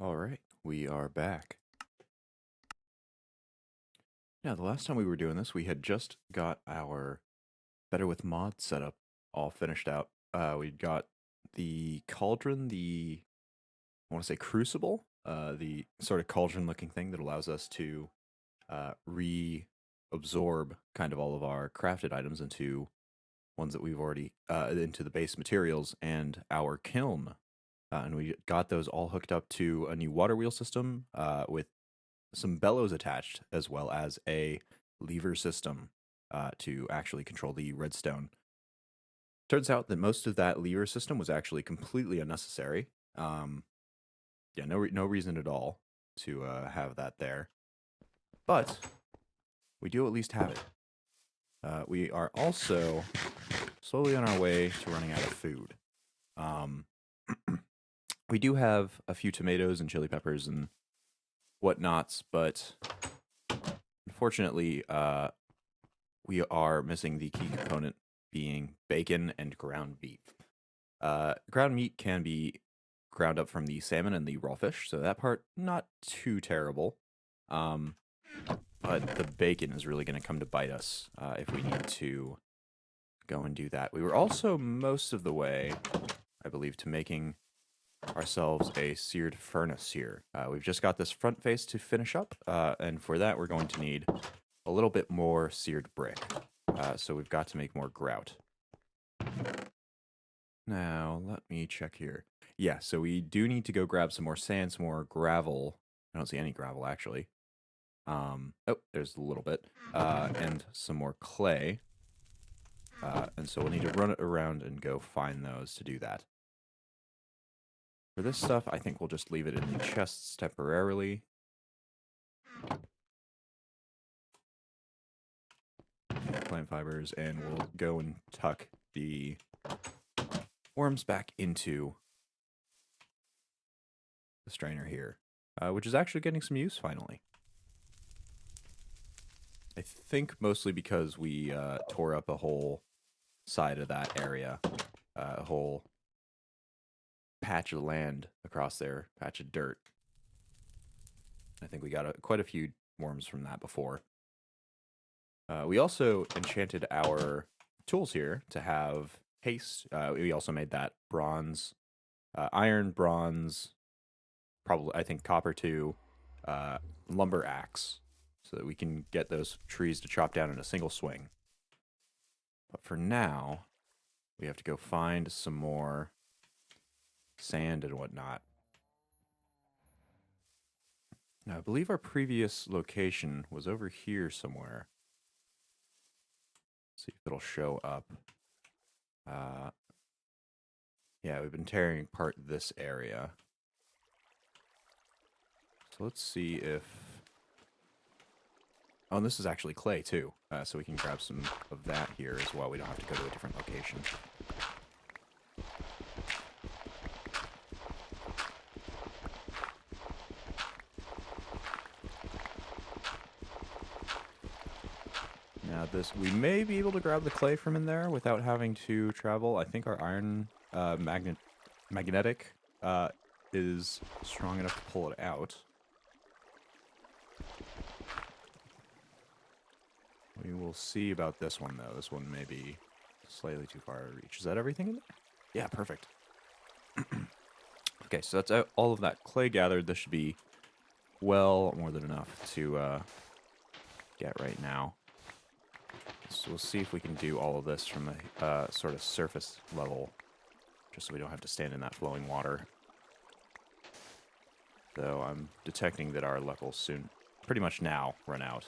All right, we are back. Now, the last time we were doing this, we had just got our Better with Mod setup all finished out. We'd got the Cauldron, I want to say Crucible, the sort of cauldron-looking thing that allows us to reabsorb kind of all of our crafted items into ones that we've already, into the base materials, and our kiln. And we got those all hooked up to a new water wheel system with some bellows attached, as well as a lever system to actually control the redstone. Turns out that most of that lever system was actually completely unnecessary. Yeah, no reason at all to have that there. But we do at least have it. We are also slowly on our way to running out of food. We do have a few tomatoes and chili peppers and whatnots, but unfortunately, we are missing the key component being bacon and ground beef. Ground meat can be ground up from the salmon and the raw fish, so that part not too terrible. But the bacon is really going to come to bite us if we need to go and do that. We were also most of the way, I believe, to making ourselves a seared furnace here. We've just got this front face to finish up, and for that we're going to need a little bit more seared brick. So we've got to make more grout. Now, let me check here. Yeah, so we do need to go grab some more sand, some more gravel. I don't see any gravel, actually. Oh, there's a little bit. And some more clay. And so we'll need to run it around and go find those to do that. For this stuff, I think we'll just leave it in the chests temporarily. Plant fibers, and we'll go and tuck the worms back into the strainer here, which is actually getting some use finally. I think mostly because we tore up a whole side of that area, a whole patch of land across there, patch of dirt. I think we got quite a few worms from that before. We also enchanted our tools here to have haste. We also made that bronze, iron, bronze, probably, I think, copper too, lumber axe, so that we can get those trees to chop down in a single swing. But for now, we have to go find some more sand and whatnot. Now, I believe our previous location was over here somewhere. See if it'll show up. Yeah, we've been tearing apart this area. So let's see if... Oh, and this is actually clay, too. So we can grab some of that here as well. We don't have to go to a different location. Now this, we may be able to grab the clay from in there without having to travel. I think our iron magnetic is strong enough to pull it out. We will see about this one, though. This one may be slightly too far to reach. Is that everything in there? Yeah, perfect. Okay, so that's all of that clay gathered. This should be well more than enough to get right now. So we'll see if we can do all of this from a sort of surface level, just so we don't have to stand in that flowing water. Though I'm detecting that our luck will soon, pretty much now, run out.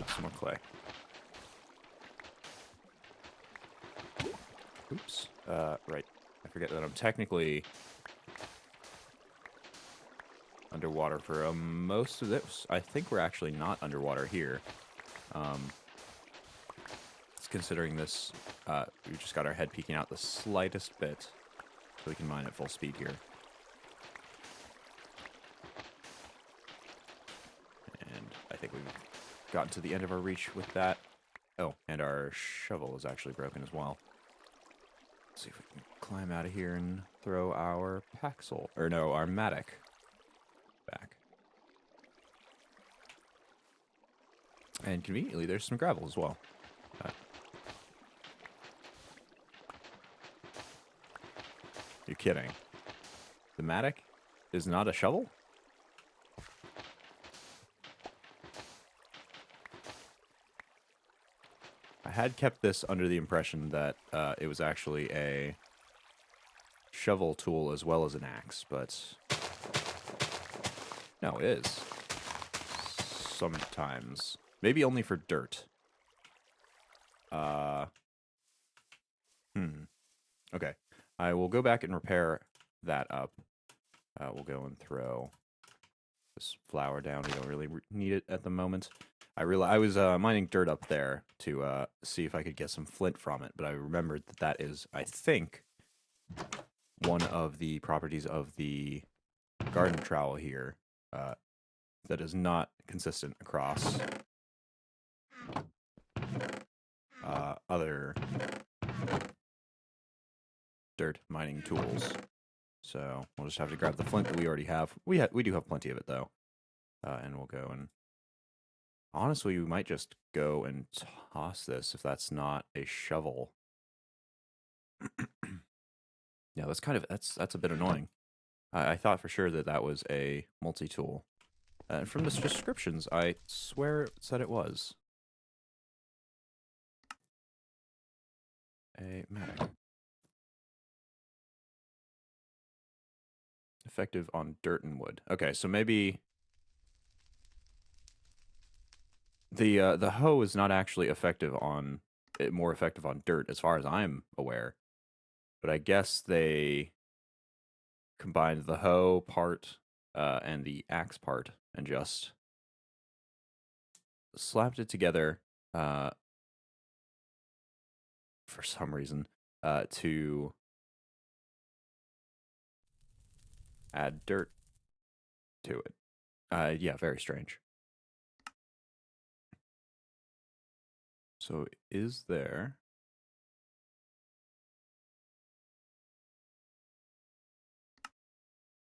Some more clay. Oops. Right. I forget that I'm technically underwater for most of this. I think we're actually not underwater here. It's considering this, we just got our head peeking out the slightest bit, so we can mine at full speed here. And I think we've gotten to the end of our reach with that. Oh, and our shovel is actually broken as well. Let's see if we can climb out of here and throw our paxel, or no, our mattock back. And conveniently, there's some gravel as well. You're kidding. The mattock is not a shovel? I had kept this under the impression that it was actually a shovel tool as well as an axe, but no, it is. Sometimes. Maybe only for dirt. Okay. I will go back and repair that up. We'll go and throw this flour down. We don't really need it at the moment. I was mining dirt up there to see if I could get some flint from it, but I remembered that that is, I think, one of the properties of the garden trowel here that is not consistent across other dirt mining tools. So we'll just have to grab the flint that we already have. We do have plenty of it though, and we'll go and honestly, we might just go and toss this if that's not a shovel. Yeah, that's a bit annoying. I thought for sure that that was a multi-tool. And from the descriptions, I swear it said it was. A mattock. Effective on dirt and wood. Okay, so maybe the hoe is not actually effective on more effective on dirt as far as I'm aware. But I guess they combined the hoe part and the axe part and just slapped it together for some reason to add dirt to it. Yeah, very strange. So is there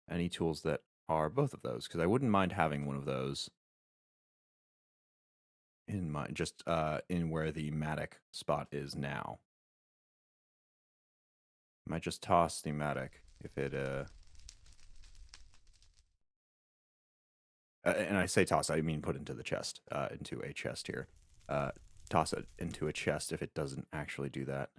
any tools that are both of those? Because I wouldn't mind having one of those in my just in where the mattock spot is now. I might just toss the mattock if it and I say toss, I mean put into the chest, into a chest here. Toss it into a chest if it doesn't actually do that.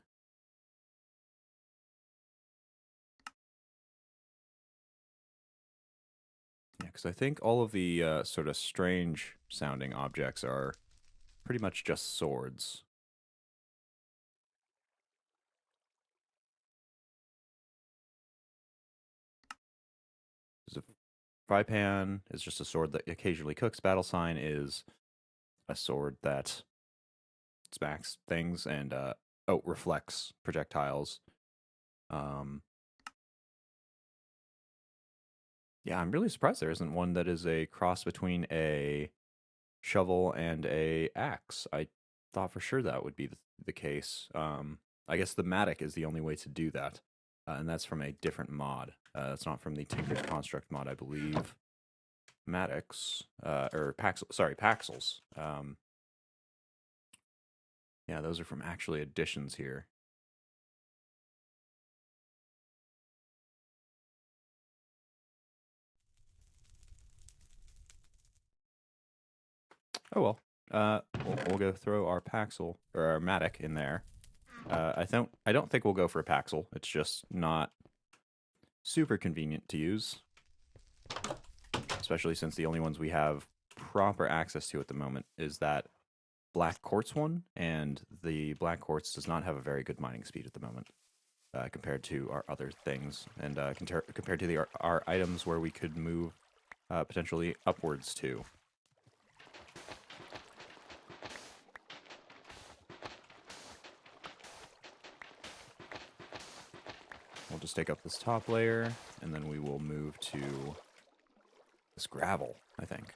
Yeah, because I think all of the sort of strange sounding objects are pretty much just swords. There's a fry pan is just a sword that occasionally cooks. Battle sign is a sword that smacks things and reflects projectiles. Yeah, I'm really surprised there isn't one that is a cross between a shovel and a axe. I thought for sure that would be the case. I guess the mattock is the only way to do that, and that's from a different mod. That's not from the Tinker's Construct mod, I believe. Mattocks, or Paxels. Yeah, those are from actually additions here. Oh well. We'll go throw our Paxel or our mattock in there. I don't think we'll go for a Paxel. It's just not super convenient to use, especially since the only ones we have proper access to at the moment is that black quartz one, and the black quartz does not have a very good mining speed at the moment compared to our other things, and compared to our items where we could move potentially upwards to. We'll just take up this top layer, and then we will move to this gravel, I think.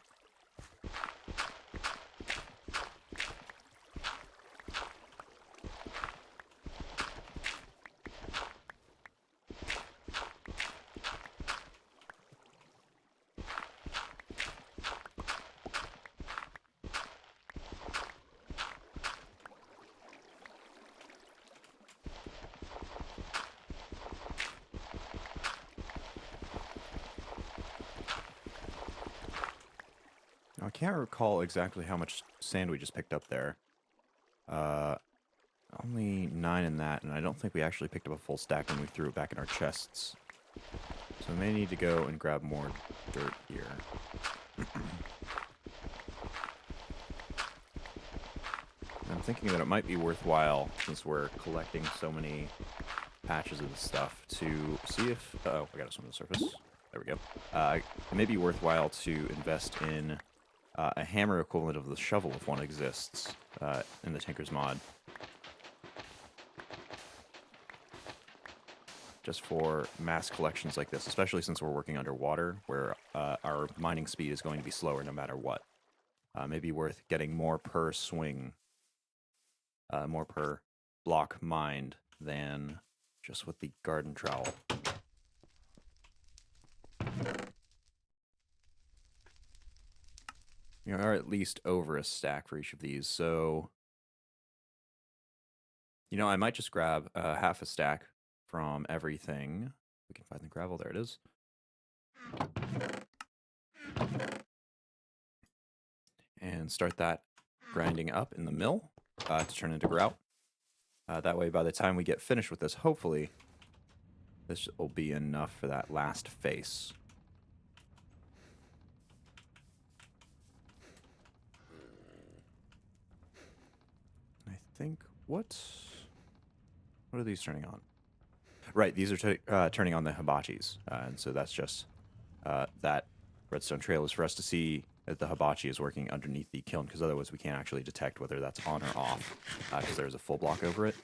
can't recall exactly how much sand we just picked up there. Only 9 in that, and I don't think we actually picked up a full stack when we threw it back in our chests. So we may need to go and grab more dirt here. I'm thinking that it might be worthwhile, since we're collecting so many patches of the stuff, to see if... Uh-oh, I got us on the surface. There we go. It may be worthwhile to invest in a hammer equivalent of the shovel if one exists in the Tinker's mod. Just for mass collections like this, especially since we're working underwater, where our mining speed is going to be slower no matter what. Maybe worth getting more per swing, more per block mined than just with the garden trowel. You are at least over a stack for each of these, so... You know, I might just grab half a stack from everything. We can find the gravel. There it is. And start that grinding up in the mill to turn into grout. That way, by the time we get finished with this, hopefully, this will be enough for that last face. I think, what are these turning on? Right, these are turning on the hibachis, and so that's just that redstone trail is for us to see that the hibachi is working underneath the kiln, because otherwise we can't actually detect whether that's on or off, because there's a full block over it.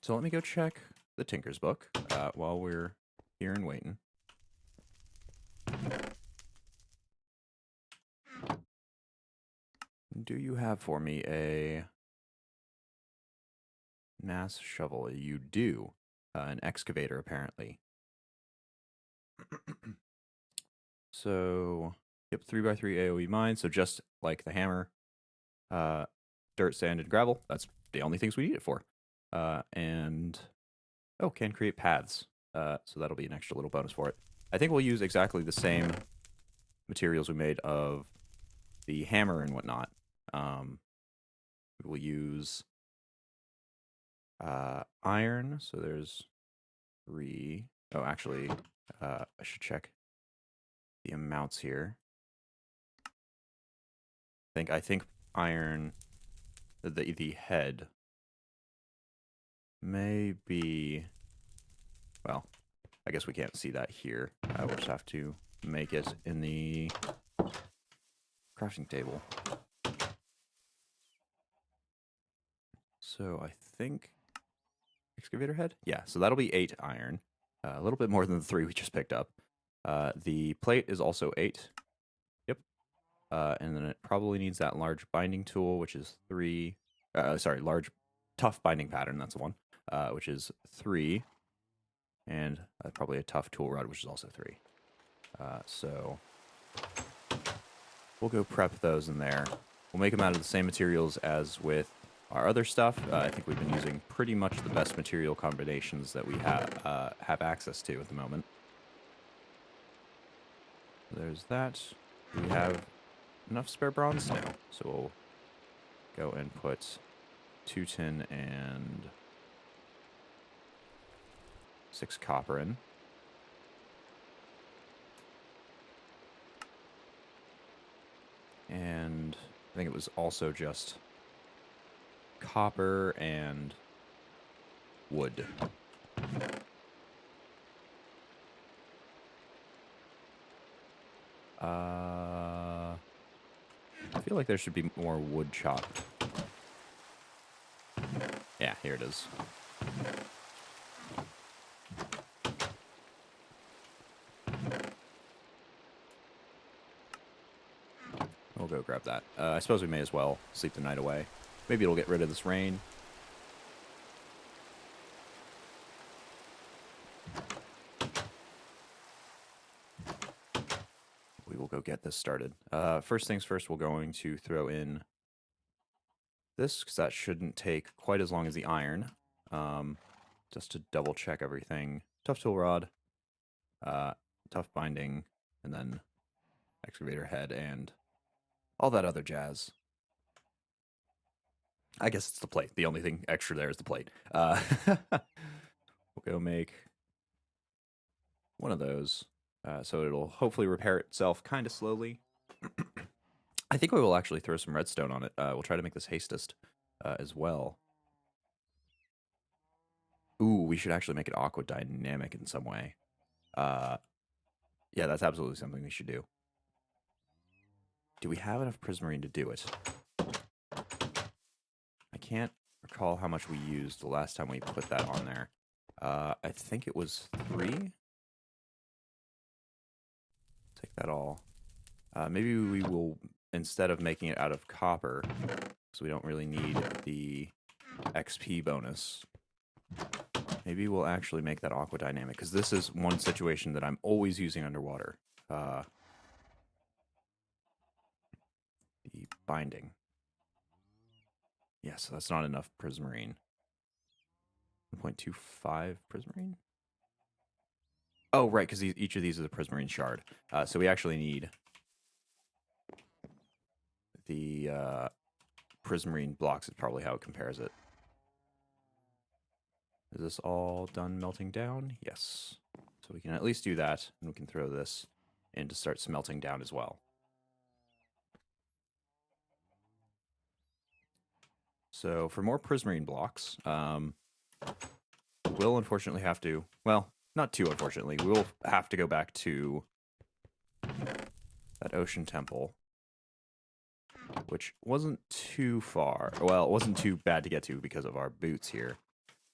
So let me go check the Tinker's book while we're here and waiting. Do you have for me a mass shovel? You do. An excavator, apparently. So, yep, 3x3 AoE mine. So just like the hammer, dirt, sand, and gravel. That's the only things we need it for. And, oh, can create paths. So that'll be an extra little bonus for it. I think we'll use exactly the same materials we made of the hammer and whatnot. We'll use iron. So there's 3. Oh, actually, I should check the amounts here. I think iron, the head may be, well, I guess we can't see that here. We'll just have to make it in the crafting table. So I think excavator head? Yeah, so that'll be 8 iron. A little bit more than the 3 we just picked up. The plate is also 8. Yep. And then it probably needs that large binding tool, which is 3. Large tough binding pattern, that's the one, which is 3. And probably a tough tool rod, which is also 3. So we'll go prep those in there. We'll make them out of the same materials as with our other stuff. I think we've been using pretty much the best material combinations that we have access to at the moment. There's that. We have enough spare bronze now, so we'll go and put 2 tin and 6 copper in. And I think it was also just copper and wood. I feel like there should be more wood chopped. Yeah, here it is. We'll go grab that. I suppose we may as well sleep the night away. Maybe it'll get rid of this rain. We will go get this started. First things first, we're going to throw in this, because that shouldn't take quite as long as the iron. Just to double check everything. Tough tool rod, tough binding, and then excavator head, and all that other jazz. I guess it's the plate. The only thing extra there is the plate. We'll go make one of those. So it'll hopefully repair itself kind of slowly. I think we will actually throw some redstone on it. We'll try to make this hastest as well. Ooh, we should actually make it aqua dynamic in some way. Yeah, that's absolutely something we should do. Do we have enough prismarine to do it? I can't recall how much we used the last time we put that on there. I think it was 3. Take that all. Maybe we will, instead of making it out of copper, because we don't really need the XP bonus, maybe we'll actually make that aqua dynamic, because this is one situation that I'm always using underwater. The binding. Yeah, so that's not enough prismarine. 1.25 prismarine? Oh, right, because each of these is a prismarine shard. So we actually need the prismarine blocks is probably how it compares it. Is this all done melting down? Yes. So we can at least do that, and we can throw this in to start smelting down as well. So for more prismarine blocks, we'll unfortunately have to, well, not too unfortunately, we'll have to go back to that ocean temple, which wasn't too far. Well, it wasn't too bad to get to because of our boots here.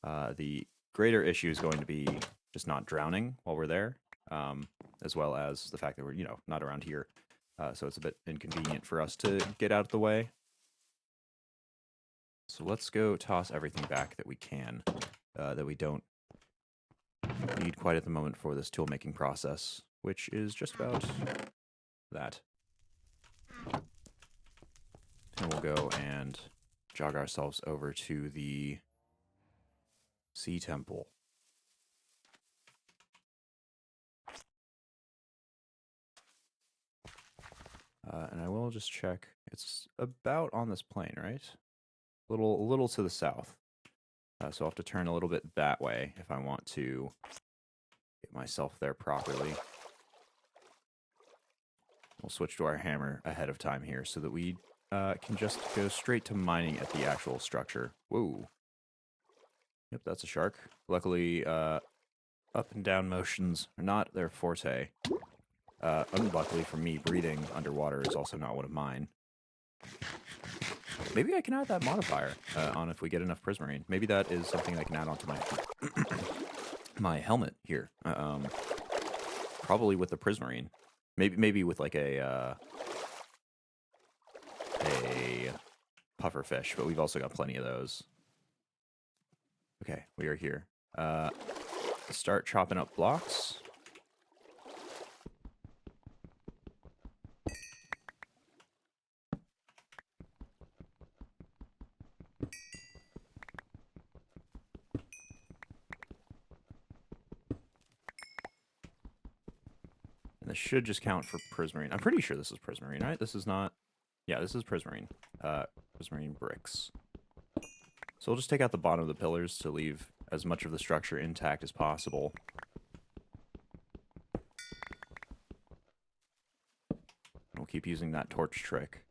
The greater issue is going to be just not drowning while we're there, as well as the fact that we're, not around here. So it's a bit inconvenient for us to get out of the way. So let's go toss everything back that we can, that we don't need quite at the moment for this tool making process, which is just about that. And we'll go and jog ourselves over to the Sea Temple. And I will just check. It's about on this plane, right? A little to the south. So I'll have to turn a little bit that way if I want to get myself there properly. We'll switch to our hammer ahead of time here so that we can just go straight to mining at the actual structure. Whoa. Yep, that's a shark. Luckily, up and down motions are not their forte. Unluckily for me, breathing underwater is also not one of mine. Maybe I can add that modifier on if we get enough prismarine. Maybe that is something I can add onto my my helmet here. Probably with the prismarine. Maybe with like a puffer fish, but we've also got plenty of those. Okay, we are here. Start chopping up blocks. This should just count for prismarine. I'm pretty sure this is prismarine, right? This is not... Yeah, this is prismarine. Prismarine bricks. So we'll just take out the bottom of the pillars to leave as much of the structure intact as possible. We'll keep using that torch trick,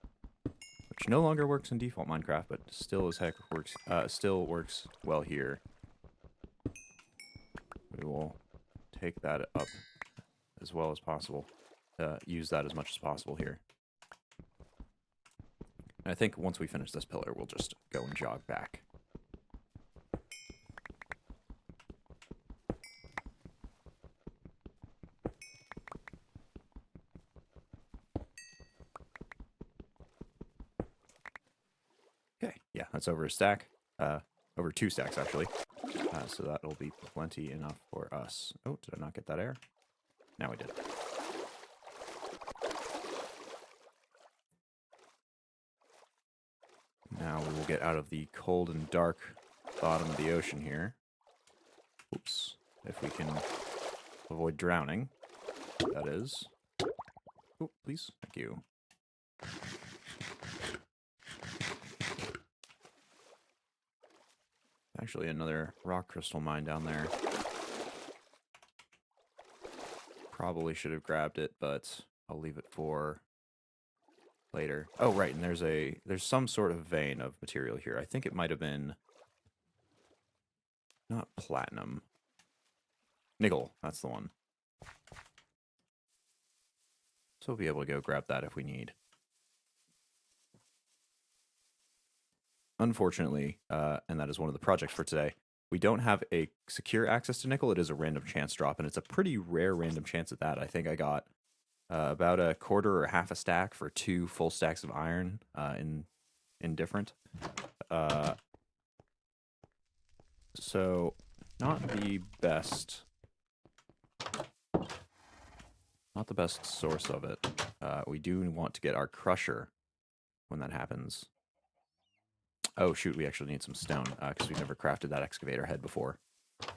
which no longer works in default Minecraft, but still as heck works. Still works well here. We will take that up as well as possible. Use that as much as possible here. And I think once we finish this pillar, we'll just go and jog back. Okay, yeah, that's over a stack. Over 2 stacks, actually. So that'll be plenty enough for us. Oh, did I not get that air? Now we did. Now we will get out of the cold and dark bottom of the ocean here. Oops. If we can avoid drowning, that is. Oh, please. Thank you. Actually, another rock crystal mine down there. Probably should have grabbed it, but I'll leave it for later. Oh, right, and there's some sort of vein of material here. I think it might have been not platinum. Nickel, that's the one. So we'll be able to go grab that if we need. Unfortunately, and that is one of the projects for today, we don't have a secure access to nickel. It is a random chance drop, and it's a pretty rare random chance at that. I think I got about a quarter or half a stack for 2 full stacks of iron in different. So not the best source of it. We do want to get our crusher when that happens. Oh shoot, we actually need some stone because we've never crafted that excavator head before. I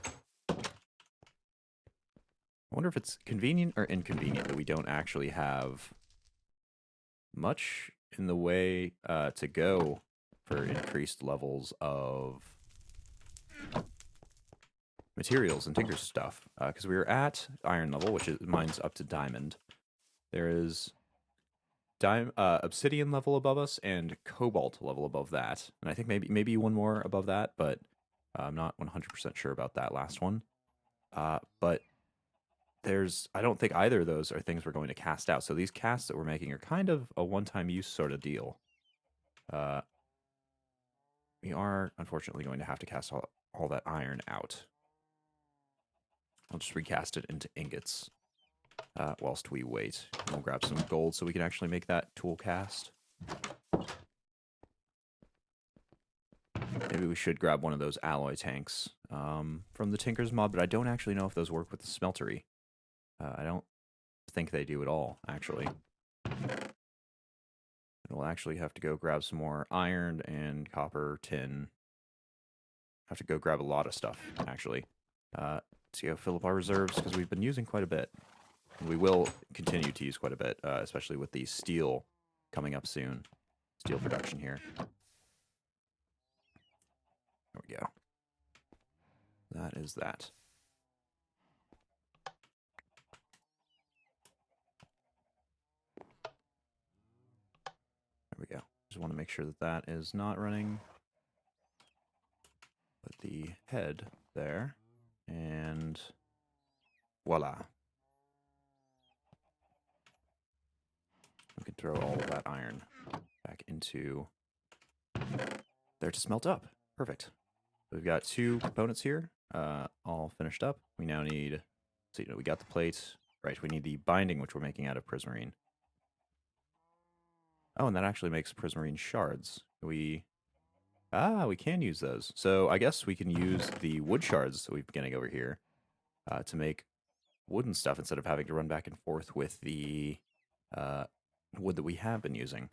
wonder if it's convenient or inconvenient that we don't actually have much in the way to go for increased levels of materials and tinker stuff. Because we were at iron level, which is mine's up to diamond. There is obsidian level above us and cobalt level above that, and I think maybe one more above that, but I'm not 100% sure about that last one. But I don't think either of those are things we're going to cast out. So these casts that we're making are kind of a one-time use sort of deal. We are unfortunately going to have to cast all that iron out. I'll just recast it into ingots. Whilst we wait. We'll grab some gold so we can actually make that tool cast. Maybe we should grab one of those alloy tanks from the Tinker's mod, but I don't actually know if those work with the smeltery. I don't think they do at all, actually. And we'll actually have to go grab some more iron and copper, tin. Have to go grab a lot of stuff, actually. To go fill up our reserves, because we've been using quite a bit. We will continue to use quite a bit, especially with the steel coming up soon. Steel production here. There we go. That is that. There we go. Just want to make sure that that is not running. Put the head there. And voila. We can throw all of that iron back into there to smelt up. Perfect. We've got 2 components here, all finished up. We now need, so we got the plate. Right, we need the binding, which we're making out of prismarine. Oh, and that actually makes prismarine shards. We can use those. So I guess we can use the wood shards that we've been getting over here to make wooden stuff instead of having to run back and forth with the wood that we have been using.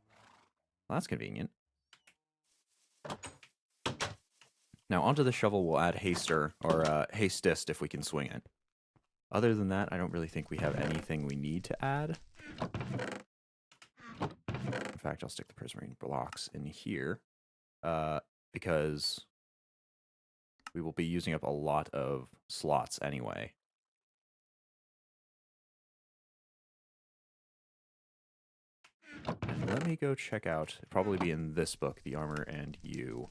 Well, that's convenient. Now onto the shovel we'll add haster, or hastist if we can swing it. Other than that, I don't really think we have anything we need to add. In fact, I'll stick the prismarine blocks in here because we will be using up a lot of slots anyway. And let me go check out, it'll probably be in this book, The Armor and You.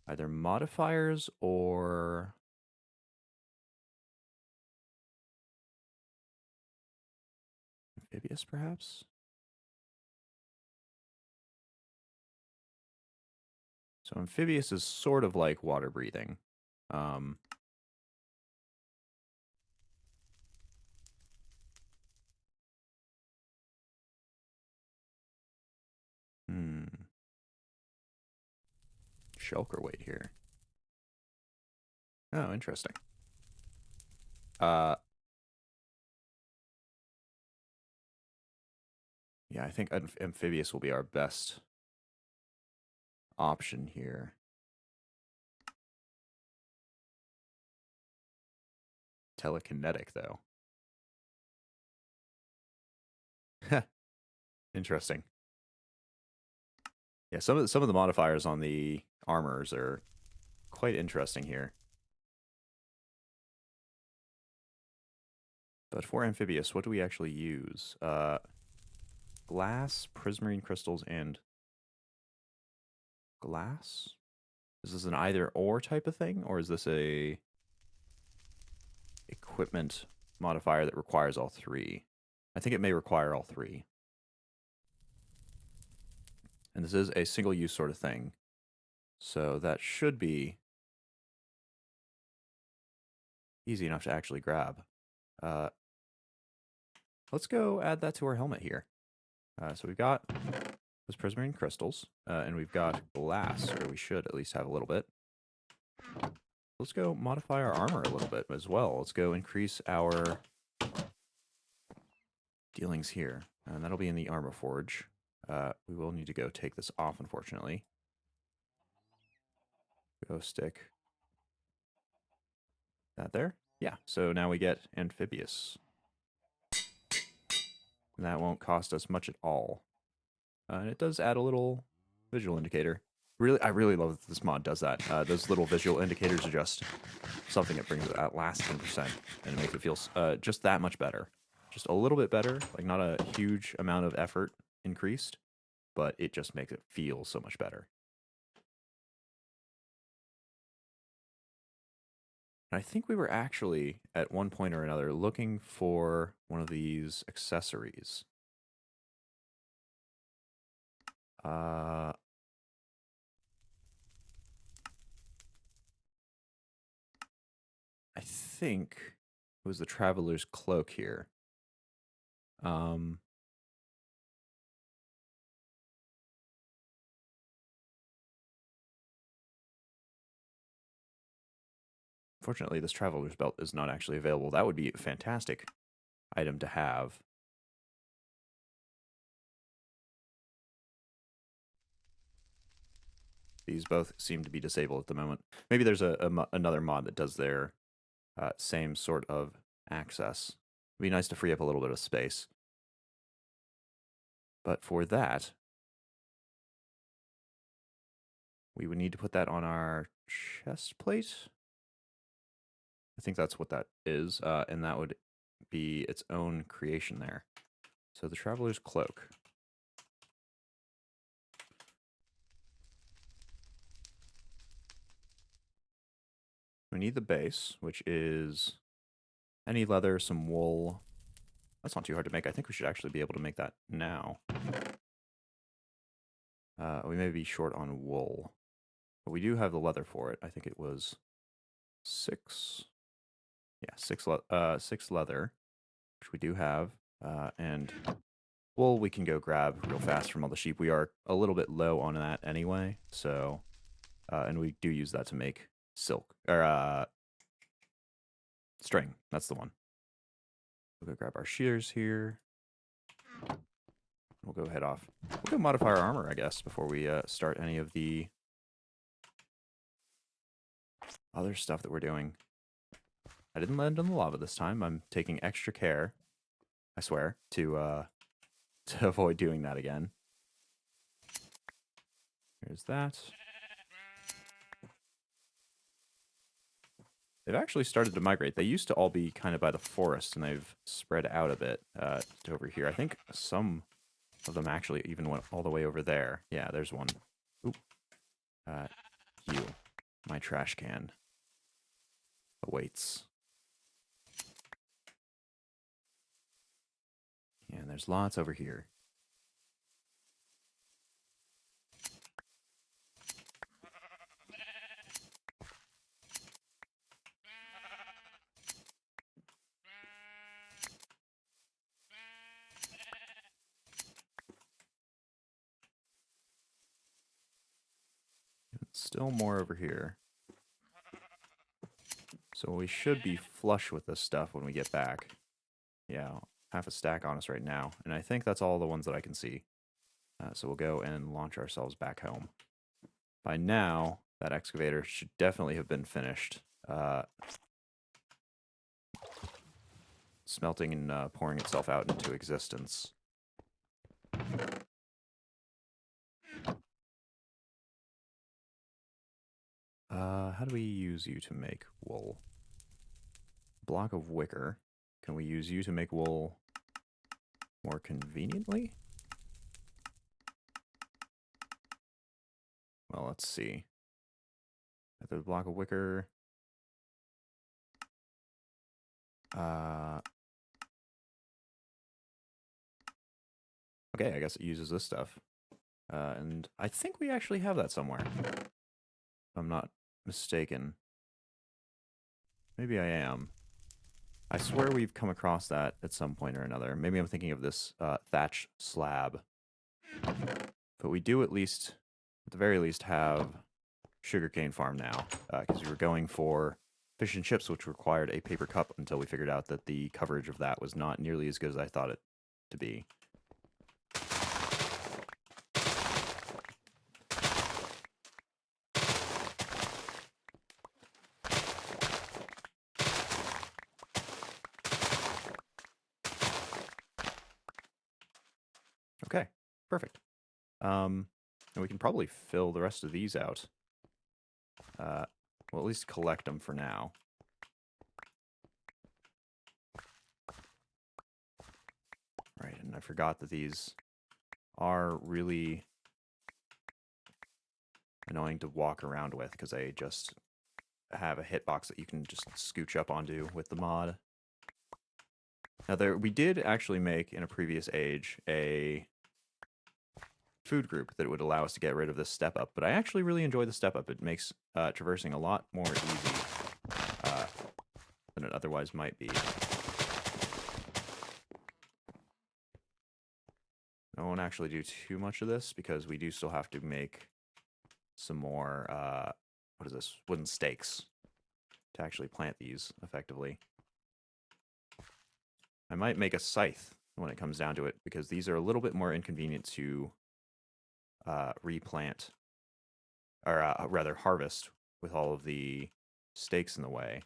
Either modifiers or amphibious, perhaps? So amphibious is sort of like water breathing. Shulker weight here. Oh, interesting. Yeah, I think amphibious will be our best option here. Telekinetic, though. Interesting. Yeah, some of the modifiers on the armors are quite interesting here. But for amphibious, what do we actually use? Glass, prismarine crystals, and glass? Is this an either or type of thing, or is this a equipment modifier that requires all three? I think it may require all three. And this is a single-use sort of thing. So that should be easy enough to actually grab. Let's go add that to our helmet here. So we've got those prismarine crystals, and we've got glass, or we should at least have a little bit. Let's go modify our armor a little bit as well. Let's go increase our dealings here, and that'll be in the armor forge. We will need to go take this off, unfortunately. Go stick that there. Yeah, so now we get amphibious. And that won't cost us much at all. And it does add a little visual indicator. I really love that this mod does that. Those little visual indicators are just something that brings that last 10% and it makes it feel just that much better. Just a little bit better, like not a huge amount of effort increased, but it just makes it feel so much better. And I think we were actually, at one point or another, looking for one of these accessories. I think it was the Traveler's Cloak here. Fortunately, this Traveler's Belt is not actually available. That would be a fantastic item to have. These both seem to be disabled at the moment. Maybe there's another mod that does their same sort of access. It'd be nice to free up a little bit of space. But for that, we would need to put that on our chest plate. I think that's what that is, and that would be its own creation there. So the Traveler's Cloak. We need the base, which is any leather, some wool. That's not too hard to make. I think we should actually be able to make that now. We may be short on wool, but we do have the leather for it. I think it was 6. Yeah, 6 leather, which we do have, and wool we can go grab real fast from all the sheep. We are a little bit low on that anyway, so, and we do use that to make silk, or string. That's the one. We'll go grab our shears here. We'll go head off. We'll go modify our armor, I guess, before we start any of the other stuff that we're doing. I didn't land on the lava this time. I'm taking extra care, I swear, to avoid doing that again. Here's that. They've actually started to migrate. They used to all be kind of by the forest, and they've spread out a bit to over here. I think some of them actually even went all the way over there. Yeah, there's one. Oop. You. My trash can awaits. Yeah, and there's lots over here. Still more over here. So we should be flush with this stuff when we get back. Yeah, half a stack on us right now. And I think that's all the ones that I can see. So we'll go and launch ourselves back home. By now, that excavator should definitely have been finished. Smelting and pouring itself out into existence. How do we use you to make wool? Block of wicker. Can we use you to make wool more conveniently? Well, let's see. The block of wicker. Okay, I guess it uses this stuff. And I think we actually have that somewhere. If I'm not mistaken. Maybe I am. I swear we've come across that at some point or another. Maybe I'm thinking of this thatch slab. But we do at the very least, have Sugarcane Farm now. Because we were going for fish and chips, which required a paper cup until we figured out that the coverage of that was not nearly as good as I thought it to be. Okay, perfect. And we can probably fill the rest of these out. Well, at least collect them for now. Right, and I forgot that these are really annoying to walk around with because they just have a hitbox that you can just scooch up onto with the mod. Now, we did actually make, in a previous age, a food group that would allow us to get rid of this step up, but I actually really enjoy the step up. It makes traversing a lot more easy than it otherwise might be. I won't actually do too much of this because we do still have to make some more, what is this, wooden stakes to actually plant these effectively. I might make a scythe when it comes down to it because these are a little bit more inconvenient to replant, or rather harvest with all of the stakes in the way.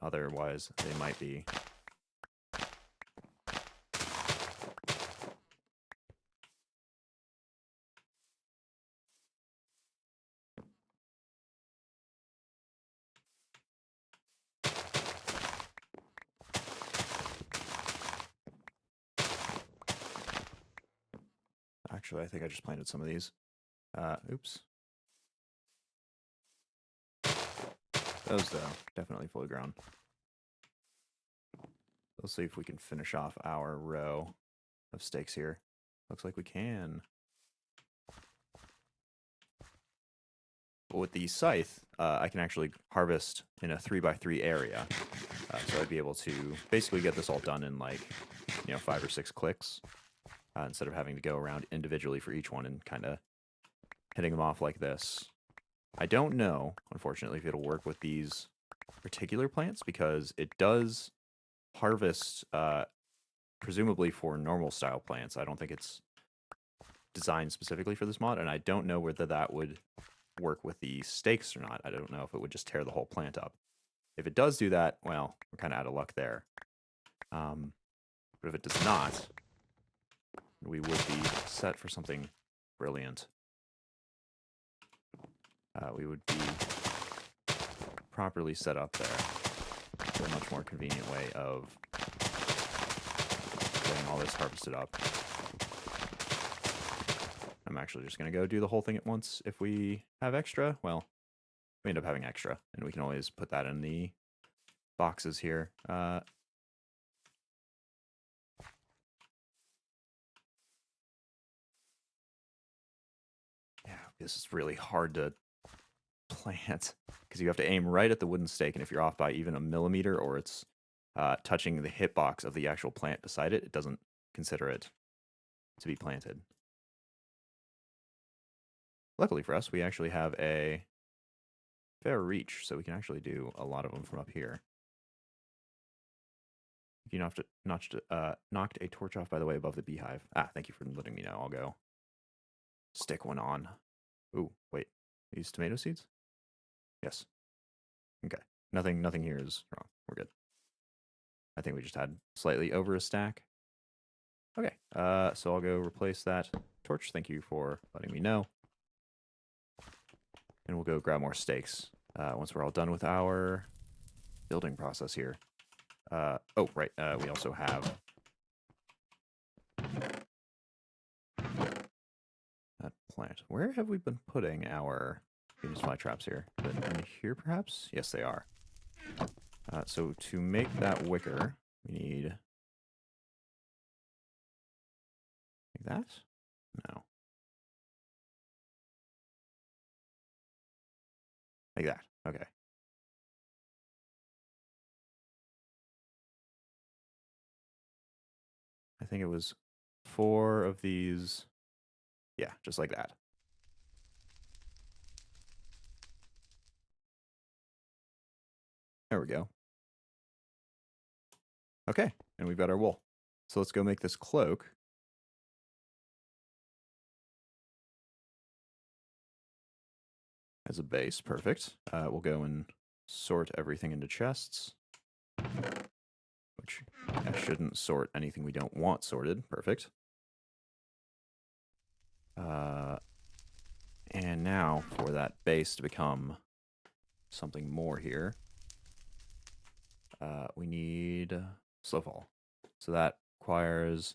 Otherwise, they might be. Actually, I think I just planted some of these. Oops. Those, though, definitely fully grown. Let's see if we can finish off our row of stakes here. Looks like we can. But with the scythe, I can actually harvest in a 3x3 area. So I'd be able to basically get this all done in like, 5 or 6 clicks. Instead of having to go around individually for each one and kind of hitting them off like this. I don't know, unfortunately, if it'll work with these particular plants because it does harvest, presumably for normal style plants. I don't think it's designed specifically for this mod, and I don't know whether that would work with the stakes or not. I don't know if it would just tear the whole plant up. If it does do that, well, we're kind of out of luck there. But if it does not, we would be set for something brilliant. We would be properly set up there. A much more convenient way of getting all this harvested up. I'm actually just going to go do the whole thing at once. If we have extra, well, we end up having extra, and we can always put that in the boxes here. Yeah, this is really hard to plant because you have to aim right at the wooden stake, and if you're off by even a millimeter or it's touching the hitbox of the actual plant beside it, it doesn't consider it to be planted. Luckily for us, we actually have a fair reach, so we can actually do a lot of them from up here. You knocked a torch off, by the way, above the beehive. Ah, thank you for letting me know. I'll go stick one on. Ooh, wait. These tomato seeds? Yes. Okay. Nothing here is wrong. We're good. I think we just had slightly over a stack. Okay, so I'll go replace that torch. Thank you for letting me know. And we'll go grab more stakes once we're all done with our building process here. Oh, right, we also have that plant. Where have we been putting our Venus flytraps here? In here, perhaps? Yes, they are. So to make that wicker, we need like that? No. Like that. Okay. I think it was 4 of these. Yeah, just like that. There we go. Okay, and we've got our wool. So let's go make this cloak. As a base, perfect. We'll go and sort everything into chests. Which I shouldn't sort anything we don't want sorted. Perfect. And now for that base to become something more here, we need slowfall. So that requires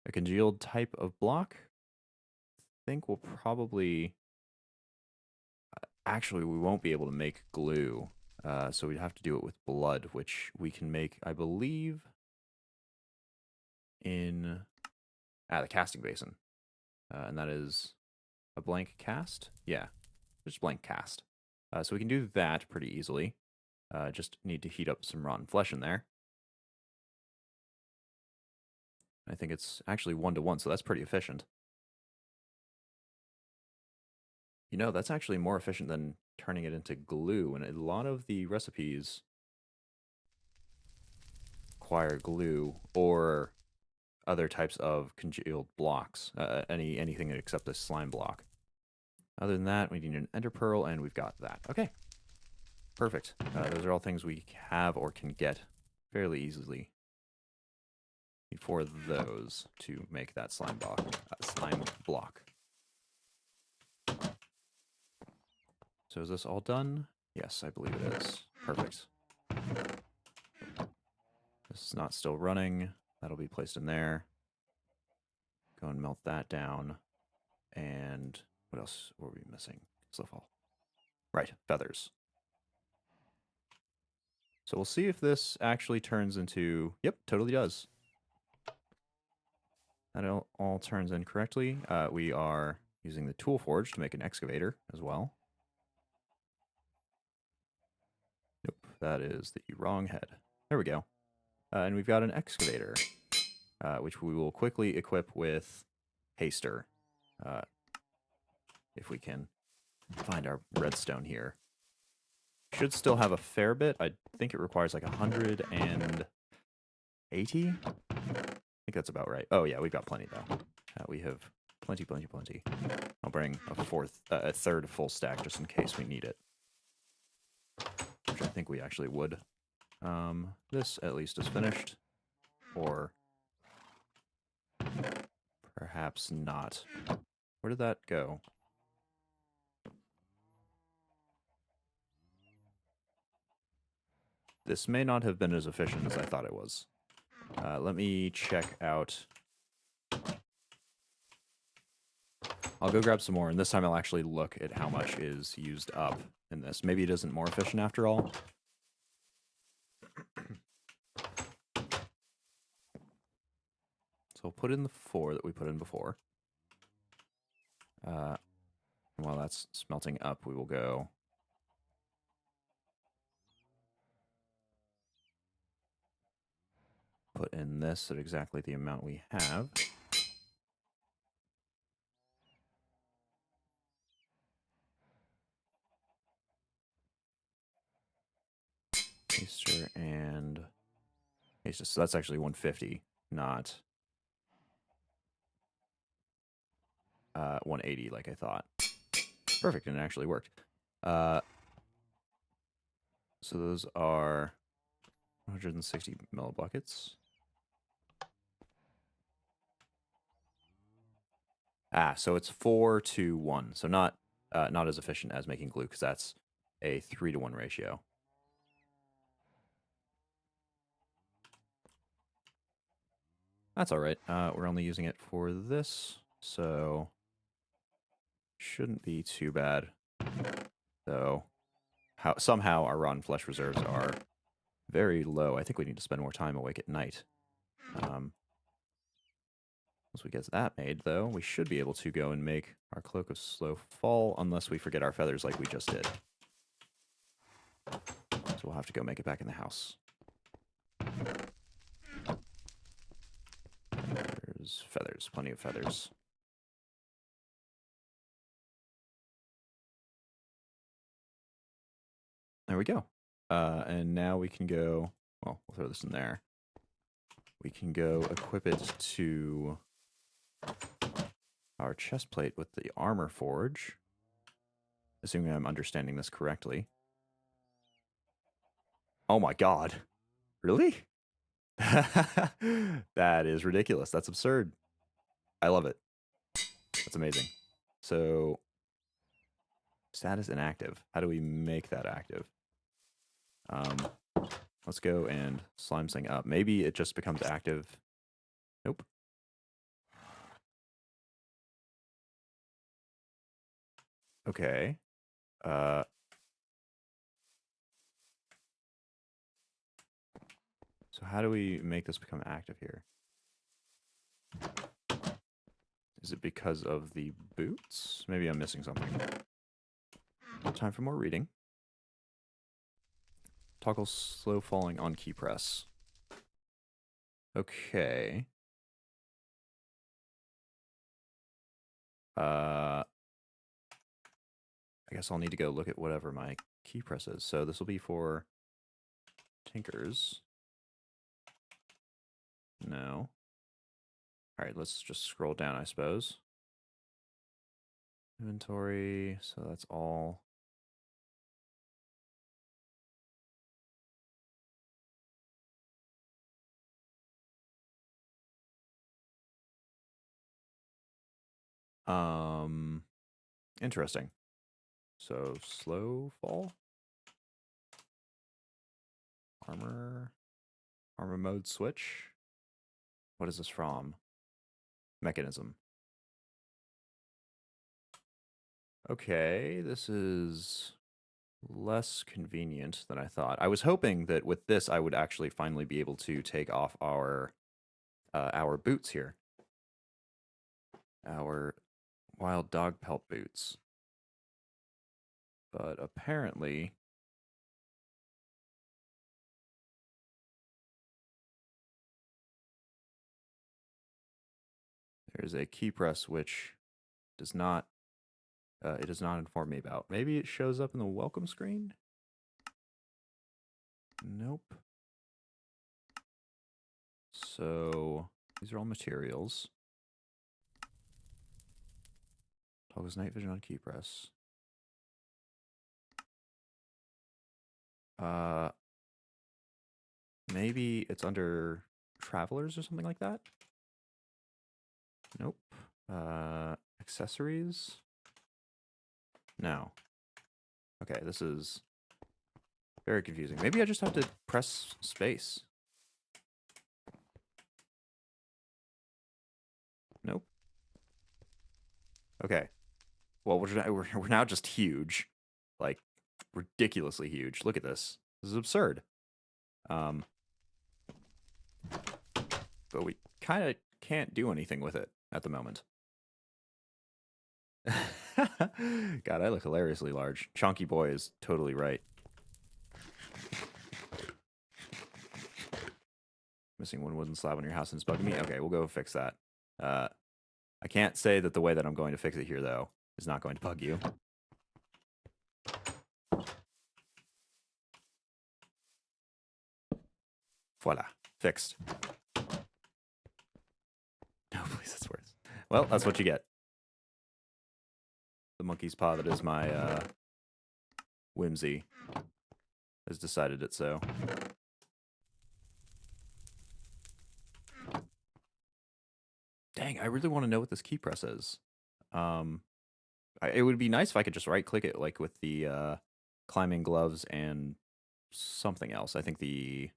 a congealed type of block. I think we'll probably... Actually, we won't be able to make glue. So we'd have to do it with blood, which we can make, I believe, in the casting basin. And that is a blank cast? Yeah, just blank cast. So we can do that pretty easily. Just need to heat up some rotten flesh in there. I think it's actually 1-to-1, so that's pretty efficient. You know, that's actually more efficient than turning it into glue, and a lot of the recipes require glue or other types of congealed blocks, anything except a slime block. Other than that, we need an ender pearl, and we've got that. Okay, perfect. Those are all things we have or can get fairly easily. Need 4 of those to make that slime block. So is this all done? Yes, I believe it is. Perfect. This is not still running. That'll be placed in there. Go and melt that down. And what else were we missing? Slowfall. Right, feathers. So we'll see if this actually turns into... Yep, totally does. That all turns in correctly. We are using the tool forge to make an excavator as well. Nope, that is the wrong head. There we go. And we've got an excavator, which we will quickly equip with haster, if we can find our redstone here. Should still have a fair bit. I think it requires like 180. I think that's about right. Oh yeah, we've got plenty though. We have plenty. I'll bring a third full stack just in case we need it. Which I think we actually would. This at least is finished. Or perhaps not. Where did that go? This may not have been as efficient as I thought it was. Let me check out. I'll go grab some more, and this time I'll actually look at how much is used up in this. Maybe it isn't more efficient after all. So we'll put in the 4 that we put in before. While that's smelting up, we will go... Put in this at exactly the amount we have. Paster and... Paster, so that's actually 150, not 180 like I thought. Perfect, and it actually worked. So those are 160 millibuckets. Ah, so it's 4 to 1. So not as efficient as making glue, because that's a 3 to 1 ratio. That's all right. We're only using it for this, so shouldn't be too bad. Though, somehow our rotten flesh reserves are very low. I think we need to spend more time awake at night. Once we get that made, though, we should be able to go and make our Cloak of Slow Fall, unless we forget our feathers like we just did. So we'll have to go make it back in the house. There's feathers, plenty of feathers. There we go. And now we can go, well, we'll throw this in there. We can go equip it to our chest plate with the armor forge. Assuming I'm understanding this correctly. Oh my god. Really? That is ridiculous. That's absurd. I love it. That's amazing. So, status inactive. How do we make that active? Let's go and slime this thing up. Maybe it just becomes active. Nope. Okay. So how do we make this become active here? Is it because of the boots? Maybe I'm missing something. Time for more reading. Toggle slow falling on key press. Okay. I guess I'll need to go look at whatever my key press is. So this will be for tinkers. No. All right, let's just scroll down, I suppose. Inventory, so that's all. Interesting. So slow fall. Armor mode switch. What is this from? Mechanism. Okay, this is less convenient than I thought. I was hoping that with this I would actually finally be able to take off our boots here. Our wild dog pelt boots. But apparently there's a key press which does not it does not inform me about. Maybe it shows up in the welcome screen? Nope. So these are all materials. Toggles night vision on key press. Maybe it's under travelers or something like that? Nope. Accessories? No. Okay, this is very confusing. Maybe I just have to press space. Nope. Okay. Well, we're now just huge. Like, ridiculously huge. Look at this. This is absurd. But we kind of can't do anything with it at the moment. God, I look hilariously large. Chonky Boy is totally right. Missing one wooden slab on your house and it's bugging me? Okay, we'll go fix that. I can't say that the way that I'm going to fix it here, though, is not going to bug you. Voila. Fixed. No, please, that's worse. Well, that's what you get. The monkey's paw that is my whimsy has decided it so. Dang, I really want to know what this key press is. It would be nice if I could just right-click it, like with the climbing gloves and something else. I think the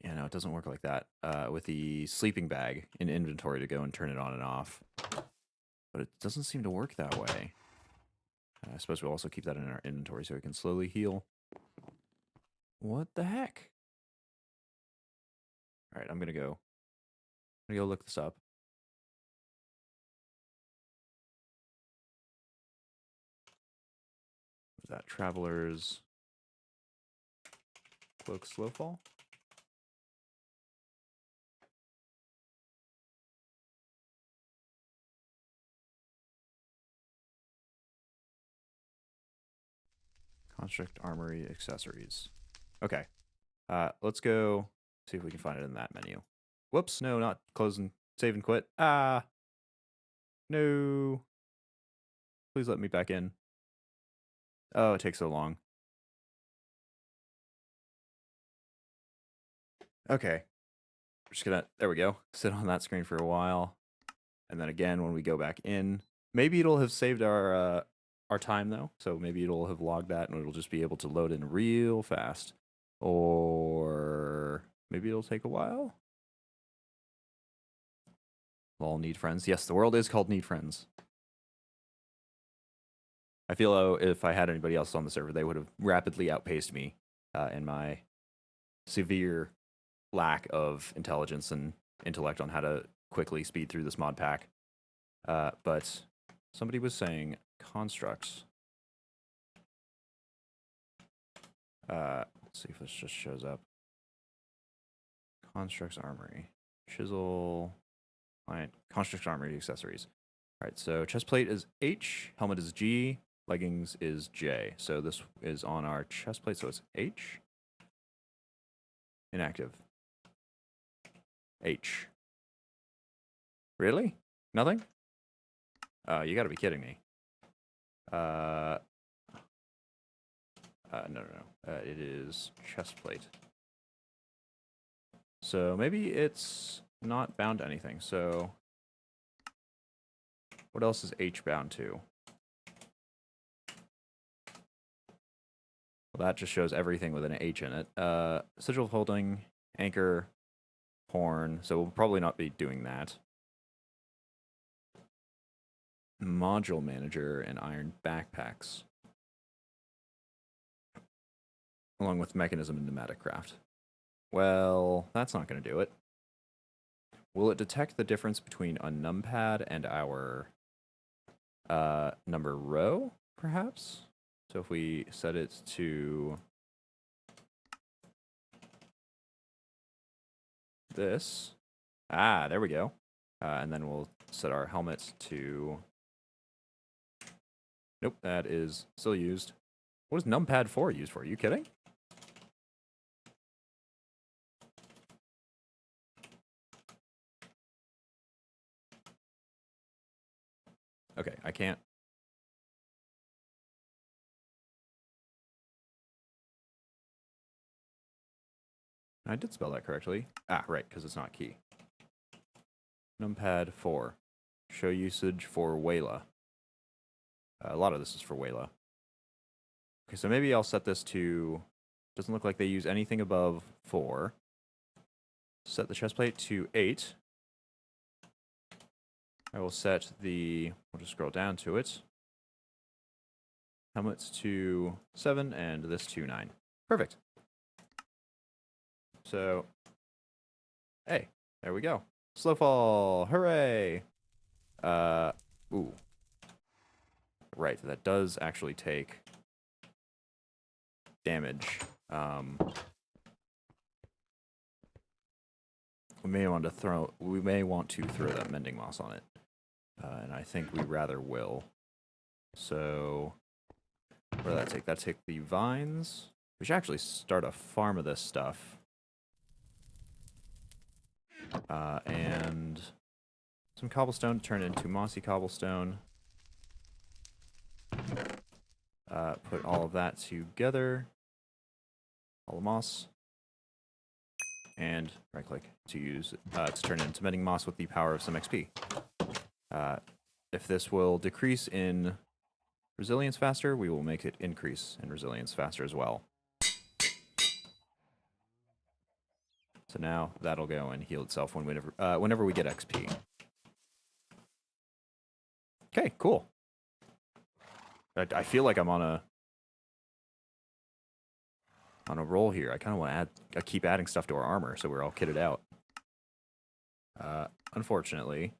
yeah, no, it doesn't work like that. With the sleeping bag in inventory to go and turn it on and off, but it doesn't seem to work that way. I suppose we'll also keep that in our inventory so we can slowly heal. What the heck? All right, I'm gonna go look this up. Was that Traveler's Cloak Slowfall? Construct Armory Accessories. Okay. Let's go see if we can find it in that menu. Whoops, no, not close and save and quit. Ah, no. Please let me back in. Oh, it takes so long. Okay. We're just gonna, there we go, sit on that screen for a while. And then again, when we go back in, maybe it'll have saved our time though. So maybe it'll have logged that and it'll just be able to load in real fast. Or maybe it'll take a while. We'll all need friends. Yes, the world is called Need Friends. I feel if I had anybody else on the server, they would have rapidly outpaced me in my severe lack of intelligence and intellect on how to quickly speed through this mod pack. But somebody was saying constructs. Let's see if this just shows up. Constructs Armory. Chisel. Client. Constructs Armory accessories. All right, so chest plate is H, helmet is G, leggings is J. So this is on our chest plate, so it's H. Inactive. H. Really? Nothing? You gotta be kidding me. No. It is chest plate. So maybe it's not bound to anything. So what else is H bound to? Well, that just shows everything with an H in it. Sigil of holding, anchor, horn. So we'll probably not be doing that. Module manager and iron backpacks. Along with mechanism and pneumatic craft. Well, that's not going to do it. Will it detect the difference between a numpad and our number row, perhaps? So if we set it to this, there we go. And then we'll set our helmet to, nope, that is still used. What is numpad 4 used for? Are you kidding? Okay, I can't. I did spell that correctly. Right, because it's not key. Numpad 4. Show usage for Wayla. A lot of this is for Wayla. Okay, so maybe I'll set this to... Doesn't look like they use anything above 4. Set the chest plate to 8. I will set the... We'll just scroll down to it. Helmets to 7, and this to 9. Perfect. So... Hey, there we go. Slow fall, hooray! Ooh. Right, that does actually take damage. We may want to throw that mending moss on it. And I think we rather will. So what did that take? That take the vines. We should actually start a farm of this stuff. And some cobblestone to turn into mossy cobblestone. Put all of that together. All the moss. and right-click to use to turn it into mending moss with the power of some XP. If this will decrease in resilience faster, we will make it increase in resilience faster as well. So now that'll go and heal itself whenever we get XP. Okay, cool. I feel like I'm on a roll here. I kind of want to keep adding stuff to our armor so we're all kitted out. Unfortunately,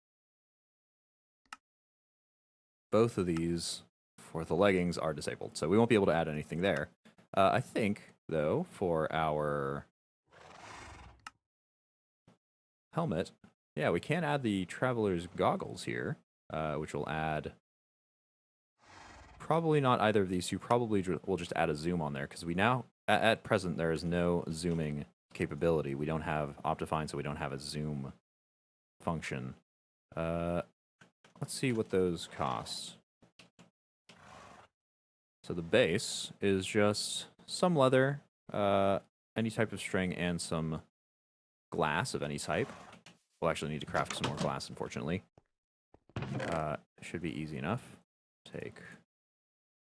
both of these for the leggings are disabled, so we won't be able to add anything there. I think, though, for our helmet, yeah, we can add the traveler's goggles here, which will add... Probably not either of these two. Probably we'll just add a zoom on there, because we now, at present, there is no zooming capability. We don't have Optifine, so we don't have a zoom function. Let's see what those cost. So the base is just some leather, any type of string, and some glass of any type. We'll actually need to craft some more glass, unfortunately. Should be easy enough. Take,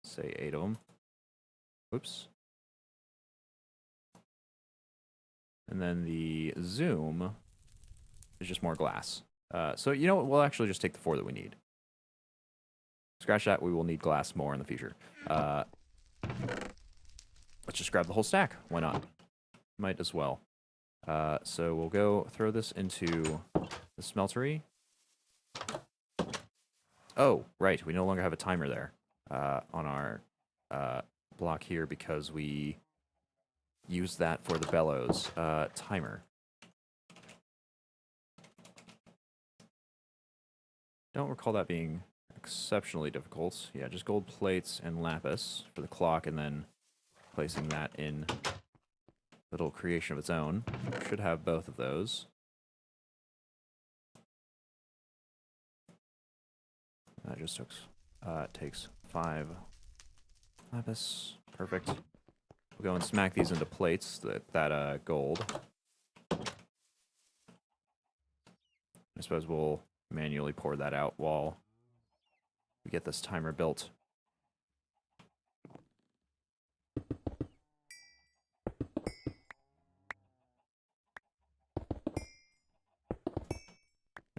say, 8 of them. Oops. And then the zoom is just more glass. So you know what? We'll actually just take the 4 that we need. Scratch that. We will need glass more in the future. Let's just grab the whole stack. Why not? Might as well. So we'll go throw this into the smeltery. Oh, right. We no longer have a timer there on our block here because we used that for the bellows timer. Don't recall that being exceptionally difficult. Yeah, just gold plates and lapis for the clock, and then placing that in little creation of its own. Should have both of those. That just takes 5 lapis. Perfect. We'll go and smack these into plates, that gold. I suppose we'll manually pour that out while we get this timer built.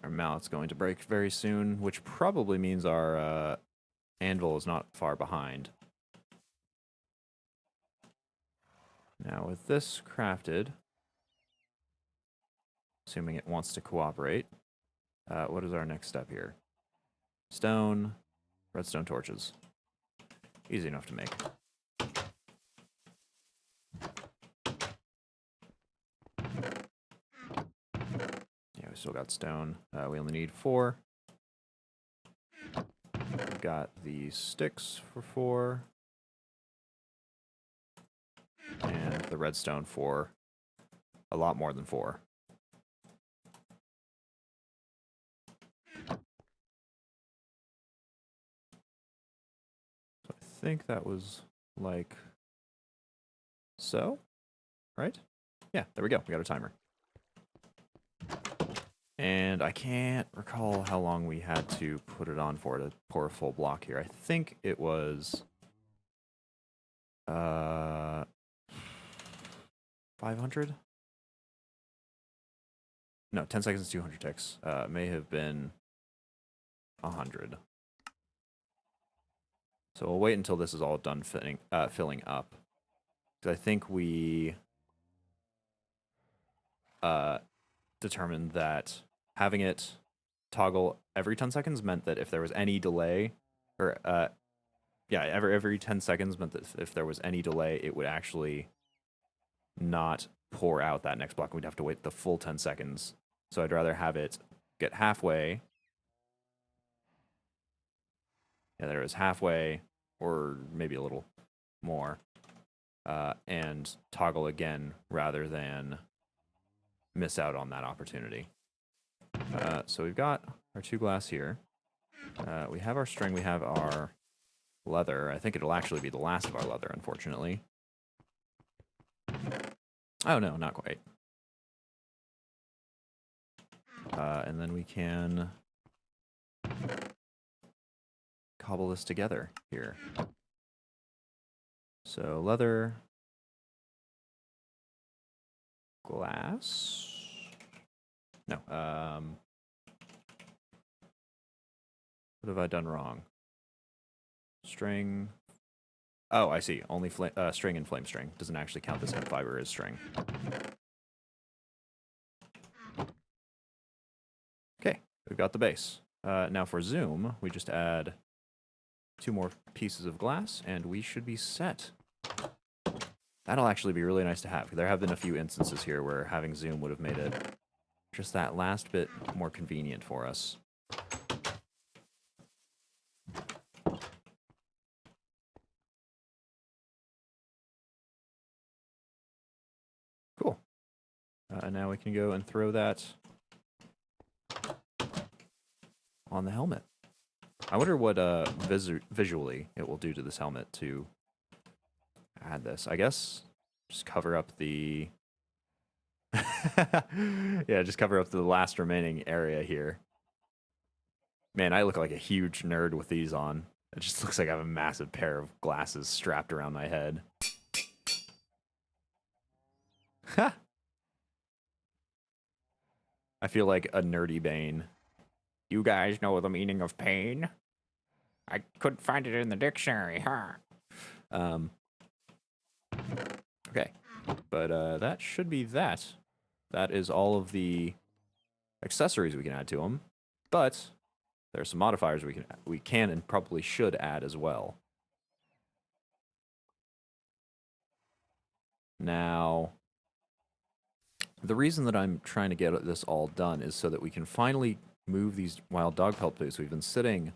Our mallet's going to break very soon, which probably means our anvil is not far behind. Now with this crafted, assuming it wants to cooperate, what is our next step here? Stone, redstone torches. Easy enough to make. Yeah, we still got stone. We only need 4. We've got the sticks for 4. And the redstone for a lot more than 4. So I think that was like so, right? Yeah, there we go. We got a timer. And I can't recall how long we had to put it on for to pour a full block here. I think it was 500? No, 10 seconds, 200 ticks. May have been 100. So we'll wait until this is all done filling up. Because I think we determined that having it toggle every 10 seconds meant that if there was any delay, or every 10 seconds meant that if there was any delay, it would actually not pour out that next block. We'd have to wait the full 10 seconds. So I'd rather have it get halfway. Yeah, there is halfway, or maybe a little more, and toggle again rather than miss out on that opportunity. So we've got our 2 glass here. We have our string, we have our leather. I think it'll actually be the last of our leather, unfortunately. Oh no, not quite. And then we can cobble this together here. So leather, glass. No. What have I done wrong? String. Oh, I see. Only string and flame string. Doesn't actually count this hemp fiber as string. Okay, we've got the base. Now for zoom, we just add 2 more pieces of glass, and we should be set. That'll actually be really nice to have. There have been a few instances here where having zoom would have made it just that last bit more convenient for us. Cool. And now we can go and throw that on the helmet. I wonder what visually it will do to this helmet to add this. I guess just cover up the... yeah, just cover up the last remaining area here. Man, I look like a huge nerd with these on. It just looks like I have a massive pair of glasses strapped around my head. Ha! I feel like a nerdy Bane. You guys know the meaning of pain? I couldn't find it in the dictionary, huh? Okay. But that should be that. That is all of the accessories we can add to them. But there are some modifiers we can and probably should add as well. Now, the reason that I'm trying to get this all done is so that we can finally move these wild dog pelt boots. We've been sitting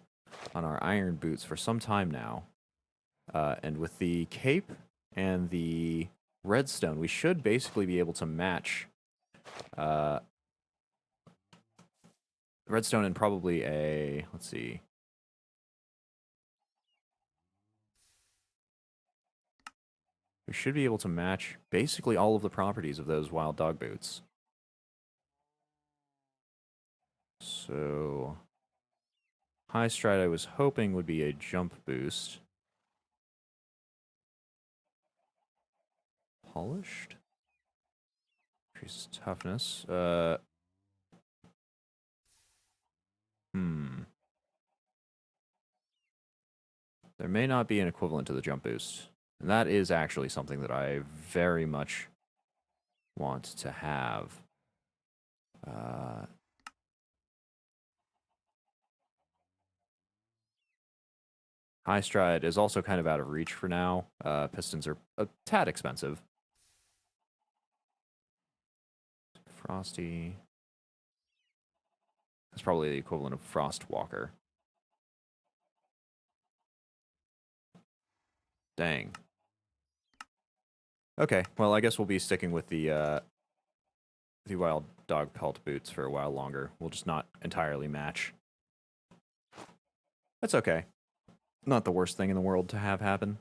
on our iron boots for some time now. And with the cape and the redstone, we should basically be able to match redstone and probably a, let's see. We should be able to match basically all of the properties of those wild dog boots. So, high stride I was hoping would be a jump boost. Polished? Increases toughness. There may not be an equivalent to the jump boost. And that is actually something that I very much want to have. High stride is also kind of out of reach for now. Pistons are a tad expensive. Frosty. That's probably the equivalent of Frostwalker. Dang. Okay, well, I guess we'll be sticking with the wild dog pelt boots for a while longer. We'll just not entirely match. That's okay. Not the worst thing in the world to have happen.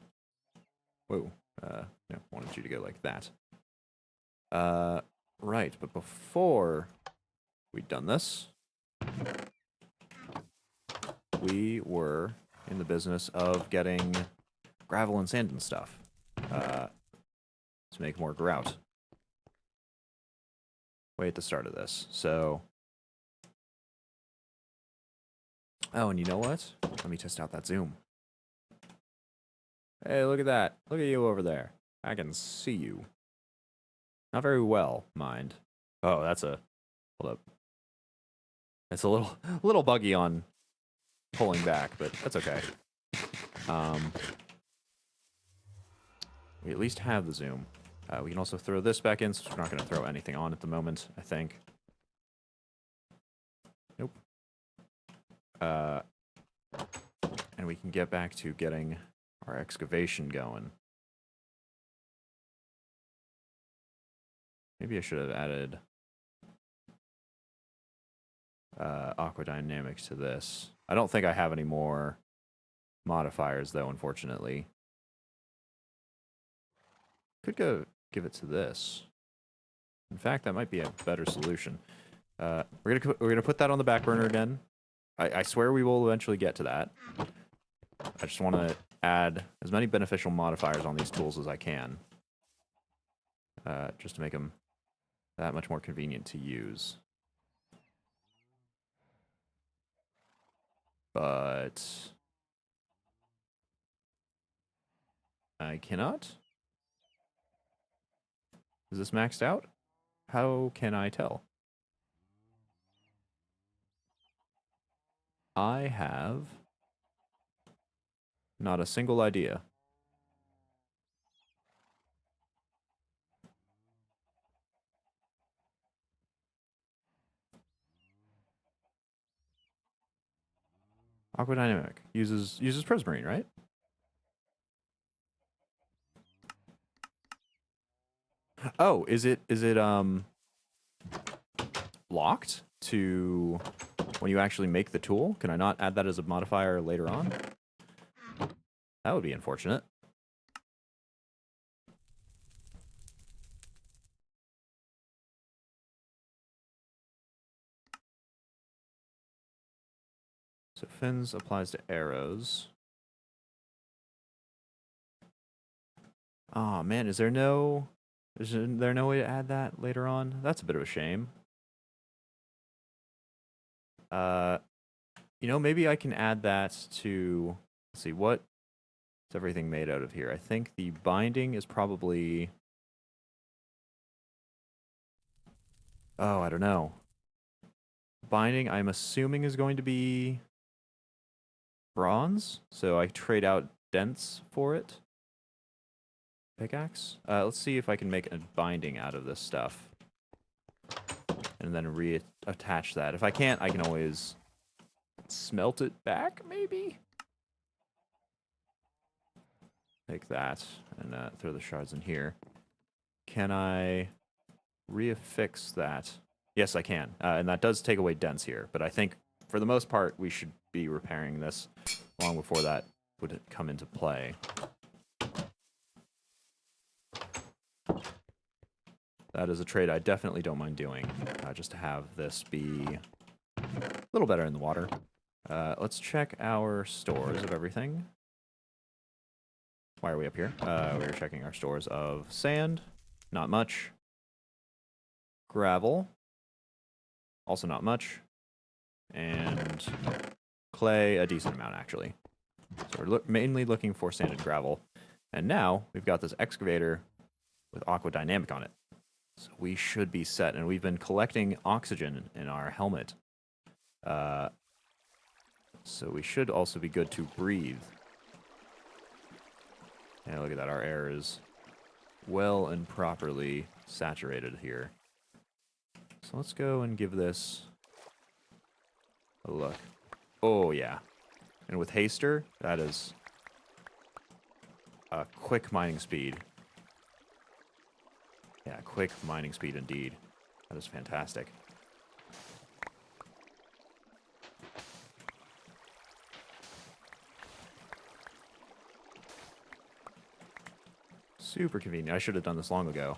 Whoa. No, wanted you to go like that. Right, but before we'd done this, we were in the business of getting gravel and sand and stuff to make more grout. Way at the start of this. So, oh, and you know what? Let me test out that zoom. Hey, look at that. Look at you over there. I can see you. Not very well, mind. Oh, that's a... Hold up. It's a little buggy on pulling back, but that's okay. We at least have the zoom. We can also throw this back in, since we're not going to throw anything on at the moment, I think. Nope. And we can get back to getting our excavation going. Maybe I should have added aqua dynamics to this. I don't think I have any more modifiers, though, unfortunately. Could go give it to this. In fact, that might be a better solution. We're gonna put that on the back burner again. I swear we will eventually get to that. I just want to add as many beneficial modifiers on these tools as I can, just to make them that much more convenient to use. But I cannot. Is this maxed out? How can I tell? I have not a single idea. Aquadynamic uses prismarine, right? Oh, is it locked to when you actually make the tool? Can I not add that as a modifier later on? That would be unfortunate. So fins applies to arrows. Oh man, is there no way to add that later on? That's a bit of a shame. You know, maybe I can add that to, let's see, what is everything made out of here? I think the binding is probably, oh, I don't know. Binding, I'm assuming, is going to be bronze, so I trade out dents for it. Pickaxe. Let's see if I can make a binding out of this stuff. And then reattach that. If I can't, I can always smelt it back, maybe? Take that and throw the shards in here. Can I reaffix that? Yes, I can. And that does take away dents here. But I think, for the most part, we should be repairing this long before that would come into play. That is a trade I definitely don't mind doing, just to have this be a little better in the water. Let's check our stores of everything. Why are we up here? We're checking our stores of sand, not much. Gravel, also not much. And clay, a decent amount, actually. So we're mainly looking for sand and gravel. And now we've got this excavator with aquadynamic on it. So we should be set, and we've been collecting oxygen in our helmet. So we should also be good to breathe. Yeah, look at that, our air is well and properly saturated here. So let's go and give this a look. Oh, yeah. And with Haster, that is a quick mining speed. Yeah, quick mining speed indeed. That is fantastic. Super convenient. I should have done this long ago.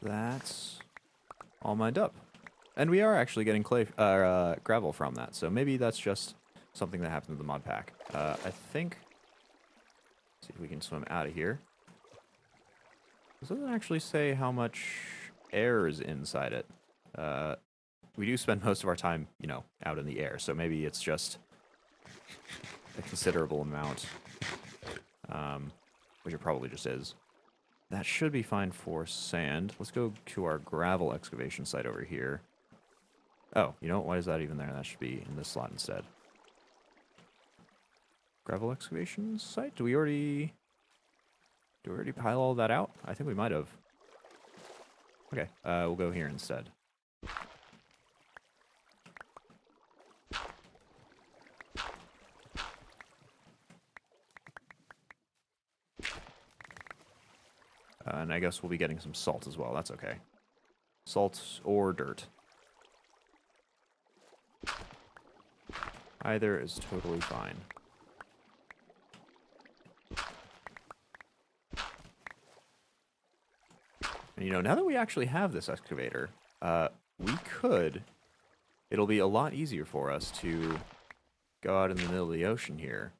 That's all mined up. And we are actually getting clay, gravel from that, so maybe that's just something that happened to the mod pack. I think... Let's see if we can swim out of here. This doesn't actually say how much air is inside it. We do spend most of our time, you know, out in the air, so maybe it's just a considerable amount, which it probably just is. That should be fine for sand. Let's go to our gravel excavation site over here. Oh, you know what? Why is that even there? That should be in this slot instead. Gravel excavation site? Do we already pile all that out? I think we might have. Okay, we'll go here instead. And I guess we'll be getting some salt as well. That's okay. Salt or dirt. Either is totally fine. And, you know, now that we actually have this excavator, we could... It'll be a lot easier for us to go out in the middle of the ocean here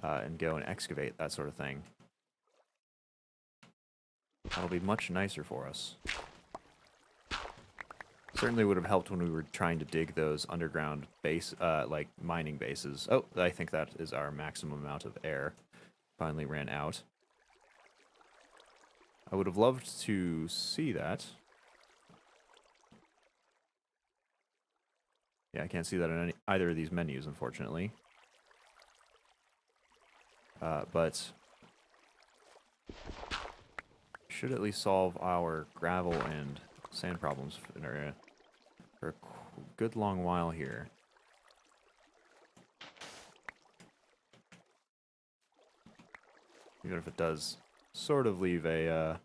and go and excavate, that sort of thing. That'll be much nicer for us. Certainly would have helped when we were trying to dig those underground base, like mining bases. Oh, I think that is our maximum amount of air. Finally ran out. I would have loved to see that. Yeah, I can't see that in either of these menus, unfortunately. But should at least solve our gravel and sand problems for a good long while here. Even if it does sort of leave a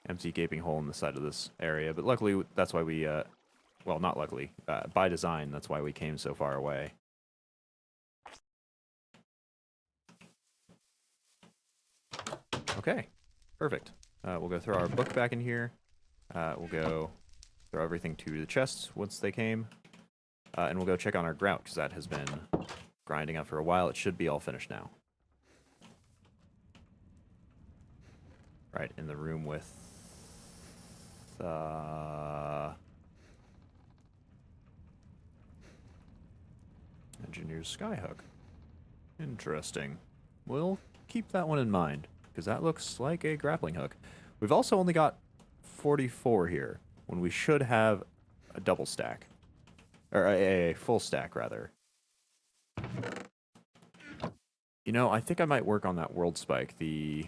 empty gaping hole in the side of this area. But luckily, that's why we... well, not luckily. By design, that's why we came so far away. Okay, perfect. We'll go throw our book back in here. We'll go throw everything to the chests once they came. And we'll go check on our grout, because that has been grinding up for a while. It should be all finished now. Right, in the room with... Engineer's Skyhook. Interesting. We'll keep that one in mind, because that looks like a grappling hook. We've also only got 44 here, when we should have a double stack. Or a full stack, rather. You know, I think I might work on that world spike, the...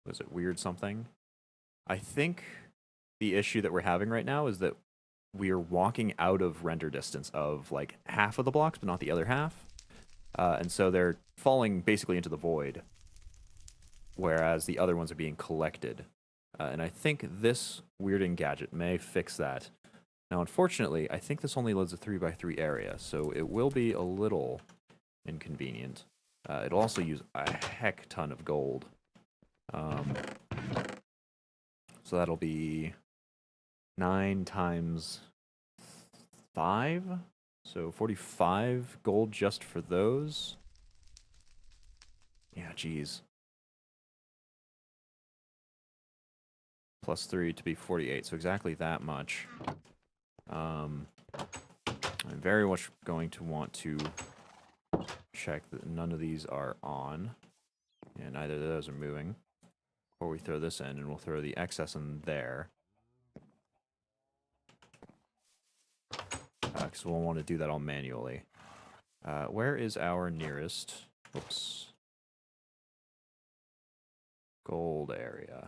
Was it weird something? I think the issue that we're having right now is that we are walking out of render distance of like half of the blocks, but not the other half. And so they're falling basically into the void, whereas the other ones are being collected. And I think this weirding gadget may fix that. Now, unfortunately, I think this only loads a 3x3 area, so it will be a little inconvenient. It'll also use a heck ton of gold. So that'll be 9 times 5, so 45 gold just for those. Yeah, geez. Plus 3 to be 48, so exactly that much. I'm very much going to want to check that none of these are on, and neither of those are moving. Before we throw this in, and we'll throw the excess in there. Because we'll want to do that all manually. Where is our nearest... Oops. Gold area.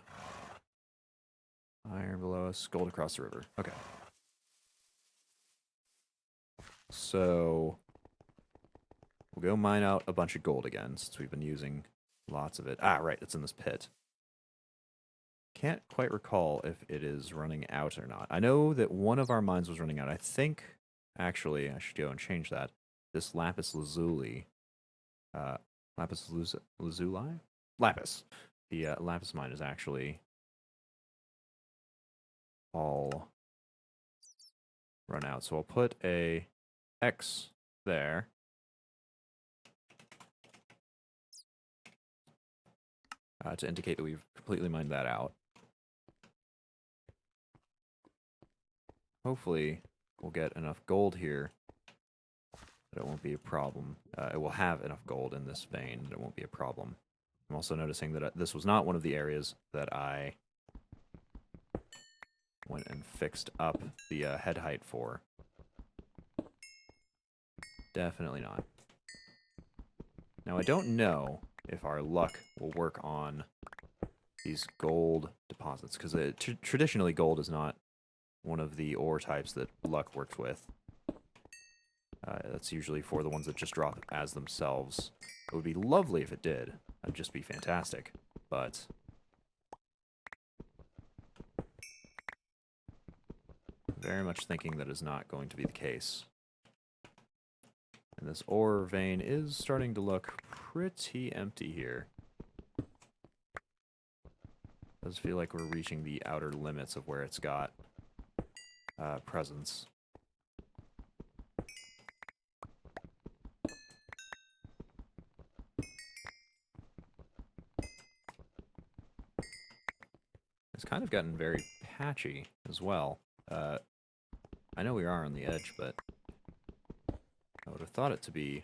Iron below us, gold across the river. Okay. So... We'll go mine out a bunch of gold again, since we've been using lots of it. Ah, right, it's in this pit. Can't quite recall if it is running out or not. I know that one of our mines was running out. I think, actually, I should go and change that. This lapis lazuli, lapis lazuli? Lapis. The lapis mine is actually all run out. So I'll put a X there. To indicate that we've completely mined that out. Hopefully, we'll get enough gold here that it won't be a problem. It will have enough gold in this vein that it won't be a problem. I'm also noticing that this was not one of the areas that I went and fixed up the head height for. Definitely not. Now, I don't know if our luck will work on these gold deposits, because traditionally gold is not one of the ore types that luck works with. That's usually for the ones that just drop as themselves. It would be lovely if it did. That'd just be fantastic. But very much thinking that is not going to be the case. And this ore vein is starting to look pretty empty here. Does feel like we're reaching the outer limits of where it's got presence. It's kind of gotten very patchy as well. I know we are on the edge, but I would have thought it to be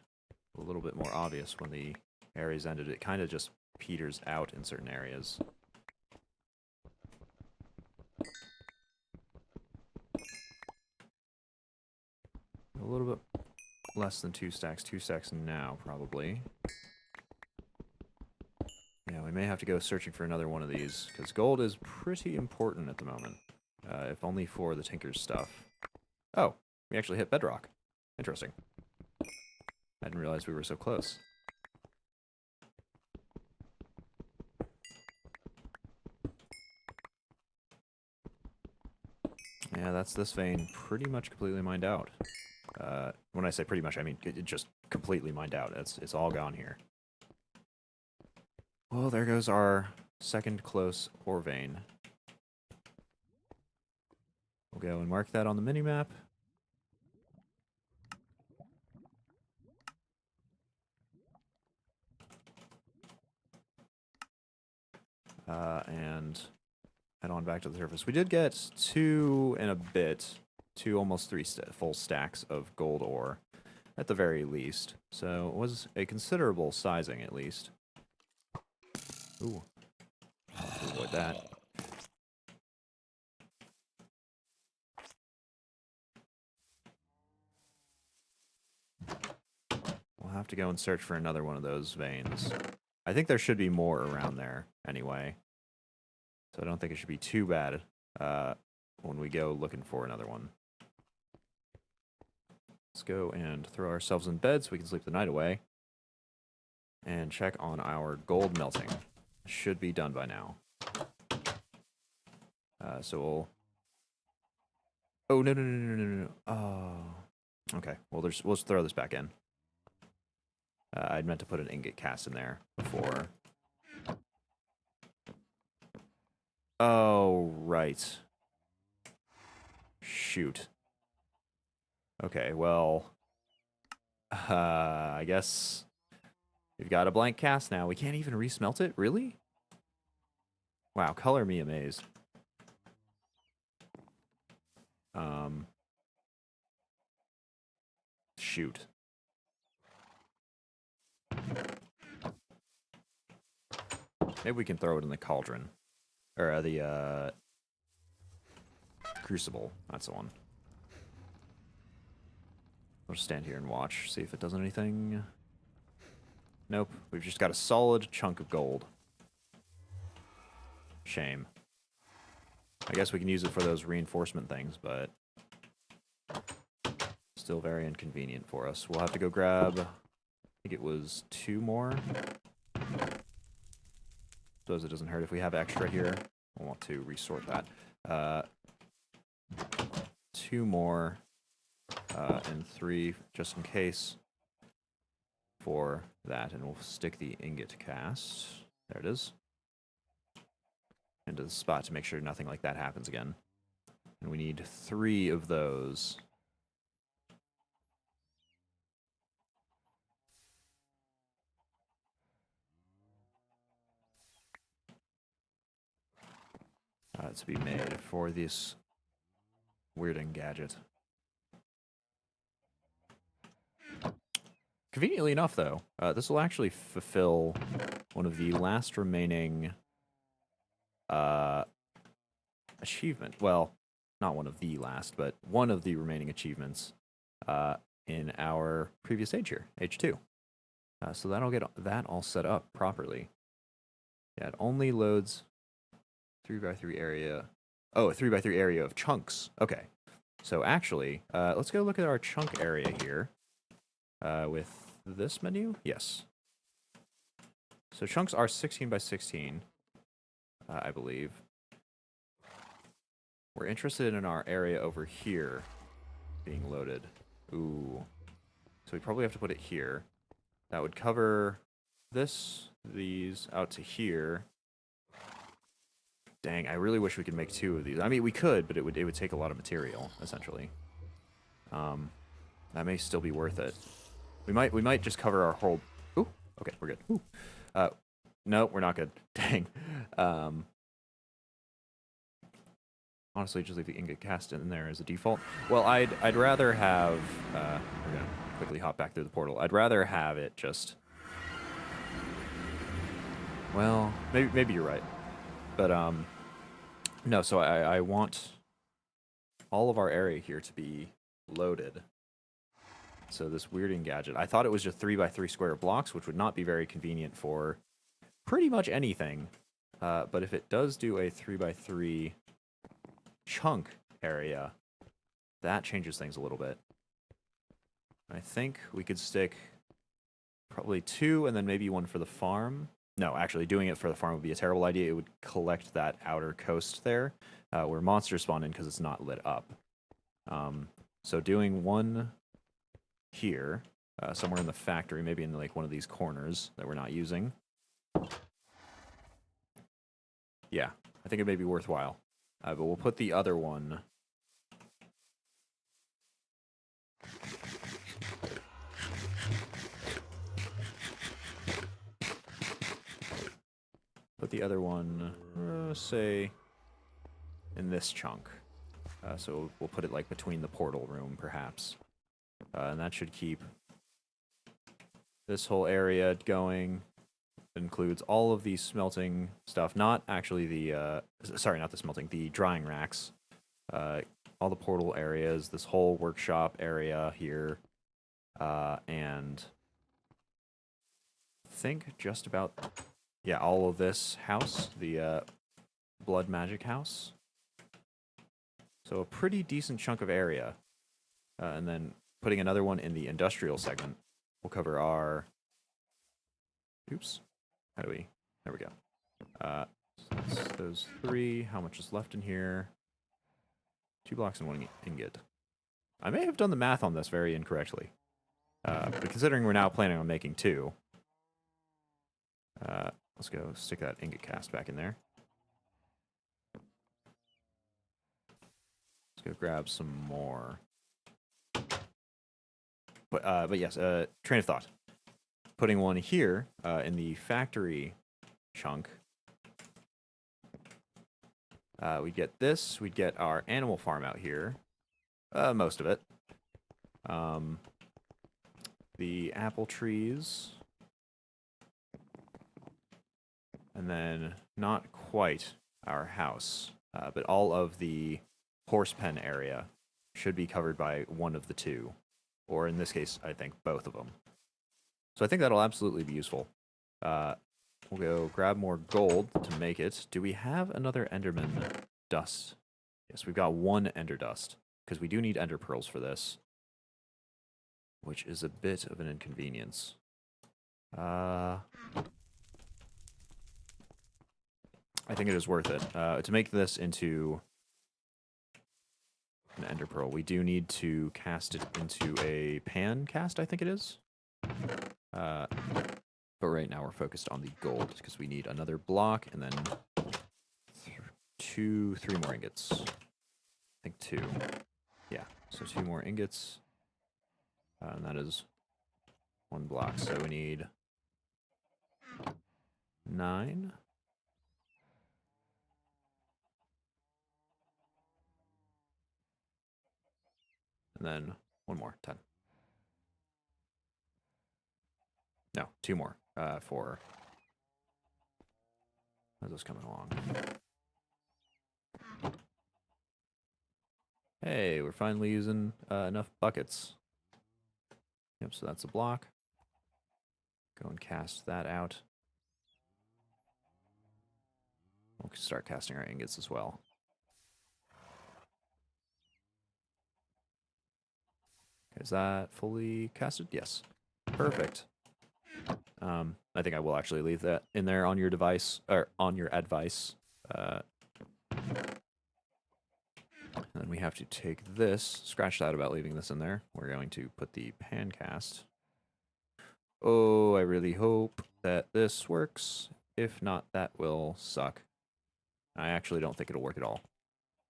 a little bit more obvious when the areas ended. It kind of just peters out in certain areas. A little bit less than 2 stacks. 2 stacks now, probably. Yeah, we may have to go searching for another one of these, because gold is pretty important at the moment. If only for the Tinker's stuff. Oh, we actually hit bedrock. Interesting. I didn't realize we were so close. Yeah, that's this vein pretty much completely mined out. When I say pretty much, I mean it just completely mined out. It's all gone here. Well, there goes our second close ore vein. We'll go and mark that on the minimap. And head on back to the surface. We did get 2 and a bit, 2 almost 3 full stacks of gold ore, at the very least. So it was a considerable sizing, at least. Ooh, avoid that. We'll have to go and search for another one of those veins. I think there should be more around there anyway. So I don't think it should be too bad when we go looking for another one. Let's go and throw ourselves in bed so we can sleep the night away. And check on our gold melting. Should be done by now. So we'll... Oh, no. Oh. Okay, well, we'll just throw this back in. I'd meant to put an ingot cast in there before. Oh, right. Shoot. Okay, well... I guess... We've got a blank cast now. We can't even resmelt it? Really? Wow, color me amazed. Shoot. Maybe we can throw it in the cauldron. Or the crucible. That's the one. We'll just stand here and watch, see if it does anything. Nope. We've just got a solid chunk of gold. Shame. I guess we can use it for those reinforcement things, but still very inconvenient for us. We'll have to go grab, I think it was 2 more. Suppose it doesn't hurt if we have extra here. We'll want to resort that. 2 more, and 3 just in case for that, and we'll stick the ingot cast. There it is. Into the spot to make sure nothing like that happens again. And we need 3 of those. To be made for this weirding gadget. Conveniently enough, though, this will actually fulfill one of the last remaining achievement. Well, not one of the last, but one of the remaining achievements in our previous stage here, Age 2. So that'll get that all set up properly. Yeah, it only loads 3x3 area. Oh, a 3x3 area of chunks. Okay. So actually, let's go look at our chunk area here with this menu. Yes. So chunks are 16 by 16, I believe. We're interested in our area over here being loaded. Ooh. So we probably have to put it here. That would cover this, these, out to here. Dang, I really wish we could make 2 of these. I mean, we could, but it would take a lot of material, essentially. That may still be worth it. We might just cover our whole... Ooh, okay, we're good. Ooh. No, we're not good. Dang. Honestly, just leave the ingot cast in there as a default. Well, I'd rather have... we're gonna quickly hop back through the portal. I'd rather have it just... Well, maybe you're right. But, no, so I want all of our area here to be loaded. So this weirding gadget, I thought it was just 3x3 square blocks, which would not be very convenient for pretty much anything. But if it does do a 3x3 chunk area, that changes things a little bit. I think we could stick probably 2 and then maybe 1 for the farm. No, actually, doing it for the farm would be a terrible idea. It would collect that outer coast there, where monsters spawn in because it's not lit up. So doing 1 here, somewhere in the factory, maybe in like one of these corners that we're not using. Yeah, I think it may be worthwhile. But we'll put the other one... Put the other one, say, in this chunk. So we'll put it like between the portal room, perhaps. And that should keep this whole area going. It includes all of the smelting stuff, not actually the, sorry, not the smelting, the drying racks. All the portal areas, this whole workshop area here, and I think just about... Yeah, all of this house, the blood magic house. So a pretty decent chunk of area. And then putting another one in the industrial segment will cover our... Oops. How do we... There we go. So that's those 3. How much is left in here? 2 blocks and 1 ingot. I may have done the math on this very incorrectly. But considering we're now planning on making 2... let's go stick that ingot cast back in there. Let's go grab some more. But yes, train of thought. Putting 1 here in the factory chunk. We'd get this. We'd get our animal farm out here. Most of it. The apple trees. And then not quite our house, but all of the horse pen area should be covered by one of the 2. Or in this case, I think both of them. So I think that'll absolutely be useful. We'll go grab more gold to make it. Do we have another Enderman dust? Yes, we've got 1 Ender dust, because we do need Ender pearls for this, which is a bit of an inconvenience. I think it is worth it. To make this into an ender pearl, we do need to cast it into a pan cast, I think it is. But right now we're focused on the gold, because we need another block, and then 3 more ingots. I think 2. Yeah, so 2 more ingots. And that is 1 block, so we need 9. And then 1 more, 10. No, 2 more for... How's this coming along? Hey, we're finally using enough buckets. Yep, so that's a block. Go and cast that out. We'll start casting our ingots as well. Is that fully casted? Yes. Perfect. I think I will actually leave that in there on your device, or on your advice. we have to take this, scratch that about leaving this in there. We're going to put the pan cast. Oh, I really hope that this works. If not, that will suck. I actually don't think it'll work at all.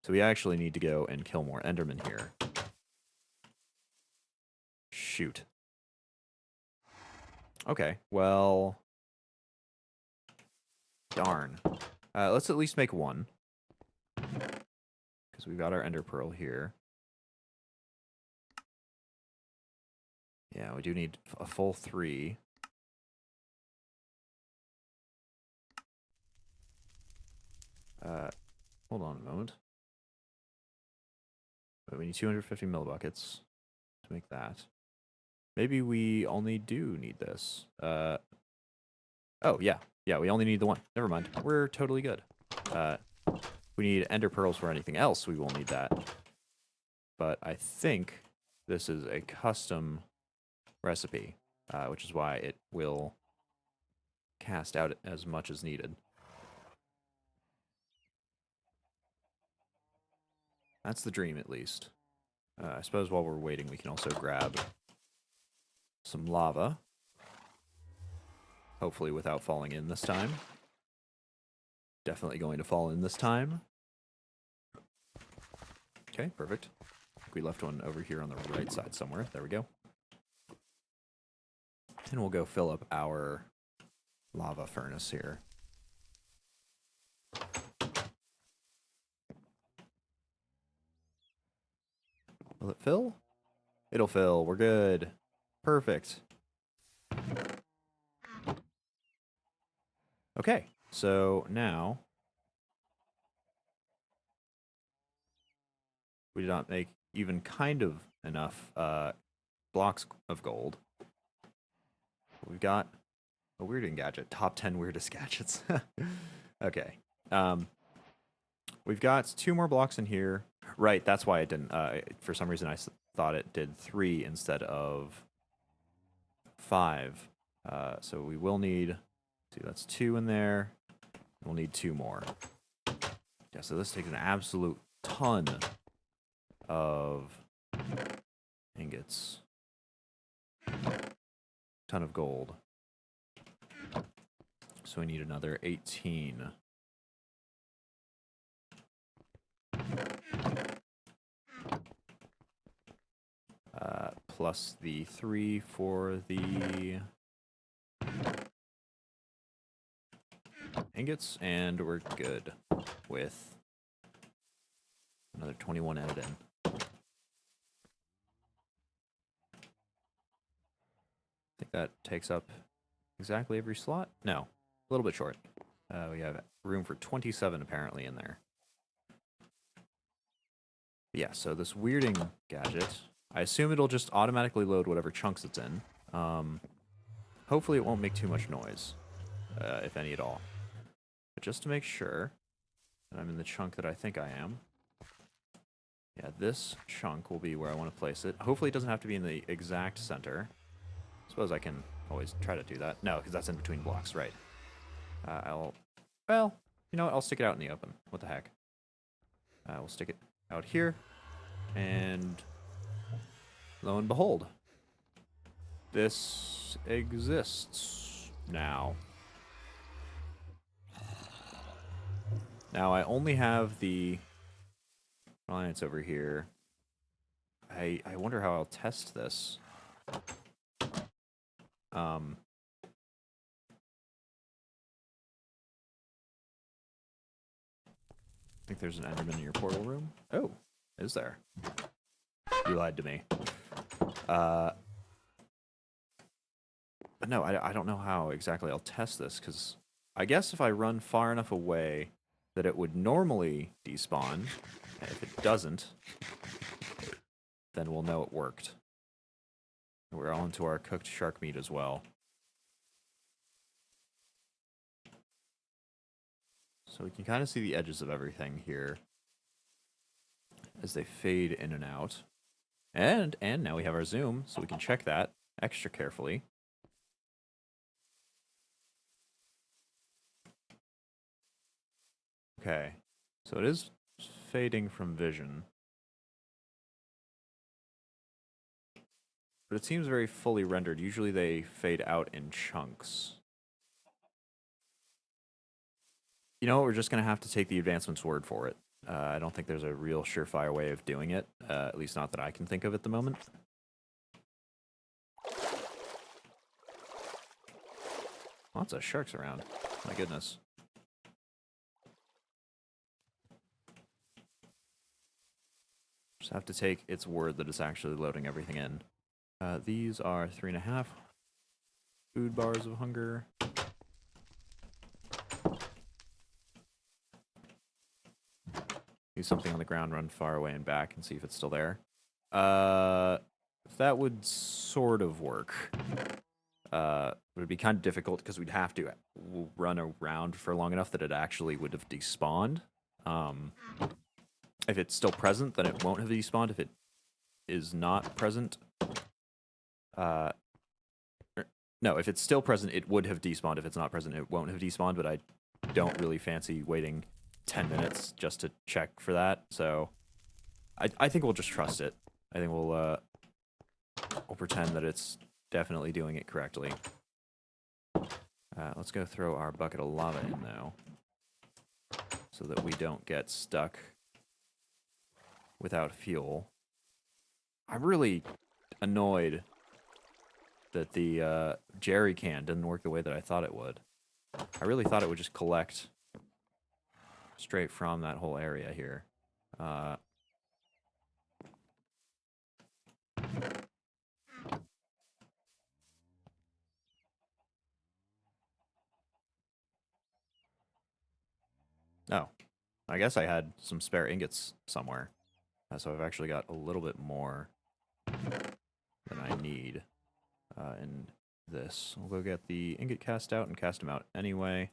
So we actually need to go and kill more Endermen here. Shoot. Okay, well... Darn. Let's at least make one. Because we've got our Ender Pearl here. Yeah, we do need a full 3. Hold on a moment. We need 250 millibuckets to make that. Maybe we only do need this. Oh, yeah. Yeah, we only need the one. Never mind. We're totally good. We need Ender Pearls for anything else. We will need that. But I think this is a custom recipe, which is why it will cast out as much as needed. That's the dream, at least. I suppose while we're waiting, we can also grab some lava. Hopefully without falling in this time. Definitely going to fall in this time. Okay, perfect. We left one over here on the right side somewhere. There we go. And we'll go fill up our lava furnace here. Will it fill? It'll fill. We're good. Perfect. Okay, so now we did not make even kind of enough blocks of gold. We've got a weirding gadget. Top 10 weirdest gadgets. Okay. We've got 2 more blocks in here. Right, that's why it didn't. For some reason, I thought it did 3 instead of 5. So we will need... See, that's 2 in there. We'll need 2 more. Yeah, so this takes an absolute ton of ingots. Ton of gold. So we need another 18. Plus the 3 for the ingots, and we're good with another 21 added in. I think that takes up exactly every slot. No, a little bit short. We have room for 27 apparently in there. But yeah, so this weirding gadget, I assume it'll just automatically load whatever chunks it's in. Hopefully it won't make too much noise, if any at all. But just to make sure that I'm in the chunk that I think I am. Yeah, this chunk will be where I want to place it. Hopefully it doesn't have to be in the exact center. I suppose I can always try to do that. No, because that's in between blocks, right. Well, you know what? I'll stick it out in the open. What the heck? We'll stick it out here. And lo and behold, this exists now. Now I only have the appliance over here. I wonder how I'll test this. I think there's an Enderman in your portal room. Oh, is there? You lied to me. But no, I don't know how exactly I'll test this, because I guess if I run far enough away that it would normally despawn, and if it doesn't, then we'll know it worked. We're on to our cooked shark meat as well. So we can kind of see the edges of everything here as they fade in and out. And now we have our zoom, so we can check that extra carefully. Okay, so it is fading from vision. but it seems very fully rendered. Usually they fade out in chunks. You know, we're just going to have to take the advancement's word for it. I don't think there's a real surefire way of doing it, at least not that I can think of at the moment. Lots of sharks around. My goodness. Just have to take its word that it's actually loading everything in. These are 3.5 food bars of hunger. Do something on the ground, run far away and back, and see if it's still there. That would sort of work. It would be kind of difficult because we'd have to run around for long enough that it actually would have despawned. If it's still present, then it won't have despawned. If it is not present, no, if it's still present, it would have despawned. If it's not present, it won't have despawned, but I don't really fancy waiting 10 minutes just to check for that, so I think we'll just trust it. I think we'll pretend that it's definitely doing it correctly. Let's go throw our bucket of lava in, though, so that we don't get stuck without fuel. I'm really annoyed that the jerry can didn't work the way that I thought it would. I really thought it would just collect straight from that whole area here. Oh, I guess I had some spare ingots somewhere. So I've actually got a little bit more than I need in this. We'll go get the ingot cast out and cast them out anyway.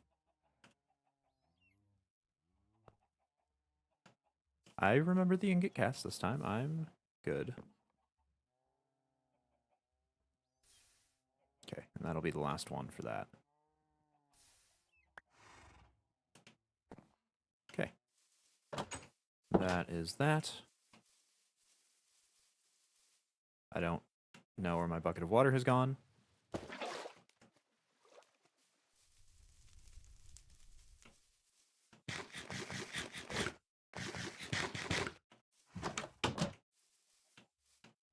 I remember the ingot cast this time. I'm good. Okay, and that'll be the last one for that. Okay. That is that. I don't know where my bucket of water has gone.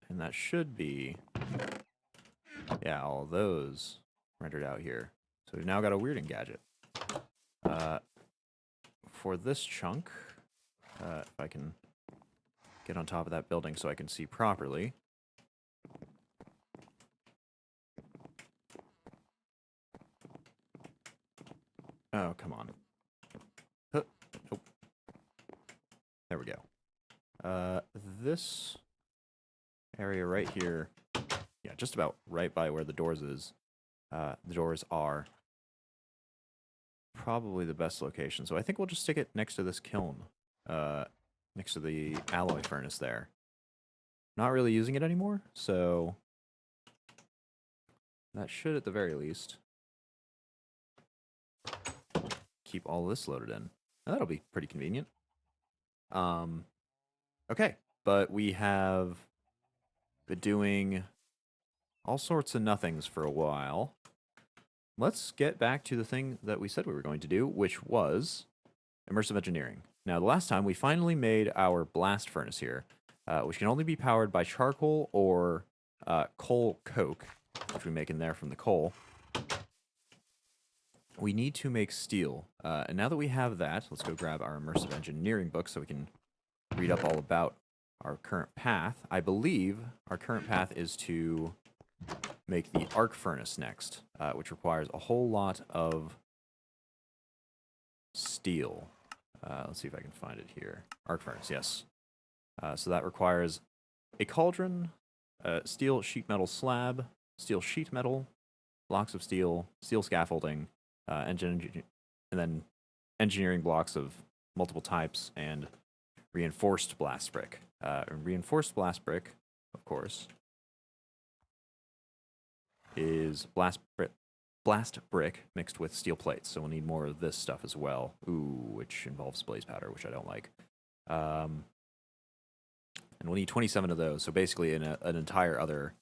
And that should be, yeah, all of those rendered out here. So we've now got a weirding gadget. For this chunk, if I can get on top of that building so I can see properly. Oh, come on. Oh. There we go. This area right here, yeah, just about right by where the doors is. The doors are probably the best location. So I think we'll just stick it next to this kiln, next to the alloy furnace there. Not really using it anymore, so that should, at the very least, keep all this loaded in. Now, that'll be pretty convenient. Okay, but we have been doing all sorts of nothings for a while. Let's get back to the thing that we said we were going to do, which was Immersive Engineering. Now, the last time, we finally made our blast furnace here, which can only be powered by charcoal or coal coke, which we make in there from the coal. We need to make steel. And now that we have that, let's go grab our Immersive Engineering book so we can read up all about our current path. I believe our current path is to make the arc furnace next, which requires a whole lot of steel. Let's see if I can find it here. Arc furnace, yes. So that requires a cauldron, steel sheet metal slab, steel sheet metal, blocks of steel, steel scaffolding, and then engineering blocks of multiple types, and reinforced blast brick. Reinforced blast brick, of course, is blast brick mixed with steel plates. So we'll need more of this stuff as well. Ooh, which involves blaze powder, which I don't like. And we'll need 27 of those. So basically an entire other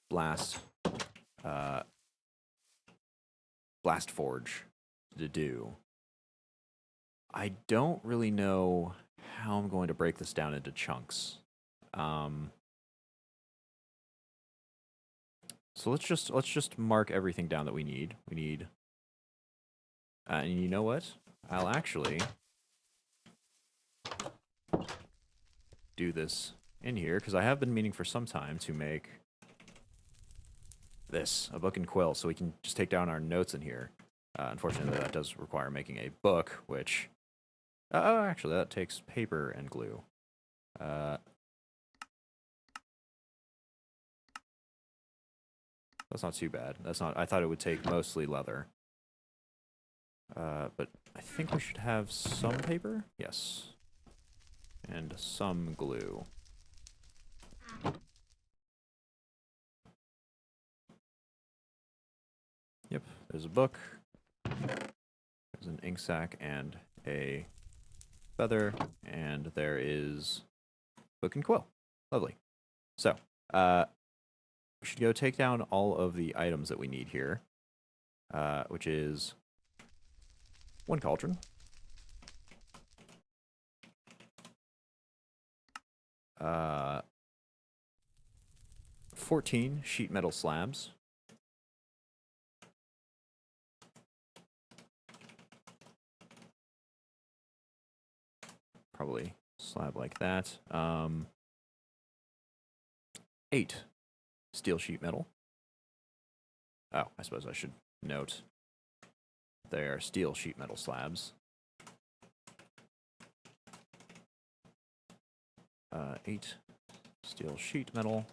blast blast forge to do. I don't really know how I'm going to break this down into chunks. So let's just mark everything down that we need. We need, and you know what? I'll actually do this in here because I have been meaning for some time to make this a book and quill, so we can just take down our notes in here. Unfortunately, that does require making a book, which actually that takes paper and glue. That's not too bad. That's not. I thought it would take mostly leather. But I think we should have some paper. Yes. And some glue. Yep, there's a book. There's an ink sac and a feather, and there is book and quill. Lovely. So, we should go take down all of the items that we need here, which is one cauldron, 14 sheet metal slabs, probably slab like that, 8 steel sheet metal. Oh, I suppose I should note they are steel sheet metal slabs. 8 steel sheet metal.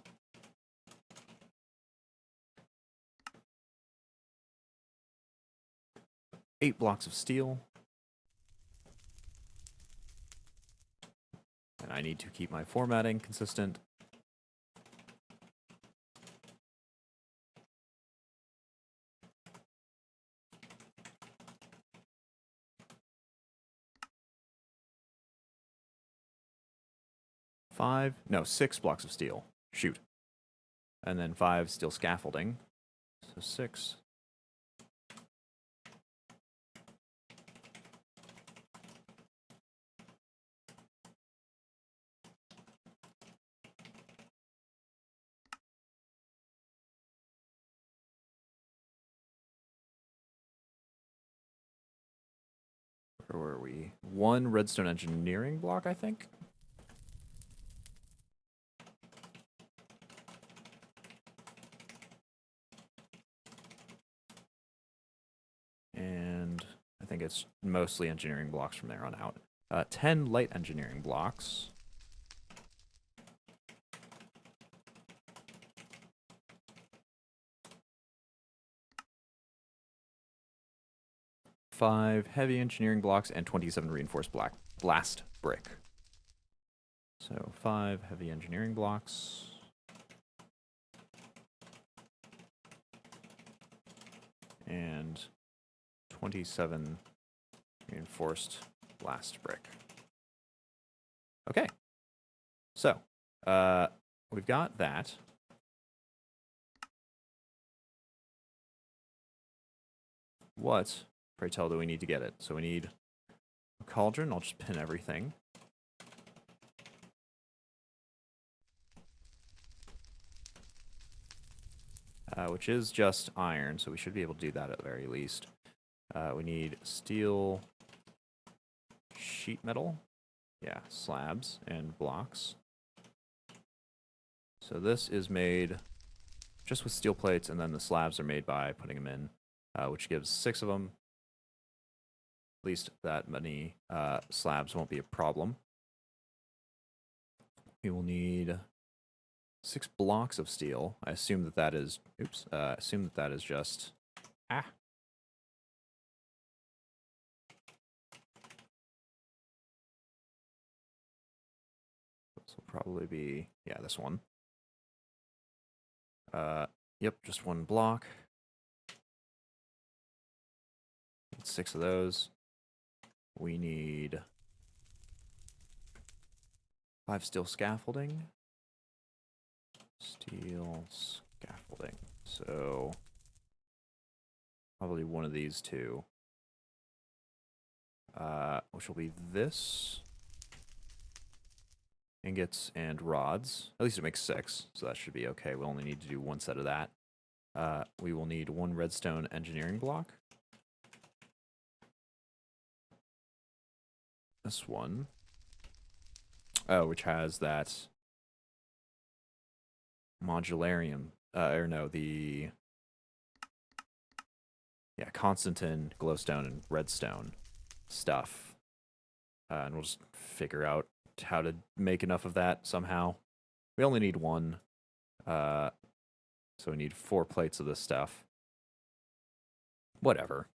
8 blocks of steel. And I need to keep my formatting consistent. Six blocks of steel. Shoot. And then 5 steel scaffolding. So 6. Where were we? 1 redstone engineering block, I think. And I think it's mostly engineering blocks from there on out. 10 light engineering blocks. Five heavy engineering blocks and 27 reinforced blast brick. So 5 heavy engineering blocks. And 27 reinforced blast brick. Okay. So, we've got that. What, pray tell, do we need to get it? So we need a cauldron. I'll just pin everything. Which is just iron, so we should be able to do that at the very least. We need steel sheet metal. Yeah, slabs and blocks. So this is made just with steel plates, and then the slabs are made by putting them in, which gives 6 of them. At least that many slabs won't be a problem. We will need 6 blocks of steel. I assume that that is, assume that that is just, This will probably be, yeah, this one. Yep, just 1 block. Need 6 of those. We need 5 steel scaffolding. Steel scaffolding. So probably one of these two. Which will be this. Ingots and rods. At least it makes 6, so that should be okay. We only need to do 1 set of that. We will need 1 redstone engineering block. This one. Oh, which has that modularium. Or no, the... Yeah, Constantin, glowstone, and redstone stuff. And we'll just figure out how to make enough of that somehow. We only need 1. So we need 4 plates of this stuff. Whatever.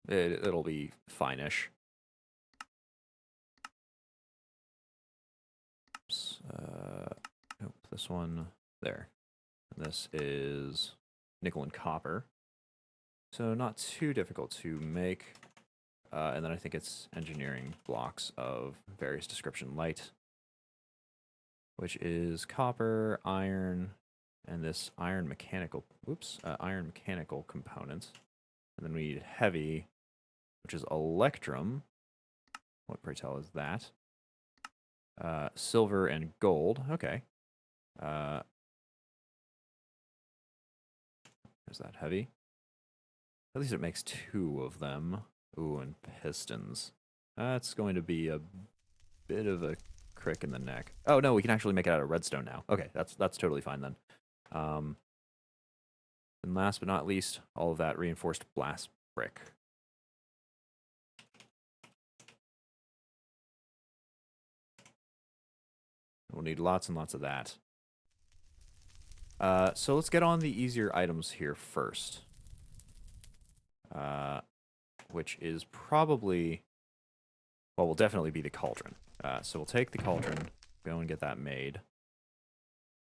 It'll be fine-ish. Oops. Nope, this one there. And this is nickel and copper. So not too difficult to make. And then I think it's engineering blocks of various description light, which is copper, iron, and this iron mechanical, iron mechanical component. And then we need heavy, which is electrum. What, pray tell, is that? Silver and gold. Okay. Is that heavy? At least it makes 2 of them. Ooh, and pistons. That's going to be a bit of a crick in the neck. Oh, no, we can actually make it out of redstone now. Okay, that's totally fine then. And last but not least, all of that reinforced blast brick. We'll need lots and lots of that. So let's get on the easier items here first. Which is probably, well, will definitely be the cauldron. So we'll take the cauldron, go and get that made.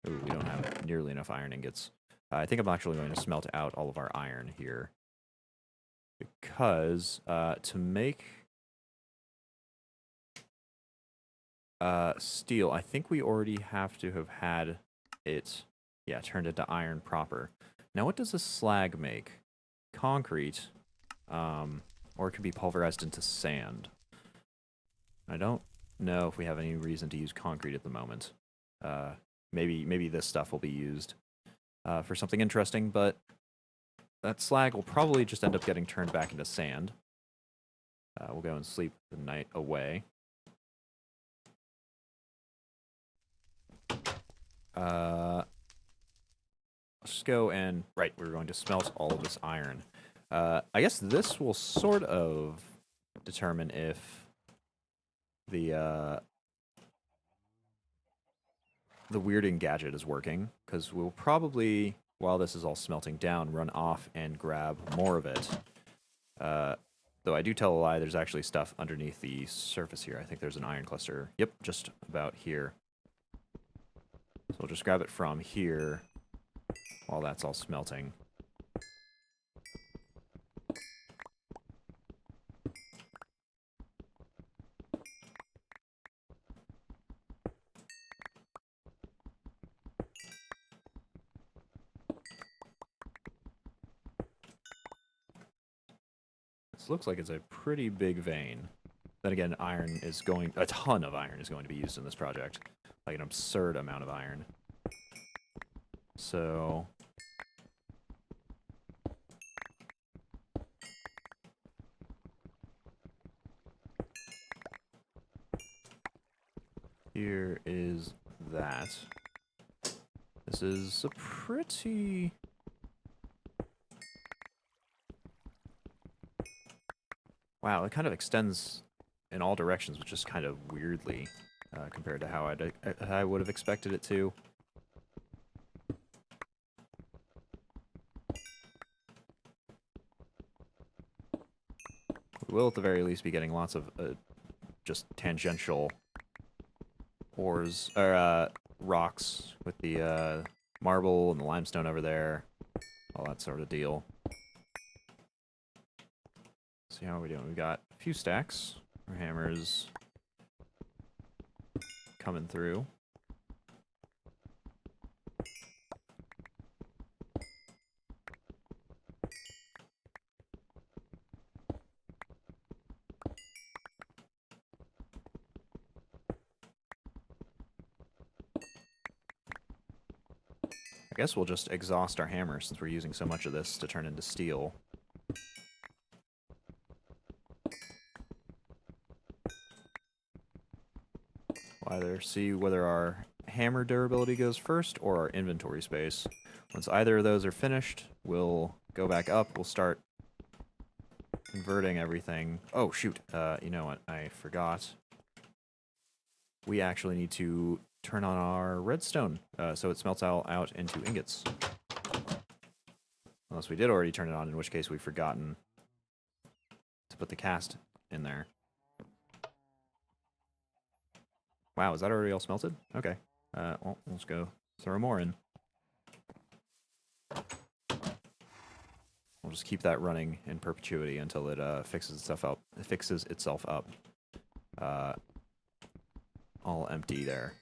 Ooh, we don't have nearly enough iron ingots. I think I'm actually going to smelt out all of our iron here. Because to make steel, I think we already have to have had it, yeah, turned into iron proper. Now what does a slag make? Concrete. Or it could be pulverized into sand. I don't know if we have any reason to use concrete at the moment. Maybe this stuff will be used for something interesting, but that slag will probably just end up getting turned back into sand. We'll go and sleep the night away. Let's just go and... Right, we're going to smelt all of this iron. I guess this will sort of determine if the weirding gadget is working, because we'll probably, while this is all smelting down, run off and grab more of it. Though I do tell a lie, there's actually stuff underneath the surface here. I think there's an iron cluster. Yep, just about here. So we'll just grab it from here while that's all smelting. This looks like it's a pretty big vein. Then again, a ton of iron is going to be used in this project. Like an absurd amount of iron. So... here is that. This is a pretty... Wow, it kind of extends in all directions, which is kind of weirdly compared to how I would have expected it to. We will at the very least be getting lots of just tangential ores, or rocks with the marble and the limestone over there, all that sort of deal. See how we're doing. We got a few stacks. Our hammers coming through. I guess we'll just exhaust our hammer since we're using so much of this to turn into steel. We'll either see whether our hammer durability goes first or our inventory space. Once either of those are finished, we'll go back up. We'll start converting everything. Oh, shoot. You know what? I forgot. We actually need to turn on our redstone so it smelts out into ingots. Unless we did already turn it on, in which case we've forgotten to put the cast in there. Wow, is that already all smelted? Okay. Well, let's go throw more in. We'll just keep that running in perpetuity until it fixes itself up. It fixes itself up. All empty there.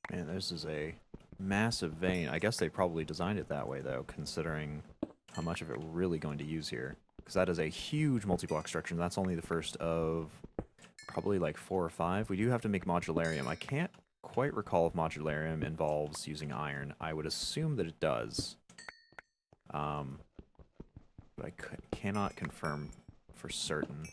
Man, this is a massive vein. I guess they probably designed it that way, though, considering how much of it we're really going to use here. Because that is a huge multi-block structure, and that's only the first of probably like 4 or 5. We do have to make modularium. I can't quite recall if modularium involves using iron. I would assume that it does. But I cannot confirm for certain.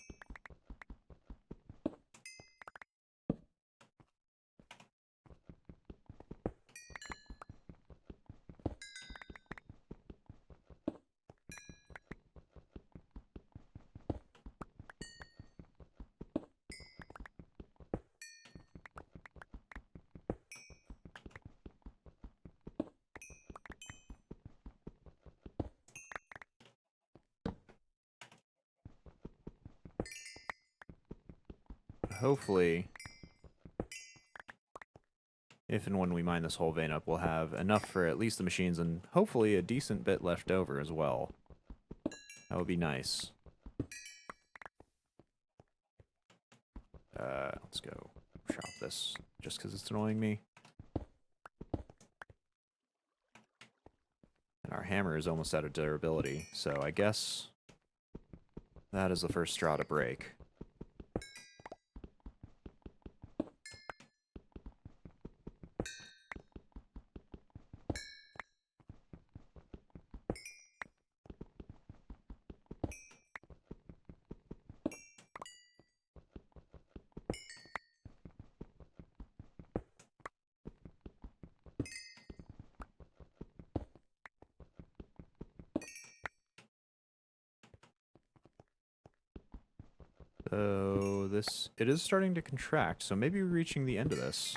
Hopefully, if and when we mine this whole vein up, we'll have enough for at least the machines and hopefully a decent bit left over as well. That would be nice. Let's go shop this just because it's annoying me. And our hammer is almost out of durability, so I guess that is the first straw to break. So it is starting to contract, so maybe we're reaching the end of this.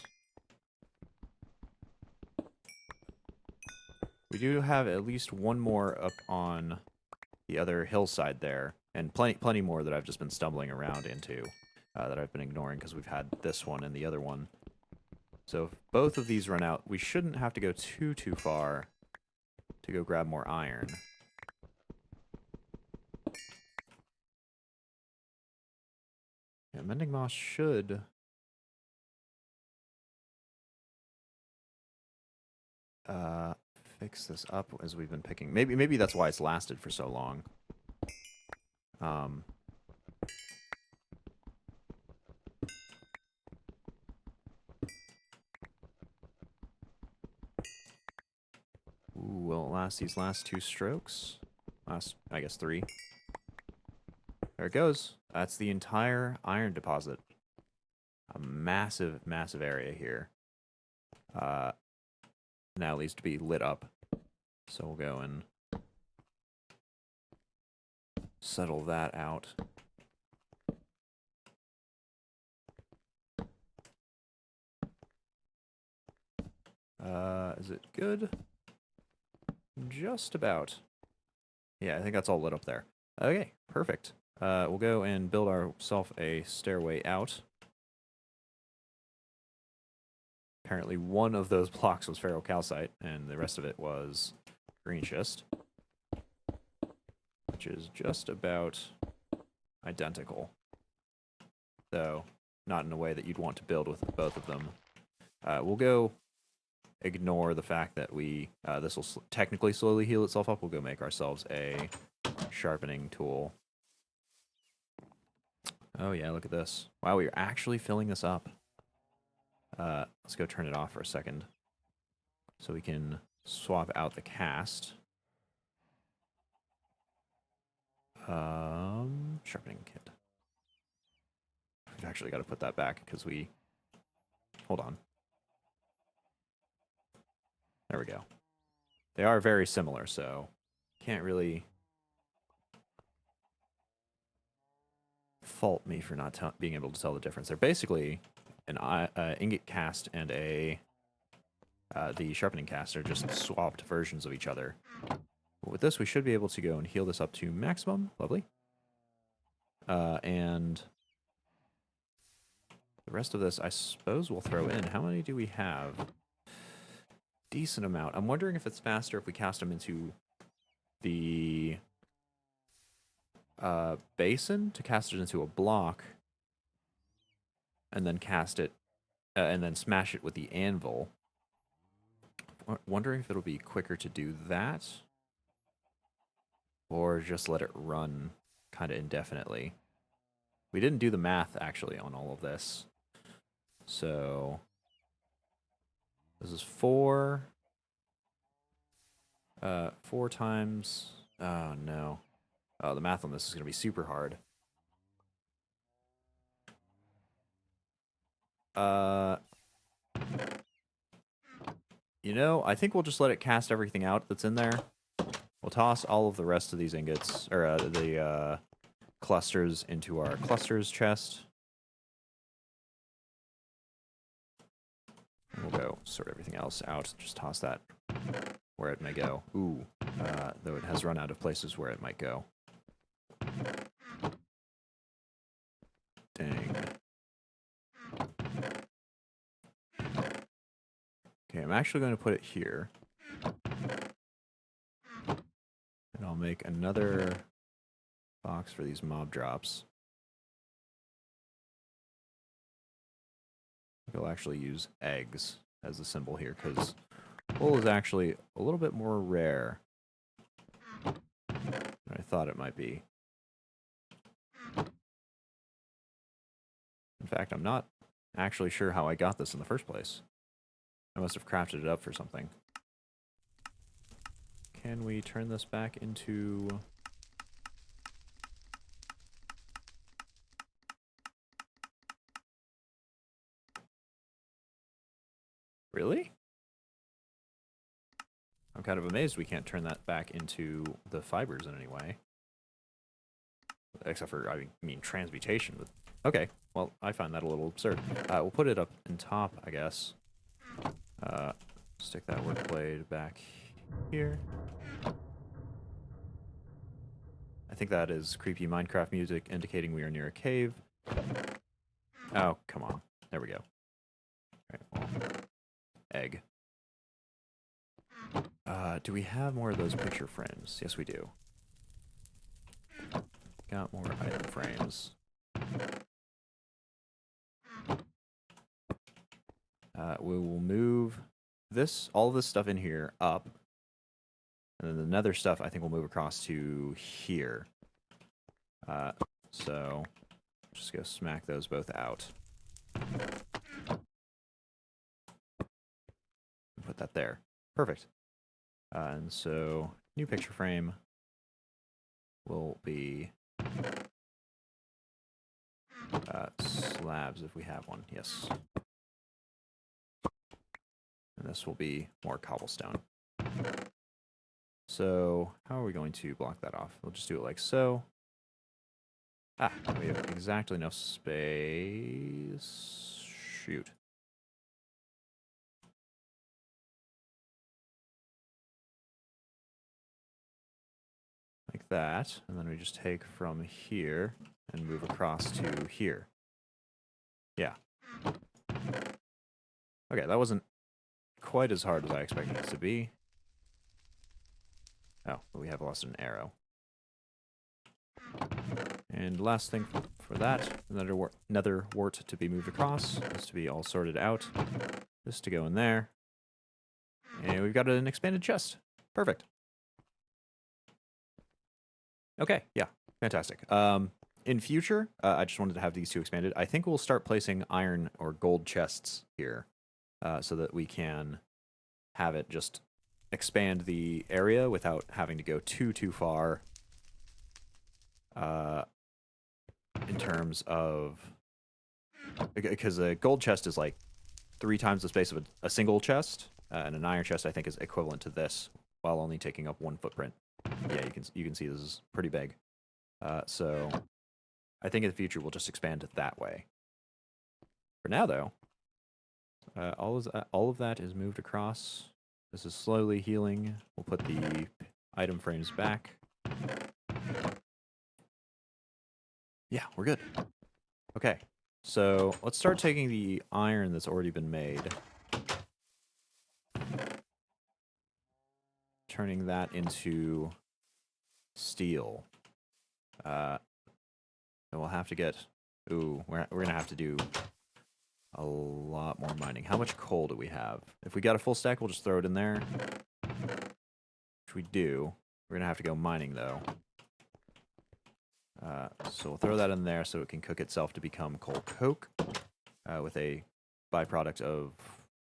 We do have at least one more up on the other hillside there, and plenty more that I've just been stumbling around into, that I've been ignoring because we've had this one and the other one. So if both of these run out, we shouldn't have to go too far to go grab more iron. Yeah, mending moss should fix this up as we've been picking. Maybe that's why it's lasted for so long. Ooh, will it last these last 2 strokes? I guess 3. There it goes. That's the entire iron deposit. A massive, massive area here. Now it needs to be lit up. So we'll go and settle that out. Is it good? Just about. Yeah, I think that's all lit up there. Okay, perfect. We'll go and build ourselves a stairway out. Apparently one of those blocks was ferrocalcite, and the rest of it was green schist, which is just about identical, though not in a way that you'd want to build with both of them. We'll go ignore the fact that this will technically slowly heal itself up. We'll go make ourselves a sharpening tool. Oh yeah, look at this. Wow, we're actually filling this up. Let's go turn it off for a second so we can swap out the cast. Sharpening kit. We've actually got to put that back because hold on. There we go. They are very similar, so can't really fault me for not being able to tell the difference. They're basically an ingot cast and the sharpening cast are just swapped versions of each other. But with this, we should be able to go and heal this up to maximum. Lovely. And the rest of this, I suppose we'll throw in. How many do we have? Decent amount. I'm wondering if it's faster if we cast them into the basin to cast it into a block and then cast it and then smash it with the anvil. Wondering if it'll be quicker to do that or just let it run kind of indefinitely. We didn't do the math actually on all of this. So this is 4 times. Oh no. Oh, the math on this is going to be super hard. You know, I think we'll just let it cast everything out that's in there. We'll toss all of the rest of these ingots, or the clusters into our clusters chest. And we'll go sort everything else out. Just toss that where it may go. Ooh, though it has run out of places where it might go. Dang. Okay, I'm actually going to put it here. And I'll make another box for these mob drops. We'll actually use eggs as the symbol here, because wool is actually a little bit more rare than I thought it might be. In fact, I'm not actually sure how I got this in the first place. I must have crafted it up for something. Can we turn this back into... Really? I'm kind of amazed we can't turn that back into the fibers in any way. Except for, I mean, transmutation. But okay, well, I find that a little absurd. We'll put it up in top, I guess. Stick that work blade back here. I think that is creepy Minecraft music indicating we are near a cave. Oh, come on. There we go. All right, well, egg. Do we have more of those picture frames? Yes, we do. Got more item frames. We will move all of this stuff in here up. And then the nether stuff, I think we'll move across to here. So, just go smack those both out. Put that there. Perfect. And so, new picture frame will be slabs if we have one. Yes. And this will be more cobblestone. So, how are we going to block that off? We'll just do it like so. Ah, we have exactly enough space. Shoot. like that, and then we just take from here and move across to here. Yeah. Okay, that wasn't quite as hard as I expected it to be. Oh, but we have lost an arrow. And last thing for that, another wart to be moved across. This to be all sorted out. This to go in there. And we've got an expanded chest. Perfect. Okay, yeah, fantastic. In future, I just wanted to have these two expanded. I think we'll start placing iron or gold chests here so that we can have it just expand the area without having to go too far in terms of... Because a gold chest is like 3 times the space of a single chest, and an iron chest I think is equivalent to this, while only taking up 1 footprint. Yeah, you can see this is pretty big. So I think in the future we'll just expand it that way. For now, though, all of that is moved across. This is slowly healing. We'll put the item frames back. Yeah, we're good. Okay, so let's start taking the iron that's already been made, turning that into steel. And we'll have to get... Ooh, we're going to have to do a lot more mining. How much coal do we have? If we got a full stack, we'll just throw it in there. Which we do. We're going to have to go mining, though. So we'll throw that in there so it can cook itself to become coal coke with a byproduct of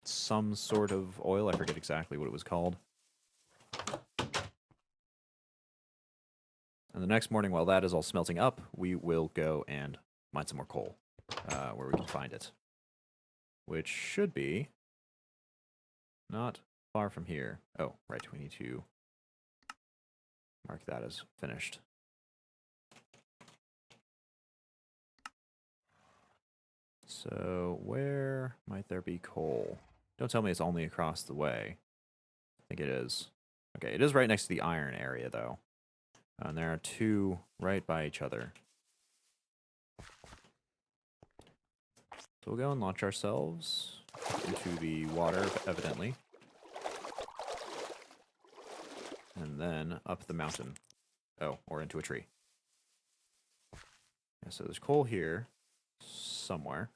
some sort of oil. I forget exactly what it was called. And the next morning, while that is all smelting up, we will go and mine some more coal where we can find it. Which should be not far from here. Oh, right, we need to mark that as finished. So where might there be coal? Don't tell me it's only across the way. I think it is. Okay, it is right next to the iron area, though. And there are 2 right by each other. So we'll go and launch ourselves into the water, evidently. And then up the mountain. Oh, or into a tree. Yeah, so there's coal here somewhere.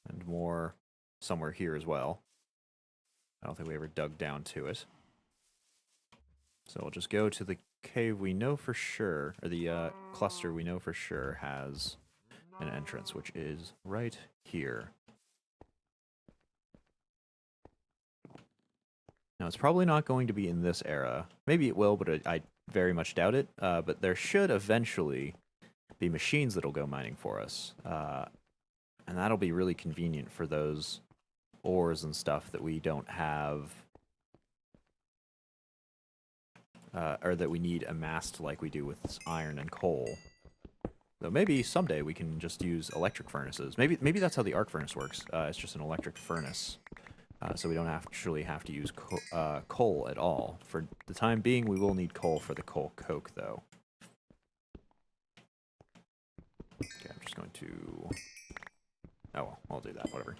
And more somewhere here as well. I don't think we ever dug down to it. So we'll just go to the cave we know for sure, or the cluster we know for sure has an entrance, which is right here. Now, it's probably not going to be in this era. Maybe it will, but I very much doubt it. But there should eventually be machines that'll go mining for us. And that'll be really convenient for those ores and stuff that we don't have... or that we need amassed like we do with iron and coal. Though maybe someday we can just use electric furnaces. Maybe that's how the arc furnace works. It's just an electric furnace. So we don't actually have to use coal at all. For the time being, we will need coal for the coal coke, though. Okay, I'm just going to... Oh, well, I'll do that, whatever.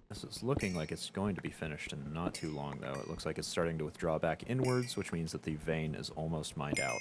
This is looking like it's going to be finished in not too long, though. It looks like it's starting to withdraw back inwards, which means that the vein is almost mined out.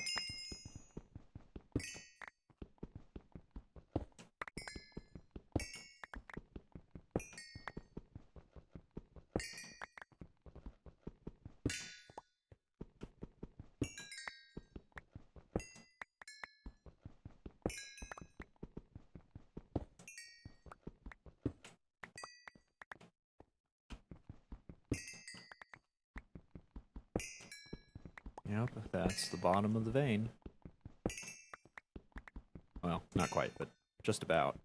Yep, that's the bottom of the vein. Well, not quite, but just about.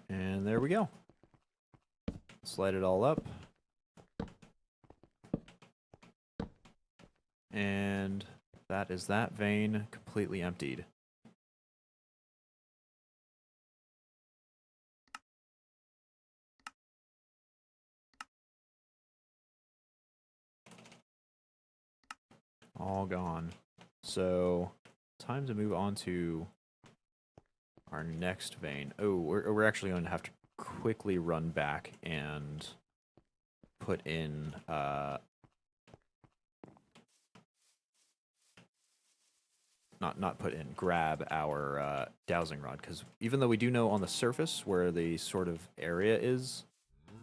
And there we go. Slide it all up. And that But is that vein completely emptied? All gone. So, time to move on to our next vein. Oh, we're actually going to have to quickly run back and put in grab our dowsing rod, because even though we do know on the surface where the sort of area is,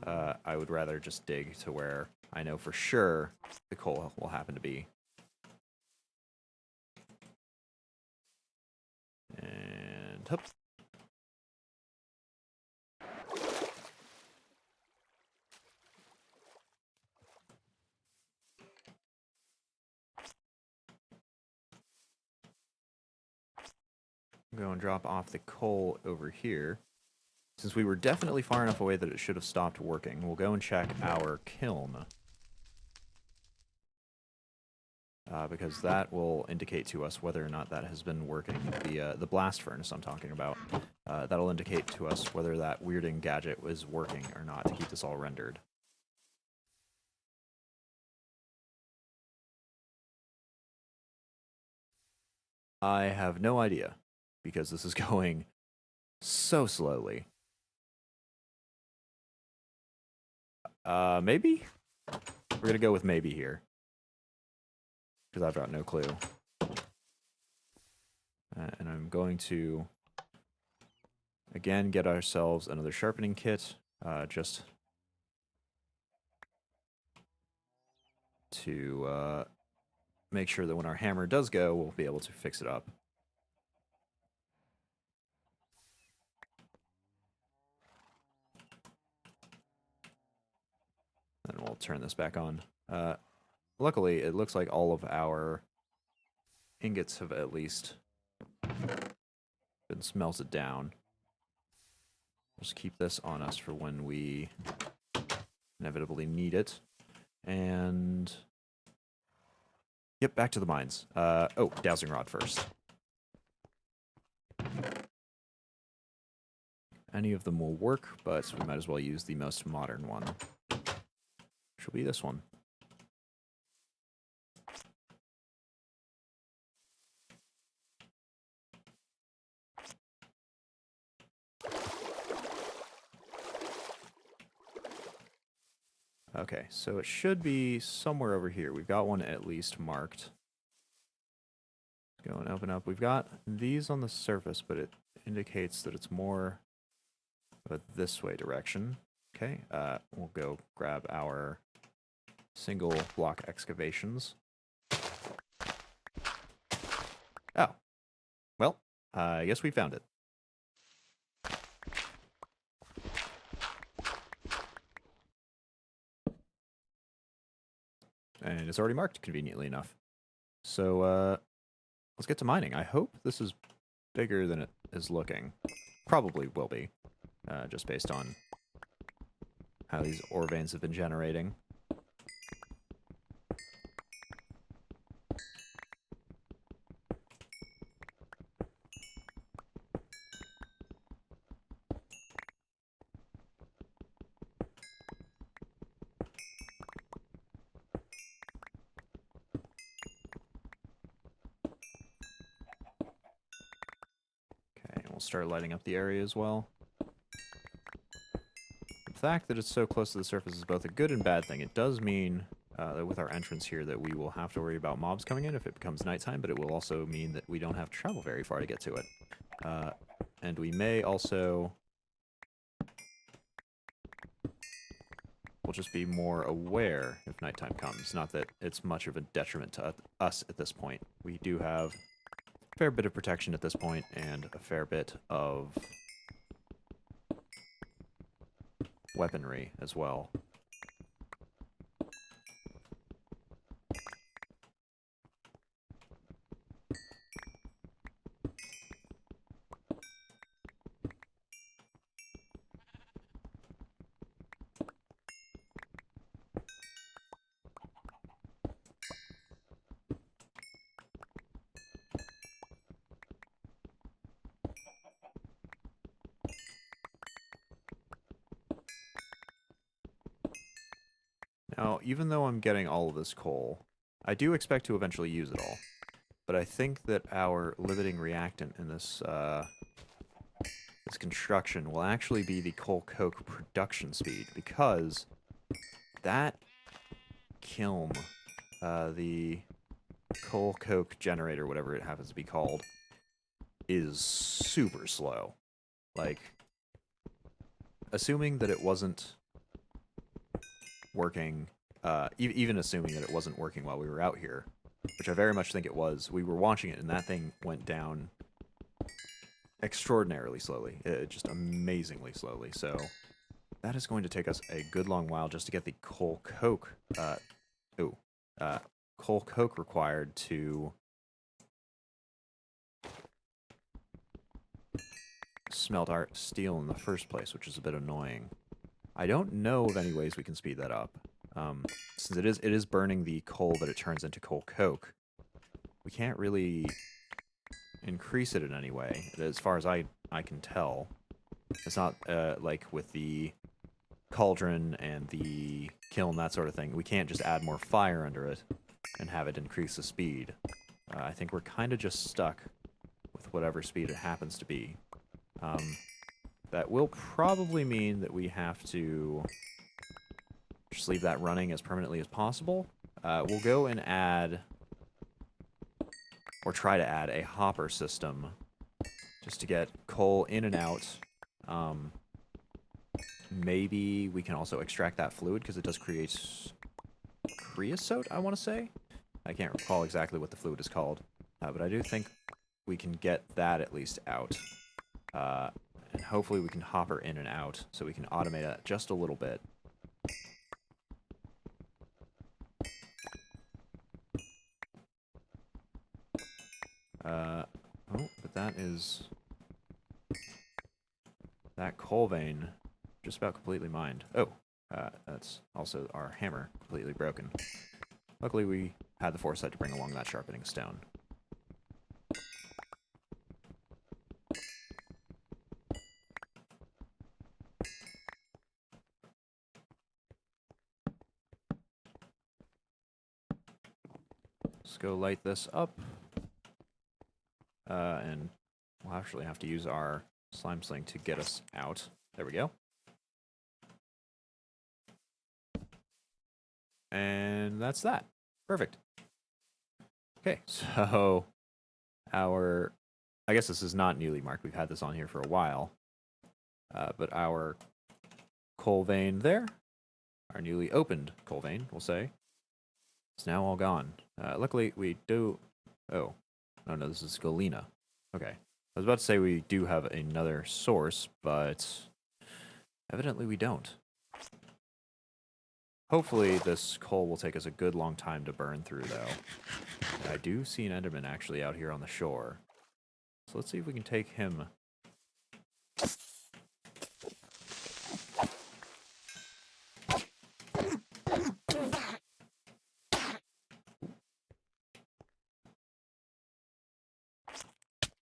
I would rather just dig to where I know for sure the coal will happen to be. And hup. Go and drop off the coal over here. Since we were definitely far enough away that it should have stopped working, we'll go and check our kiln. Because that will indicate to us whether or not that has been working. The blast furnace I'm talking about. That'll indicate to us whether that weirding gadget was working or not to keep this all rendered. I have no idea, because this is going so slowly. Maybe? We're going to go with maybe here. Because I've got no clue. And I'm going to, again, get ourselves another sharpening kit, just to make sure that when our hammer does go, we'll be able to fix it up. And we'll turn this back on. Luckily, it looks like all of our ingots have at least been smelted down. Just keep this on us for when we inevitably need it. And yep, back to the mines. Oh, dowsing rod first. Any of them will work, but we might as well use the most modern one, which will be this one. Okay, so it should be somewhere over here. We've got one at least marked. Let's go and open up. We've got these on the surface, but it indicates that it's more of a this way direction. Okay, we'll go grab our single block excavations. Oh, well, I guess we found it. And it's already marked conveniently enough. So let's get to mining. I hope this is bigger than it is looking. Probably will be, just based on how these ore veins have been generating. We'll start lighting up the area as well. The fact that it's so close to the surface is both a good and bad thing. It does mean that with our entrance here that we will have to worry about mobs coming in if it becomes nighttime, but it will also mean that we don't have to travel very far to get to it. And we may also... We'll just be more aware if nighttime comes. Not that it's much of a detriment to us at this point. We do have a fair bit of protection at this point, and a fair bit of weaponry as well. Now, even though I'm getting all of this coal, I do expect to eventually use it all. But I think that our limiting reactant in this this construction will actually be the coal coke production speed, because that kiln, the coal coke generator, whatever it happens to be called, is super slow. Like, assuming that it wasn't working, even assuming that it wasn't working while we were out here, which I very much think it was, we were watching it and that thing went down extraordinarily slowly, just amazingly slowly. So that is going to take us a good long while just to get the coal coke, coal coke required to smelt our steel in the first place, which is a bit annoying. I don't know of any ways we can speed that up. Since it is burning the coal that it turns into coal coke, we can't really increase it in any way, as far as I can tell. It's not like with the cauldron and the kiln, that sort of thing. We can't just add more fire under it and have it increase the speed. I think we're kind of just stuck with whatever speed it happens to be. That will probably mean that we have to just leave that running as permanently as possible. We'll go and add, or try to add, a hopper system just to get coal in and out. Maybe we can also extract that fluid because it does create creosote, I want to say. I can't recall exactly what the fluid is called, but I do think we can get that at least out. And hopefully we can hopper in and out so we can automate that just a little bit. Oh, but that is... that coal vein just about completely mined. Oh, that's also our hammer completely broken. Luckily we had the foresight to bring along that sharpening stone. Let's go light this up. And we'll actually have to use our slime sling to get us out. There we go. And that's that. Perfect. Okay, so our... I guess this is not newly marked. We've had this on here for a while. But our coal vein there, our newly opened coal vein, we'll say, it's now all gone. Luckily, we do... Oh. Oh, no, this is Galena. Okay. I was about to say we do have another source, but evidently we don't. Hopefully this coal will take us a good long time to burn through, though. I do see an Enderman actually out here on the shore. So let's see if we can take him.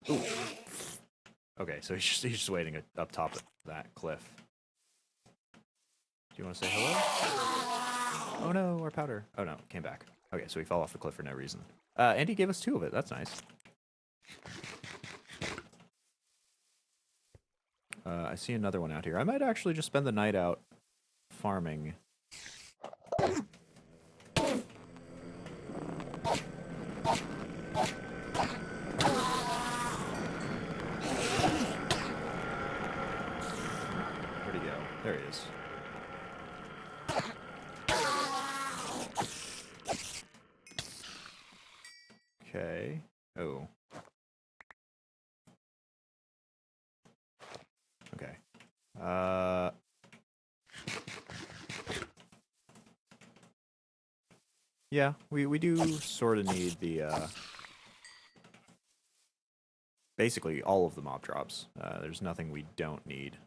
Ooh. Okay, so he's just waiting up top of that cliff. Do you want to say hello? Oh no, our powder. Oh no, came back. Okay, so he fell off the cliff for no reason. And he gave us 2 of it. That's nice. I see another one out here. I might actually just spend the night out farming. Where'd he go? There he is. Okay. Oh. Okay. Yeah, we do sort of need the, basically all of the mob drops. There's nothing we don't need.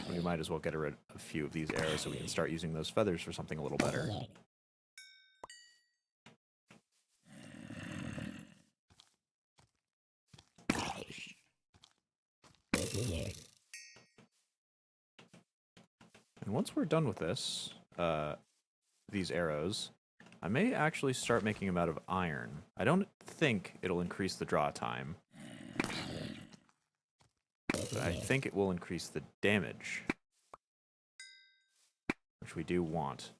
We might as well get rid of a few of these arrows so we can start using those feathers for something a little better. And once we're done with this, these arrows, I may actually start making them out of iron. I don't think it'll increase the draw time, but I think it will increase the damage, which we do want.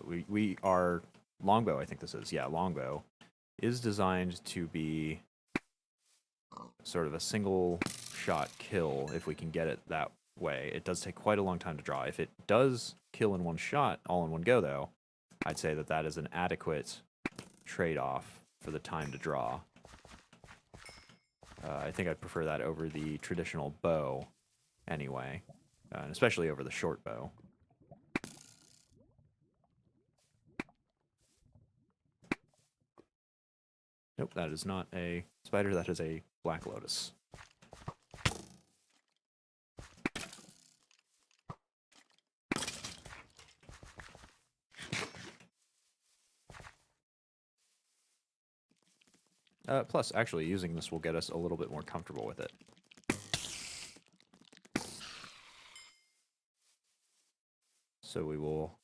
We are Longbow, I think this is. Yeah, Longbow is designed to be sort of a single shot kill if we can get it that way. It does take quite a long time to draw. If it does kill in one shot, all in one go though, I'd say that that is an adequate trade-off for the time to draw. I think I'd prefer that over the traditional bow anyway, and especially over the short bow. Nope, that is not a spider, that is a black lotus. Plus, actually, using this will get us a little bit more comfortable with it. So we will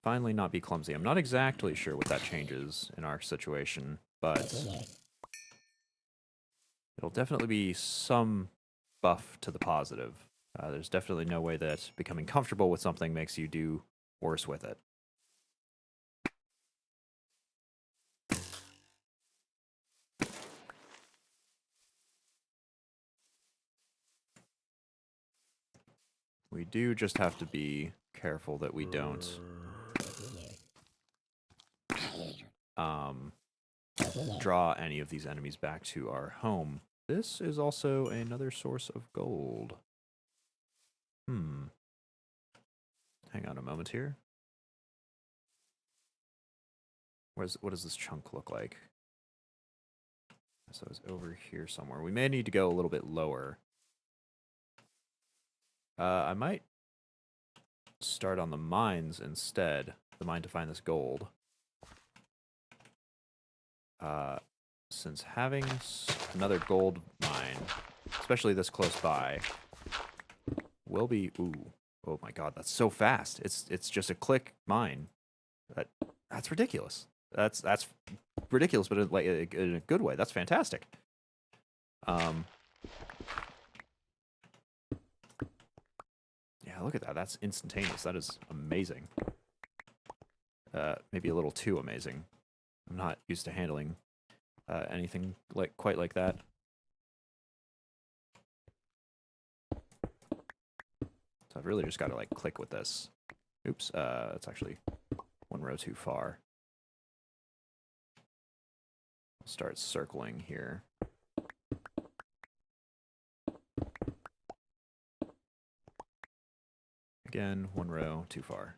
finally not be clumsy. I'm not exactly sure what that changes in our situation, but it'll definitely be some buff to the positive. There's definitely no way that becoming comfortable with something makes you do worse with it. We do just have to be careful that we don't draw any of these enemies back to our home. This is also another source of gold. Hang on a moment here. What does this chunk look like? So it's over here somewhere. We may need to go a little bit lower. I might start on the mines instead. The mine to find this gold. Since having another gold mine, especially this close by, will be... Ooh, oh my god, that's so fast. It's just a click mine. That's ridiculous. That's ridiculous, but in a good way. That's fantastic. Yeah, look at that. That's instantaneous. That is amazing. Maybe a little too amazing. I'm not used to handling anything quite like that. So I've really just got to like click with this. Oops, that's actually one row too far. I'll start circling here. Again, one row too far.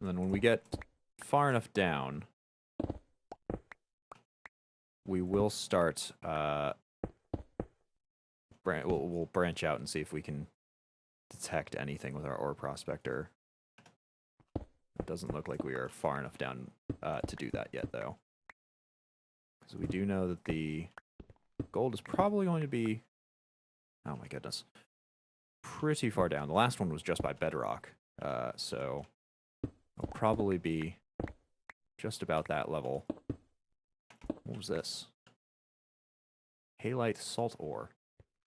And then when we get far enough down, we will start, we'll branch out and see if we can detect anything with our ore prospector. It doesn't look like we are far enough down to do that yet, though. Because we do know that the gold is probably going to be, oh my goodness, pretty far down. The last one was just by bedrock, so it'll probably be just about that level. What was this? Halite salt ore.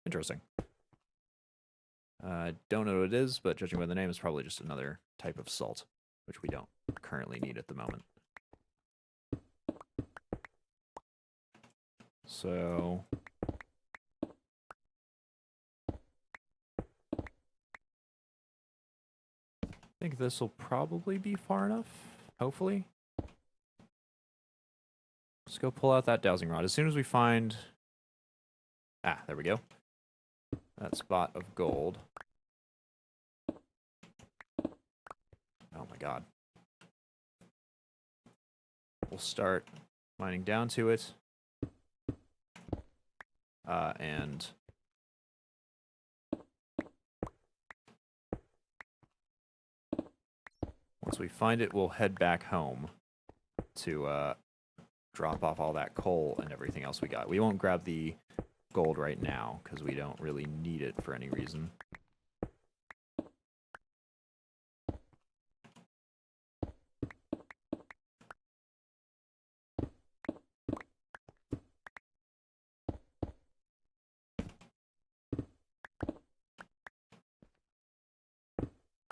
Interesting. I don't know what it is, but judging by the name, it's probably just another type of salt, which we don't currently need at the moment. So I think this will probably be far enough, hopefully. Let's go pull out that dowsing rod. As soon as we find... Ah, there we go. That spot of gold. Oh my god. We'll start mining down to it. And once we find it, we'll head back home. to drop off all that coal and everything else we got. We won't grab the gold right now because we don't really need it for any reason.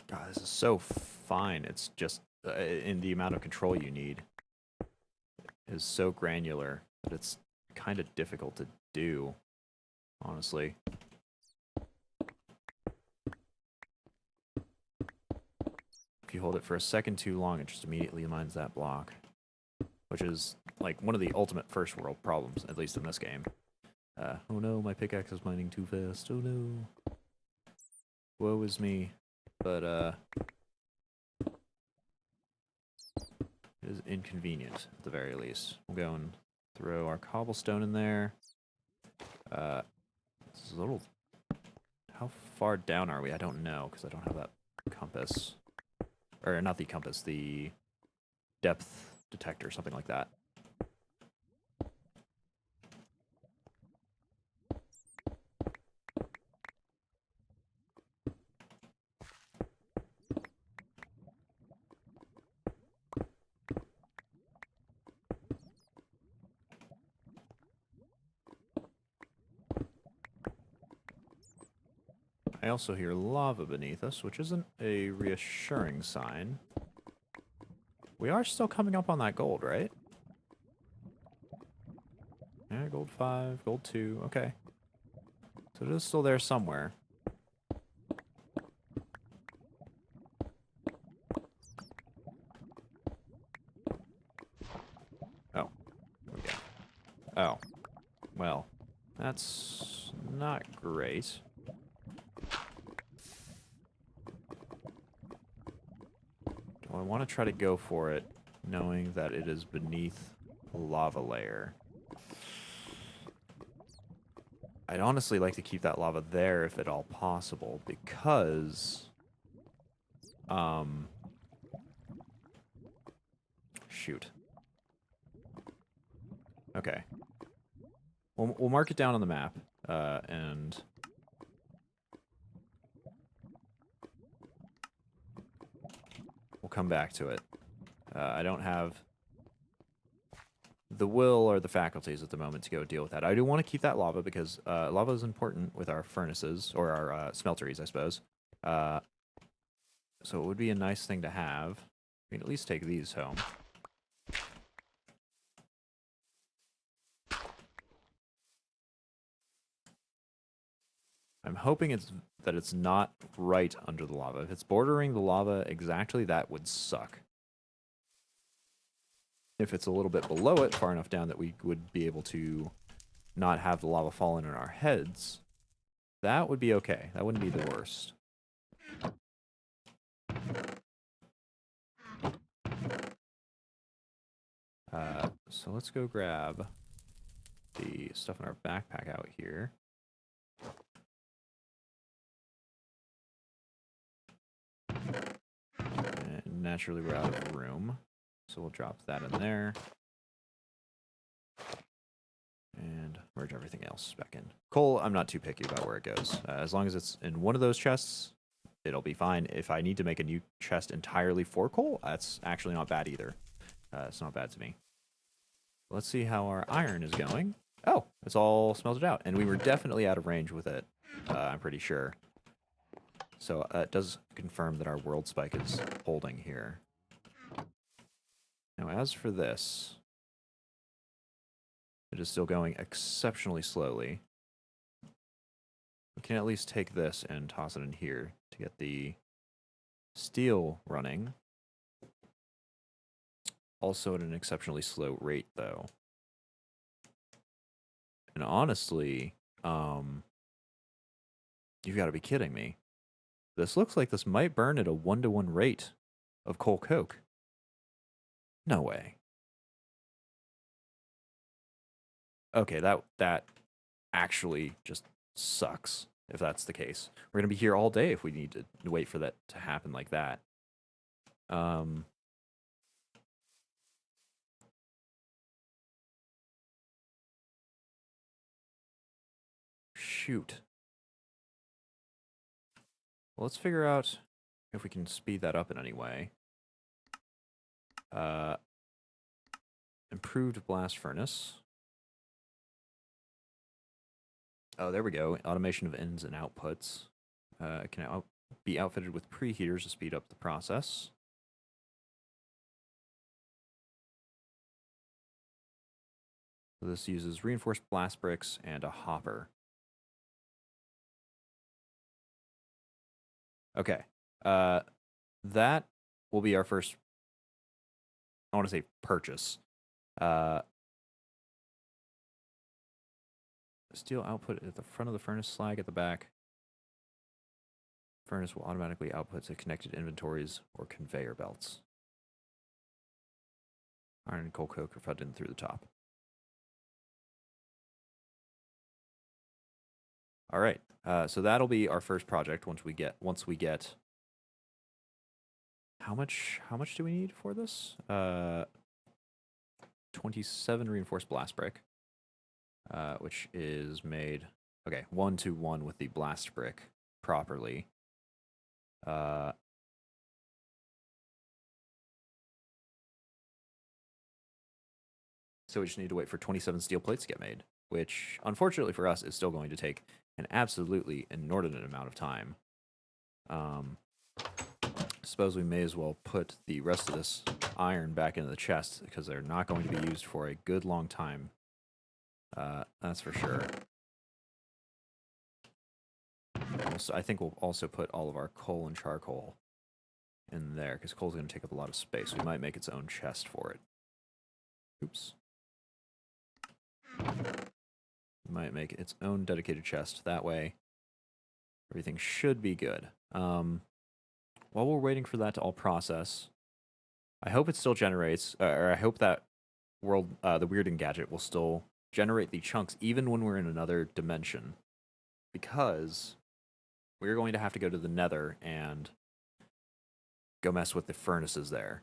God, this is so fine. It's just in the amount of control you need is so granular that it's kind of difficult to do, honestly. If you hold it for a second too long, it just immediately mines that block, which is like one of the ultimate first world problems, at least in this game. Oh no, my pickaxe is mining too fast. Oh no. Woe is me. But, it is inconvenient, at the very least. We'll go and throw our cobblestone in there. This is a little... How far down are we? I don't know, because I don't have that compass. Or, not the compass, the depth detector, something like that. I also hear lava beneath us, which isn't a reassuring sign. We are still coming up on that gold, right? Yeah, gold 5, gold 2, okay. So it is still there somewhere. Oh, there we go. Oh, well, that's not great. I want to try to go for it, knowing that it is beneath a lava layer. I'd honestly like to keep that lava there if at all possible, because... Shoot. Okay. We'll mark it down on the map, and... We'll come back to it. I don't have the will or the faculties at the moment to go deal with that. I do want to keep that lava because lava is important with our furnaces, or our smelteries, I suppose. So it would be a nice thing to have. We can at least take these home. I'm hoping that it's not right under the lava. If it's bordering the lava exactly, that would suck. If it's a little bit below it, far enough down that we would be able to not have the lava fall in on our heads, that would be okay. That wouldn't be the worst. So let's go grab the stuff in our backpack out here. And naturally, we're out of room, so we'll drop that in there. And merge everything else back in. Coal, I'm not too picky about where it goes. As long as it's in one of those chests, it'll be fine. If I need to make a new chest entirely for coal, that's actually not bad either. It's not bad to me. Let's see how our iron is going. Oh, it's all smelted out. And we were definitely out of range with it, I'm pretty sure. So it does confirm that our world spike is holding here. Now, as for this, it is still going exceptionally slowly. We can at least take this and toss it in here to get the steel running. Also at an exceptionally slow rate, though. And honestly, you've got to be kidding me. This looks like this might burn at a 1-to-1 rate of coal coke. No way. Okay, that actually just sucks if that's the case. We're going to be here all day if we need to wait for that to happen like that. shoot. Well, let's figure out if we can speed that up in any way. Improved blast furnace. Oh, there we go. Automation of ins and outputs. Can be outfitted with preheaters to speed up the process. So this uses reinforced blast bricks and a hopper. Okay. That will be our first, I want to say, purchase. Steel output at the front of the furnace, slag at the back. Furnace will automatically output to connected inventories or conveyor belts. Iron and coal coke are fed in through the top. All right. So that'll be our first project once we get how much do we need for this? 27 reinforced blast brick. Which is made 1-to-1 with the blast brick properly. So we just need to wait for 27 steel plates to get made, which unfortunately for us is still going to take an absolutely inordinate amount of time. Suppose we may as well put the rest of this iron back into the chest because they're not going to be used for a good long time. That's for sure. Also, I think we'll also put all of our coal and charcoal in there because coal's going to take up a lot of space. We might make its own chest for it. Oops. We might make its own dedicated chest. That way, everything should be good. While we're waiting for that to all process, I hope it still generates, or I hope that the Weirding gadget will still generate the chunks even when we're in another dimension, because we're going to have to go to the Nether and go mess with the furnaces there.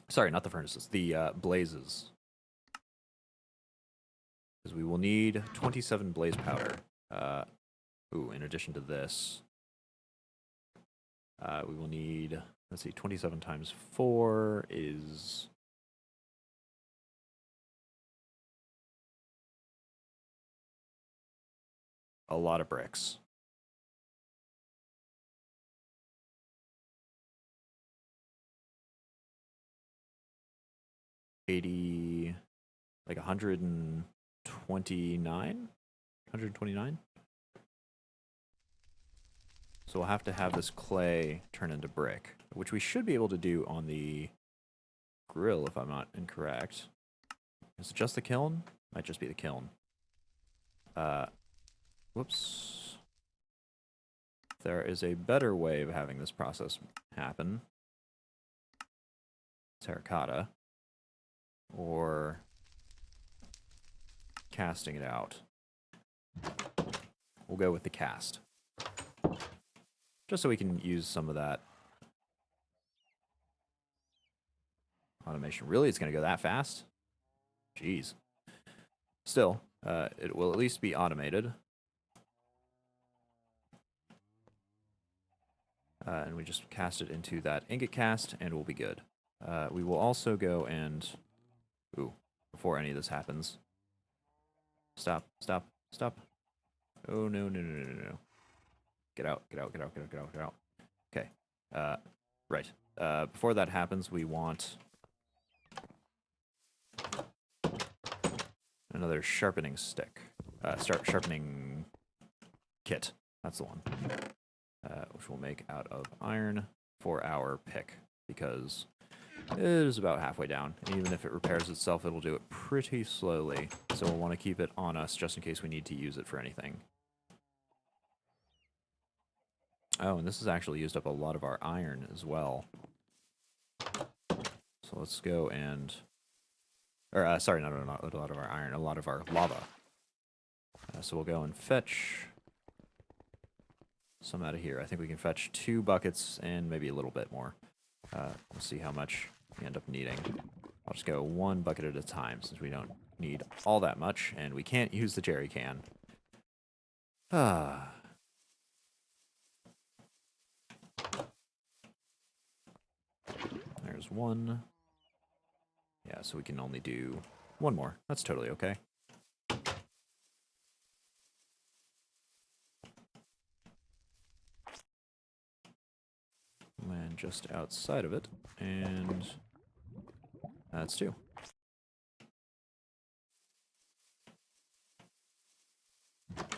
Sorry, not the furnaces, the blazes. Because we will need 27 blaze powder. In addition to this, we will need, let's see, 27 times 4 is... a lot of bricks. Like 129? So we'll have to have this clay turn into brick, which we should be able to do on the grill if I'm not incorrect. Is it just the kiln? Might just be the kiln. Whoops. There is a better way of having this process happen. Terracotta. Or casting it out. We'll go with the cast. Just so we can use some of that automation. Really? It's going to go that fast? Jeez. Still, it will at least be automated. And we just cast it into that ingot cast, and we'll be good. We will also go and... before any of this happens. Stop. Oh, no. Get out. Okay. Right. Before that happens, we want another sharpening stick. Sharpening kit. That's the one. Which we'll make out of iron for our pick, because it is about halfway down. And even if it repairs itself, it'll do it pretty slowly. So we'll want to keep it on us just in case we need to use it for anything. Oh, and this has actually used up a lot of our iron as well. So let's go and... sorry, not a lot of our iron, a lot of our lava. So we'll go and fetch some out of here. I think we can fetch 2 buckets and maybe a little bit more. We'll see how much we end up needing. I'll just go 1 bucket at a time since we don't need all that much, and we can't use the jerry can. Ah. There's one. Yeah, so we can only do one more. That's totally okay. Land just outside of it, and that's two. Let's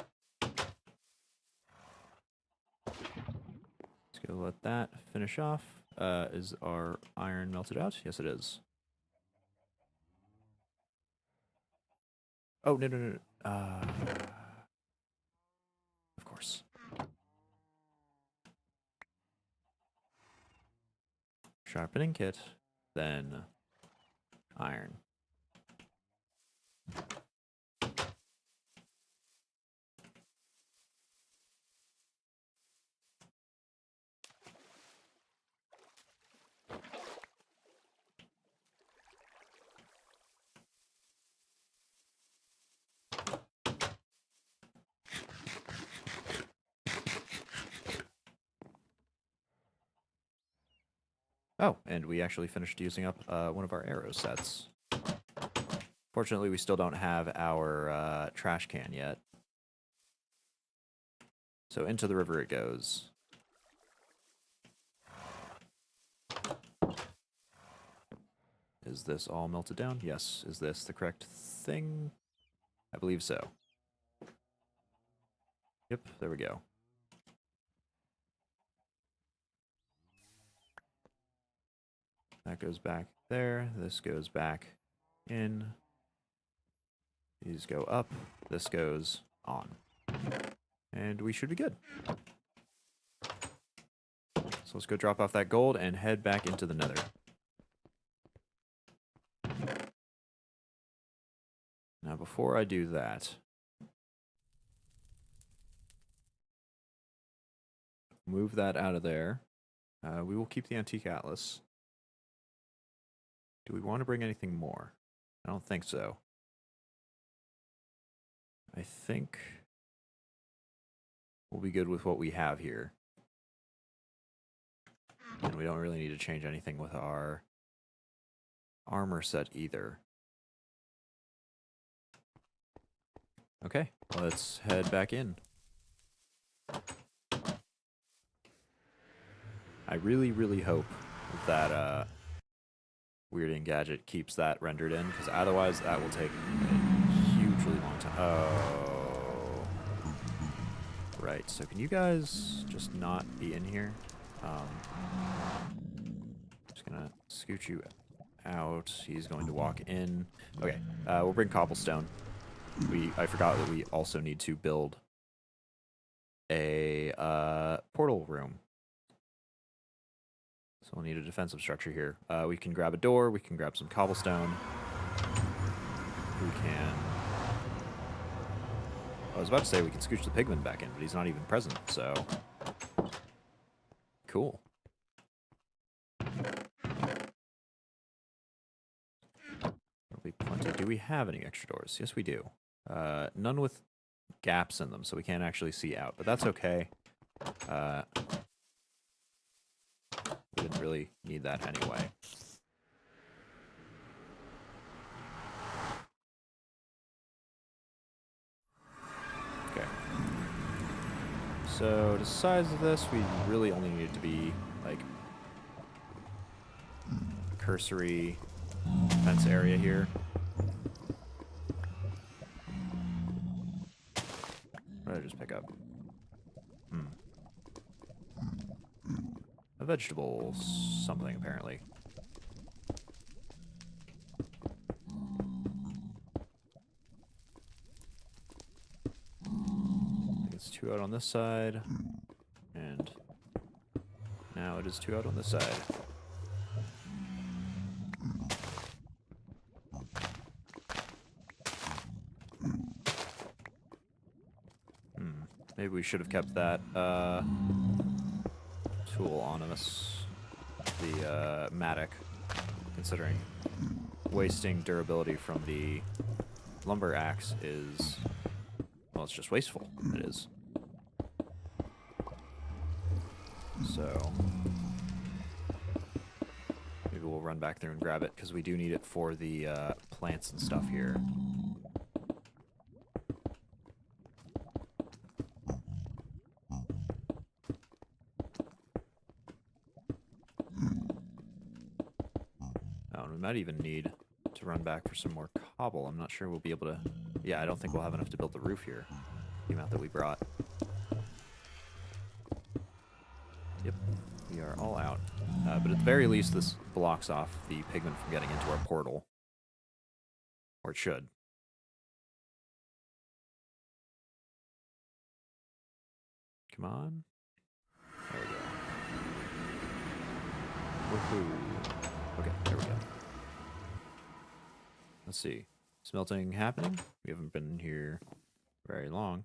go let that finish off. Is our iron melted out? Yes, it is. Oh, no, no, no. Of course. Sharpening Kit, then iron. Oh, and we actually finished using up one of our arrow sets. Fortunately, we still don't have our trash can yet. So into the river it goes. Is this all melted down? Yes. Is this the correct thing? I believe so. Yep, there we go. That goes back there. This goes back in. These go up. This goes on. And we should be good. So let's go drop off that gold and head back into the nether. Now before I do that, move that out of there. We will keep the Antique Atlas. Do we want to bring anything more? I don't think so. I think we'll be good with what we have here. And we don't really need to change anything with our armor set either. Okay, let's head back in. I really, really hope that Weird Gadget keeps that rendered in, because otherwise that will take a hugely long time. Oh. Right, so can you guys just not be in here? Just gonna scoot you out. He's going to walk in. Okay, we'll bring cobblestone. I forgot that we also need to build a portal room. So we'll need a defensive structure here. We can grab a door. We can grab some cobblestone. We can... I was about to say we can scooch the pigman back in, but he's not even present, so... Cool. There'll be plenty. Do we have any extra doors? Yes, we do. None with gaps in them, so we can't actually see out, but that's okay. We didn't really need that anyway. Okay. So the size of this, we really only need it to be like cursory fence area here. What did I just pick up? A vegetable something, apparently. I think it's 2 out on this side. And now it is 2 out on this side. Maybe we should have kept that tool on us, the Matic, considering wasting durability from the lumber axe is, well, it's just wasteful. It is. So maybe we'll run back there and grab it, because we do need it for the plants and stuff here. Oh, and we might even need to run back for some more cobble. I'm not sure we'll be able to... Yeah, I don't think we'll have enough to build the roof here. The amount that we brought. Yep, we are all out. But at the very least, this blocks off the pigment from getting into our portal. Or it should. Come on. There we go. Woohoo. Okay, there we go. Let's see. Smelting happening? We haven't been here very long.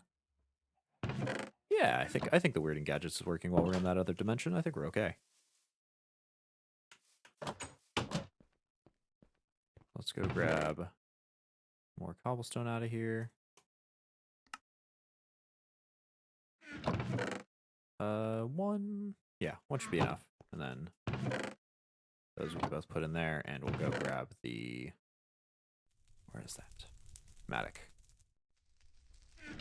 Yeah, I think the Weirding Gadgets is working while we're in that other dimension. I think we're okay. Let's go grab more cobblestone out of here. One. Yeah, one should be enough. And then those we can both put in there, and we'll go grab the... Where is that? Matic. Now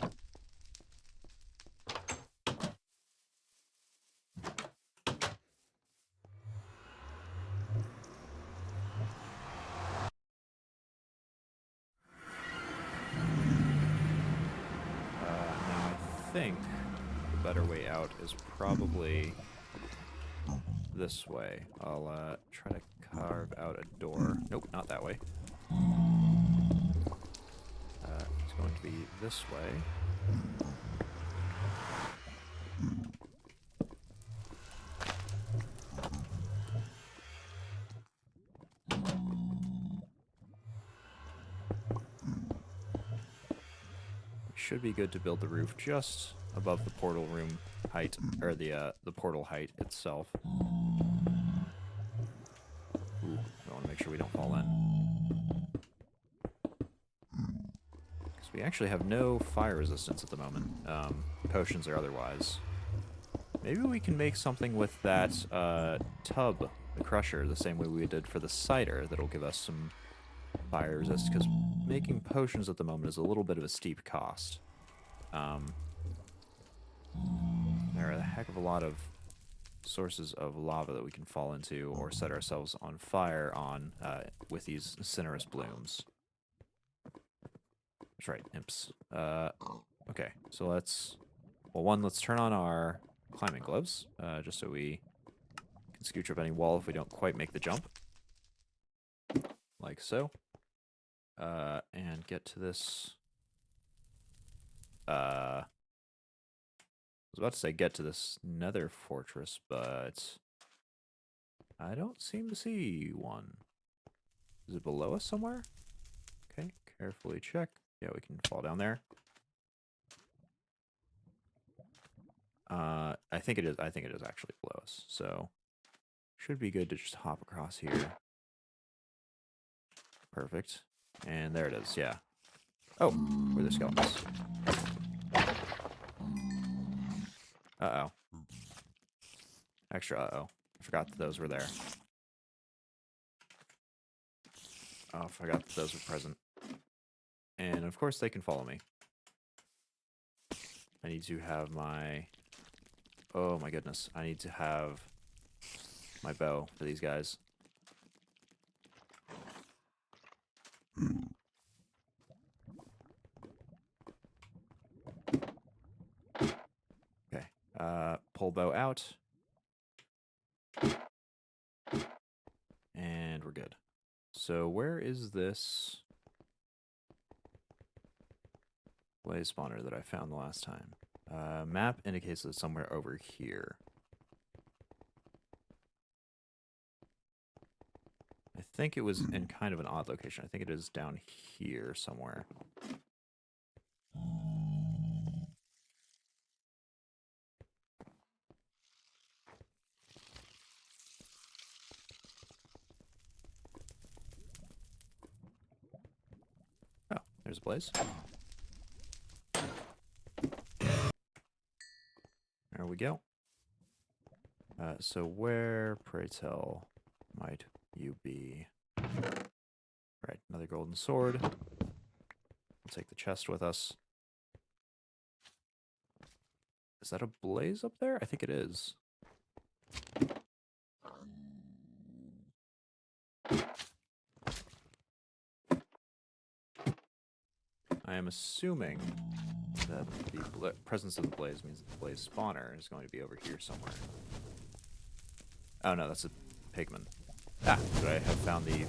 I think the better way out is probably this way. I'll try to carve out a door. Nope, not that way. It's going to be this way. Should be good to build the roof just above the portal room height, or the portal height itself. Ooh, I want to make sure we don't fall in. Because we actually have no fire resistance at the moment, potions or otherwise. Maybe we can make something with that tub, the crusher, the same way we did for the cider, that'll give us some fire resist, because making potions at the moment is a little bit of a steep cost. There are a heck of a lot of sources of lava that we can fall into or set ourselves on fire on with these incinerous blooms. That's right, imps. Okay, so let's turn on our climbing gloves, just so we can scooch up any wall if we don't quite make the jump. Like so. And get to this... I was about to say get to this nether fortress, but I don't seem to see one. Is it below us somewhere? Okay, carefully check. Yeah, we can fall down there. I think it is actually below us, so should be good to just hop across here. Perfect. And there it is, yeah. Oh, where are the skeletons? Uh-oh. Extra uh-oh. I forgot that those were there. Oh, I forgot that those were present. And of course they can follow me. I need to have my... Oh my goodness. I need to have my bow for these guys. Okay. Pull bow out. And we're good. So where is this blaze spawner that I found the last time? Map indicates it's somewhere over here. I think it was in kind of an odd location. I think it is down here somewhere. Oh, there's a blaze. There we go. So where, pray tell, might you be? Right, another golden sword. We'll take the chest with us. Is that a blaze up there? I think it is. I am assuming that the presence of the blaze means that the blaze spawner is going to be over here somewhere. Oh no, that's a pigman. Ah, but I have found the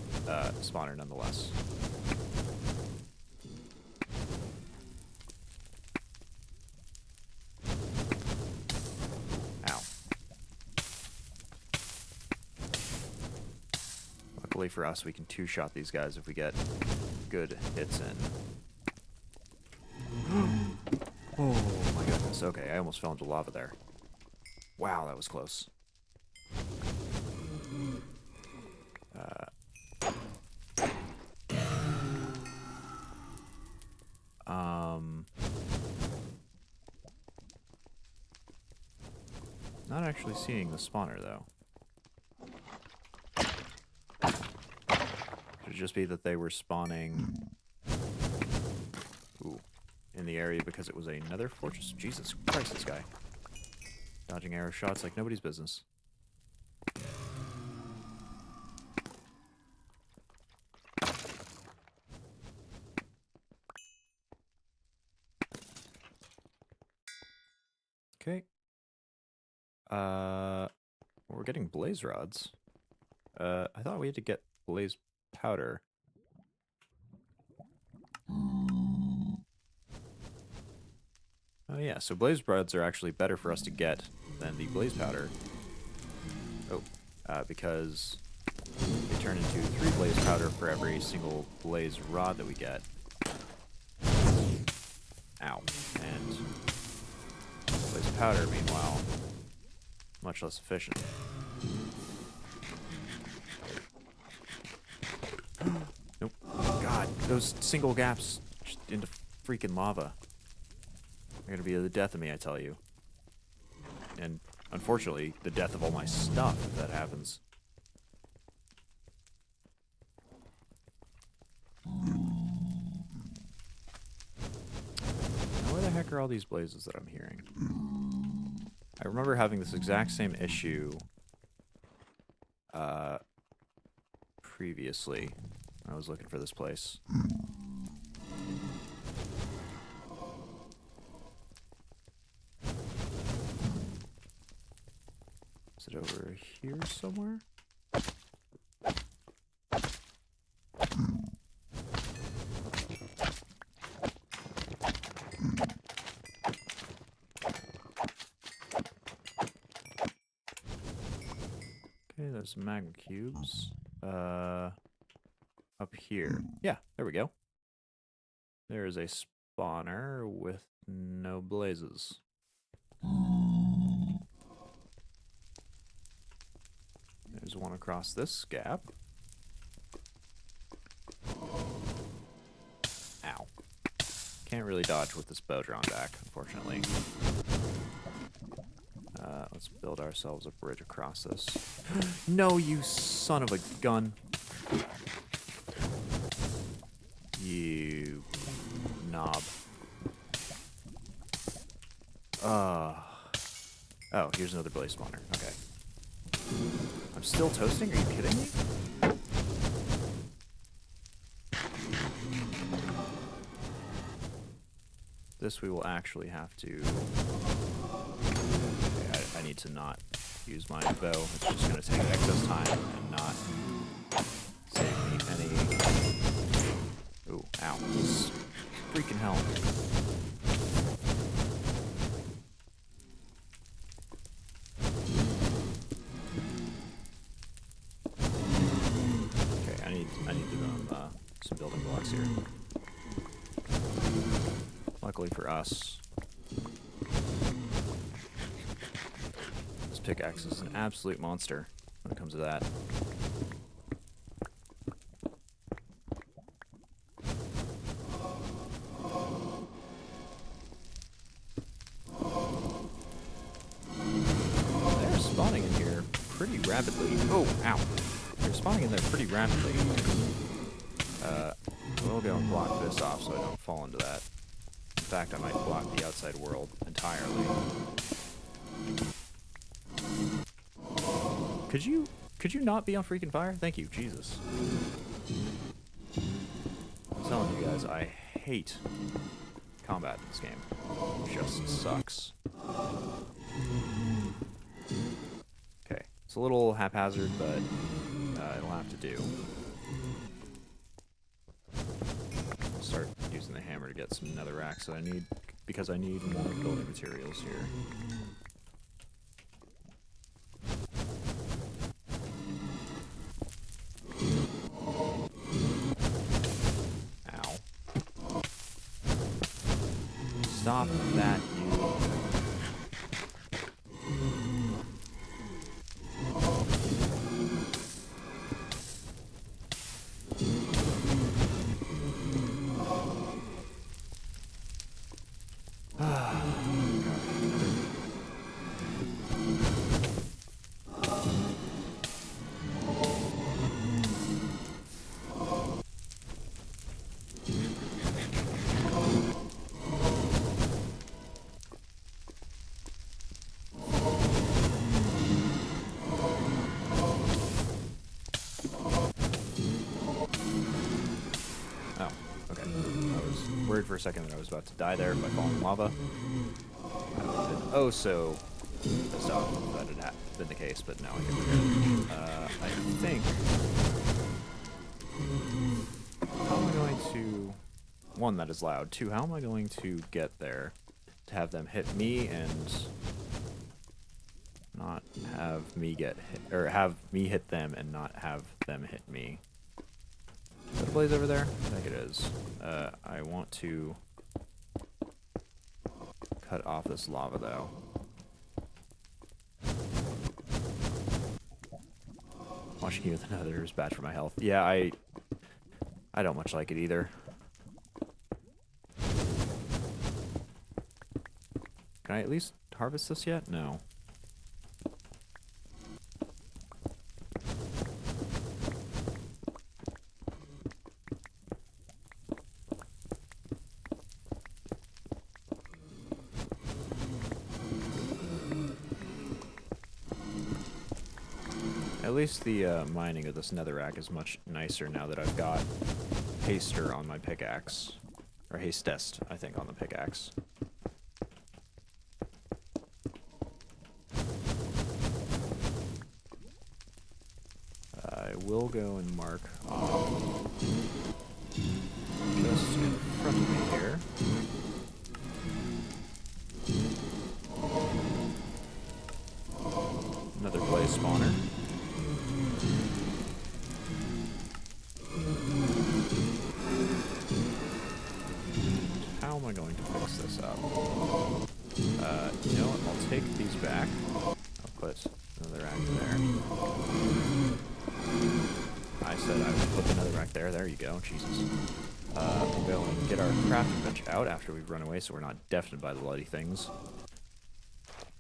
spawner nonetheless. Ow. Luckily for us, we can two-shot these guys if we get good hits in. Oh my goodness, okay, I almost fell into lava there. Wow, that was close. Not actually seeing the spawner, though. Could it just be that they were spawning... Ooh. In the area because it was a nether fortress? Jesus Christ, this guy. Dodging arrow shots like nobody's business. Okay. We're getting blaze rods. I thought we had to get blaze powder. Oh yeah, so blaze rods are actually better for us to get than the blaze powder. Oh, because they turn into 3 blaze powder for every single blaze rod that we get. Ow. And blaze powder, meanwhile, much less efficient. Nope. God, those single gaps into freaking lava. They're gonna be the death of me, I tell you. And unfortunately, the death of all my stuff if that happens. Now, where the heck are all these blazes that I'm hearing? I remember having this exact same issue previously when I was looking for this place. Is it over here somewhere? Okay, there's magma cubes. Up here. Yeah, there we go. There is a spawner with no blazes. There's one across this gap. Ow. Can't really dodge with this bow drawn back, unfortunately. Let's build ourselves a bridge across this. No, you son of a gun. You knob. Oh, here's another blaze spawner. Okay. I'm still toasting? Are you kidding me? This we will actually have to... Okay, I need to not use my bow. It's just going to take excess time and not save me any... Ooh, ow. This is freaking hell. Okay, I need to do some building blocks here. Luckily for us, this pickaxe is an absolute monster when it comes to that. They're spawning in here. Oh, ow. They're spawning in there pretty rapidly. We'll go and block this off so I don't fall into that. In fact, I might block the outside world entirely. Could you not be on freaking fire? Thank you, Jesus. I'm telling you guys, I hate combat in this game. It just sucks. Okay, it's a little haphazard, but it'll have to do. I'll start using the hammer to get some netherrack that I need, because I need more building materials here. Stop that, you. For a second that I was about to die there by falling in lava. Oh, so pissed off that it had been the case, but now I think we're good. I think. How am I going to? One, that is loud. Two, how am I going to get there to have them hit me and not have me get hit, or have me hit them and not have them hit me? Is that a blaze over there? I think it is. I want to cut off this lava, though. Watching you with another is bad for my health. Yeah, I don't much like it either. Can I at least harvest this yet? No. At least the mining of this netherrack is much nicer now that I've got haster on my pickaxe. Or hastest, I think, on the pickaxe. I will go and mark off just in front of me here. Another blaze spawner. How am I going to fix this up? You know what? I'll take these back. I'll put another rack there. I said I would put another rack there. There you go. Jesus. We'll go and get our crafting bench out after we've run away so we're not deafened by the bloody things.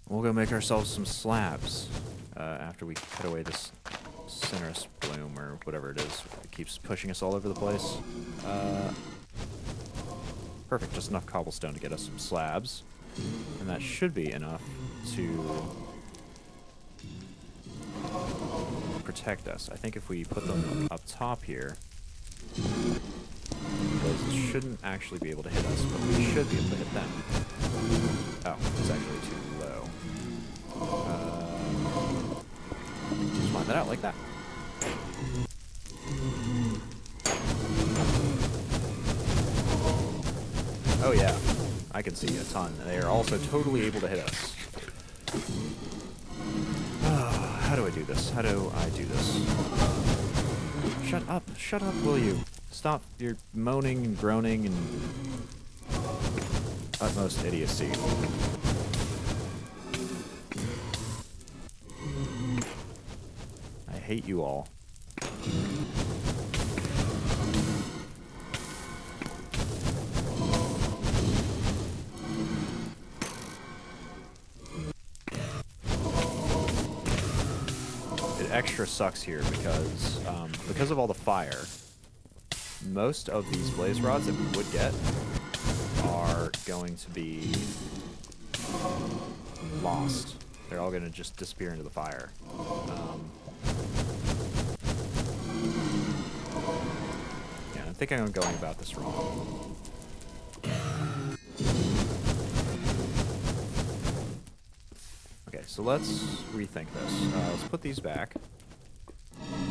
We'll go make ourselves some slabs after we cut away this cinerous bloom or whatever it is. It keeps pushing us all over the place. Perfect, just enough cobblestone to get us some slabs. And that should be enough to protect us. I think if we put them up top here, those shouldn't actually be able to hit us, but we should be able to hit them. Oh, it's actually too low. Just find that out like that. Oh yeah, I can see a ton. They are also totally able to hit us. How do I do this? How do I do this? Shut up, will you? Stop your moaning and groaning and utmost idiocy. I hate you all. extra sucks here because of all the fire, most of these blaze rods that we would get are going to be lost. They're all going to just disappear into the fire. Yeah, I think I'm going about this wrong. Okay, so let's rethink this. Let's put these back.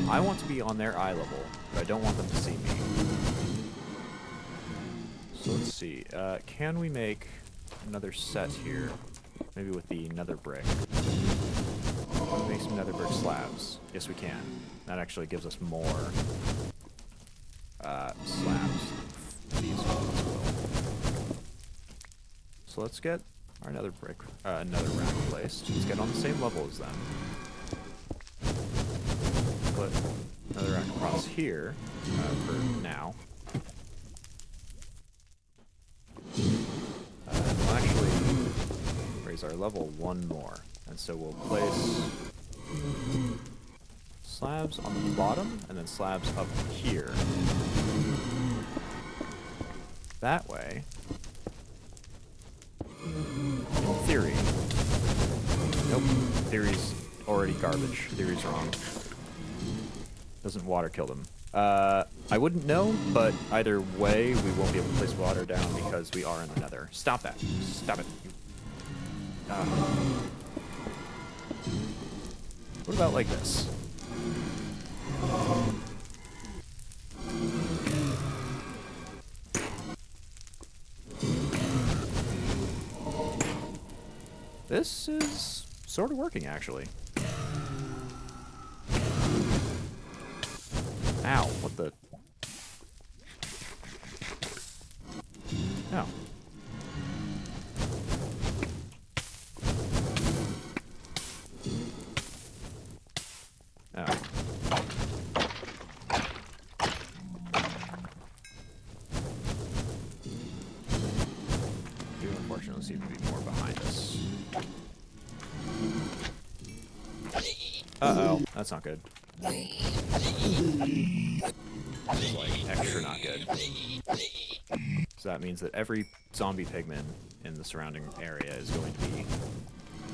I want to be on their eye level, but I don't want them to see me. So let's see. Can we make another set here? Maybe with the nether brick. Can we make some nether brick slabs? Yes, we can. That actually gives us more slabs. These ones will. So let's get our nether brick, another rack placed. Let's get on the same level as them. Put another rack across here for now. We'll actually raise our level one more, and so we'll place slabs on the bottom and then slabs up here. That way, in theory, nope, theory's already garbage. Theory's wrong. Doesn't water kill them. I wouldn't know, but either way, we won't be able to place water down because we are in the nether. Stop that. Stop it. What about like this? This is sort of working, actually. Ow, what the? Oh. Oh. Do unfortunately seem to be more behind us. Uh-oh, that's not good. It's like extra not good. So that means that every zombie pigman in the surrounding area is going to be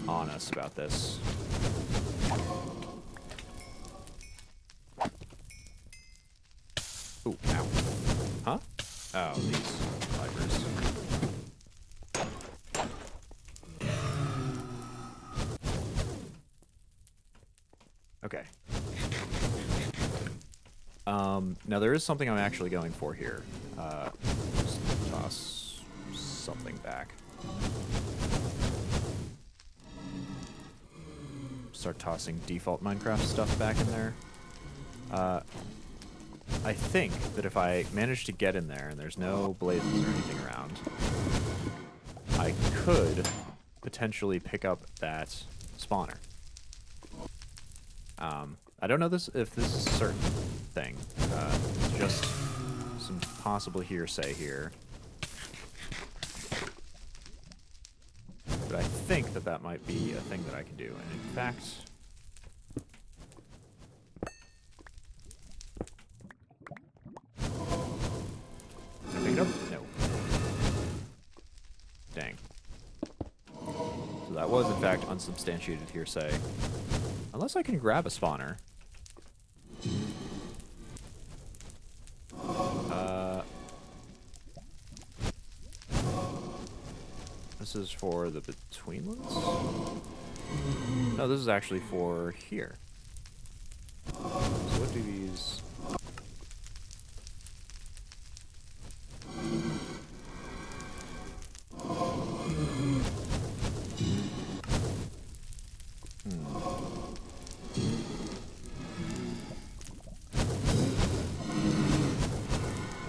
on us about this. Ooh, ow. Huh? Oh, these vipers. Okay. Now there is something I'm actually going for here. Just toss something back. Start tossing default Minecraft stuff back in there. I think that if I manage to get in there and there's no blazes or anything around, I could potentially pick up that spawner. I don't know if this is a certain thing. It's just some possible hearsay here. But I think that that might be a thing that I can do. And in fact... Can I pick it up? No. Dang. So that was, in fact, unsubstantiated hearsay. Unless I can grab a spawner. This is for the betweenlands? No, this is actually for here. So what do these...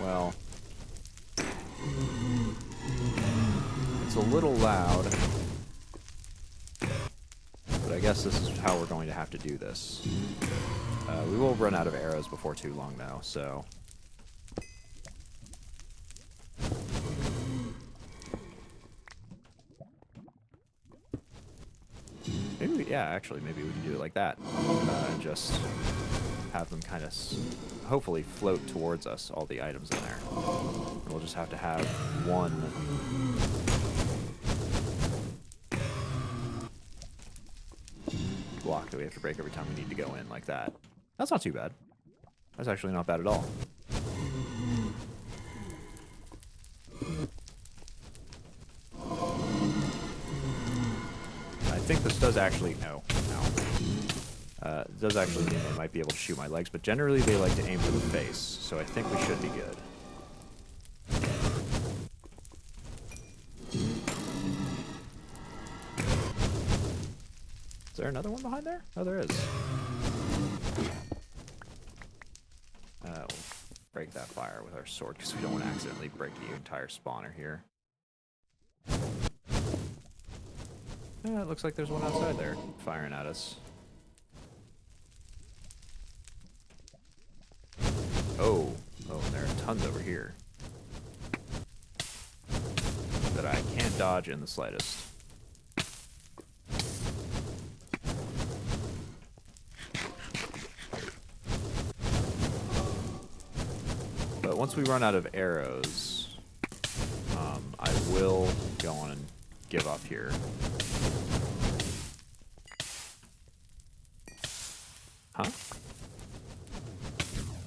Well... It's a little loud, but I guess this is how we're going to have to do this. We will run out of arrows before too long, though, so... yeah, actually, maybe we can do it like that. And just have them kind of hopefully float towards us, all the items in there. And we'll just have to have one block that we have to break every time we need to go in, like that. That's not too bad. That's actually not bad at all. I think this does actually... No. It does actually mean they might be able to shoot my legs, but generally they like to aim for the face, so I think we should be good. Is there another one behind there? Oh, there is. We'll break that fire with our sword, because we don't want to accidentally break the entire spawner here. It looks like there's one outside there, firing at us. Oh, there are tons over here that I can't dodge in the slightest. But once we run out of arrows, I will go on and give up here. Huh?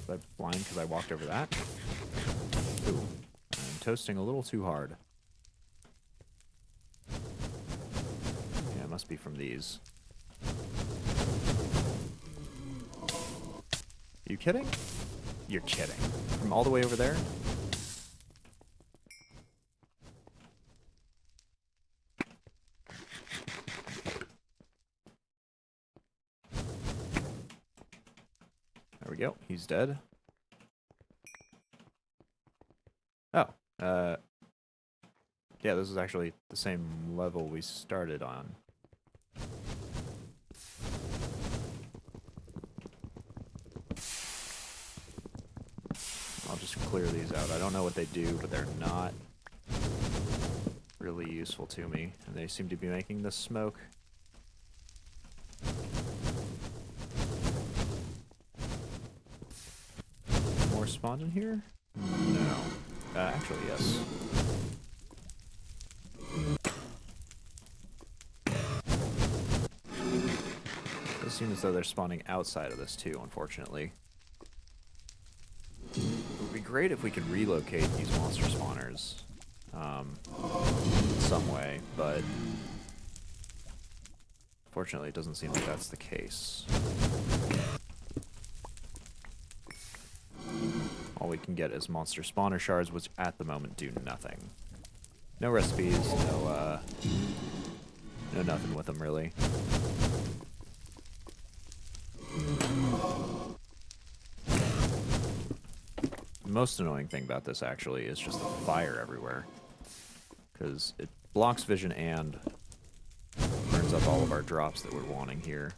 Was I blind because I walked over that? Ooh, I'm toasting a little too hard. Yeah, it must be from these. You kidding? You're kidding. From all the way over there? There we go. He's dead. Oh. Yeah, this is actually the same level we started on. I'll just clear these out. I don't know what they do, but they're not really useful to me. And they seem to be making the smoke. More spawned in here? No. Actually, yes. It does seem as though they're spawning outside of this too, unfortunately. It would be great if we could relocate these monster spawners in some way, but fortunately it doesn't seem like that's the case. All we can get is monster spawner shards, which at the moment do nothing. No recipes, no nothing with them really. The most annoying thing about this actually is just the fire everywhere, because it blocks vision and burns up all of our drops that we're wanting here.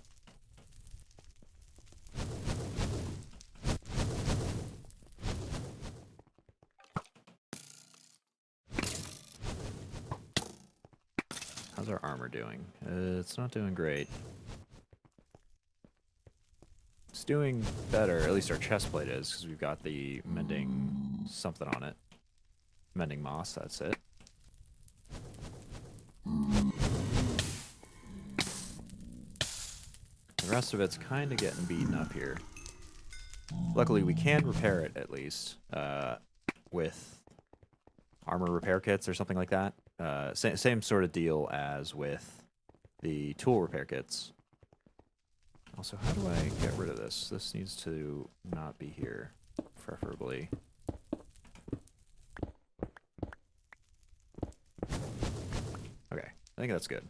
How's our armor doing? It's not doing great. It's doing better, at least our chest plate is, because we've got the mending something on it. Mending moss, that's it. The rest of it's kind of getting beaten up here. Luckily, we can repair it, at least, with armor repair kits or something like that. Same sort of deal as with the tool repair kits. Also, how do I get rid of this? This needs to not be here, preferably. Okay, I think that's good.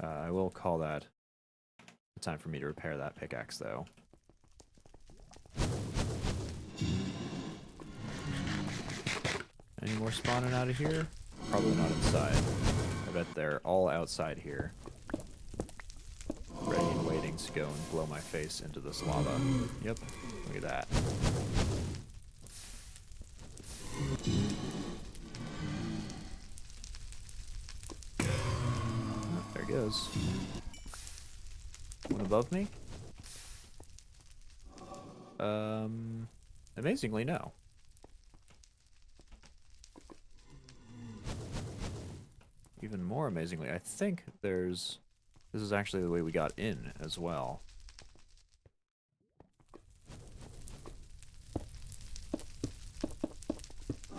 I will call that the time for me to repair that pickaxe, though. Any more spawning out of here? Probably not inside. I bet they're all outside here. Ready and waiting to go and blow my face into this lava. Yep, look at that. Oh, there it goes. above me? Amazingly, no. Even more amazingly, I think there's... This is actually the way we got in as well.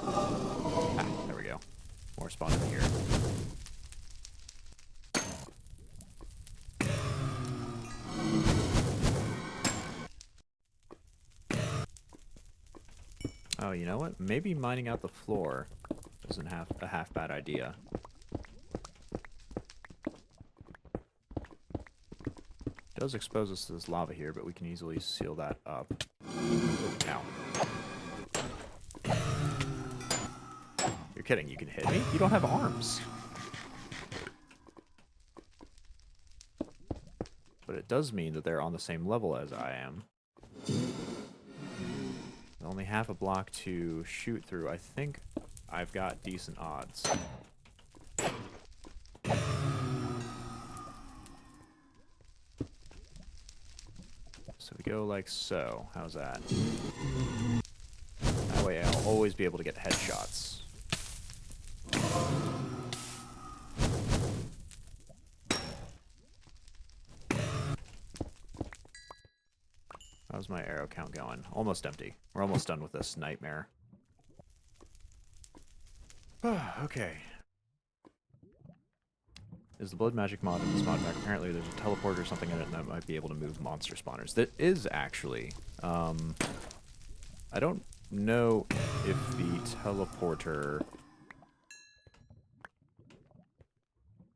Ah, there we go. More spawn in here. Oh, you know what? Maybe mining out the floor isn't a half bad idea. It does expose us to this lava here, but we can easily seal that up. Ow. You're kidding, you can hit me? You don't have arms. But it does mean that they're on the same level as I am. Only half a block to shoot through. I think I've got decent odds. So we go like so. How's that? That way I'll always be able to get headshots. How's my arrow count going? Almost empty. We're almost done with this nightmare. Okay. Is the blood magic mod in this mod pack? Apparently there's a teleport or something in it that might be able to move monster spawners. That is actually. I don't know if the teleporter...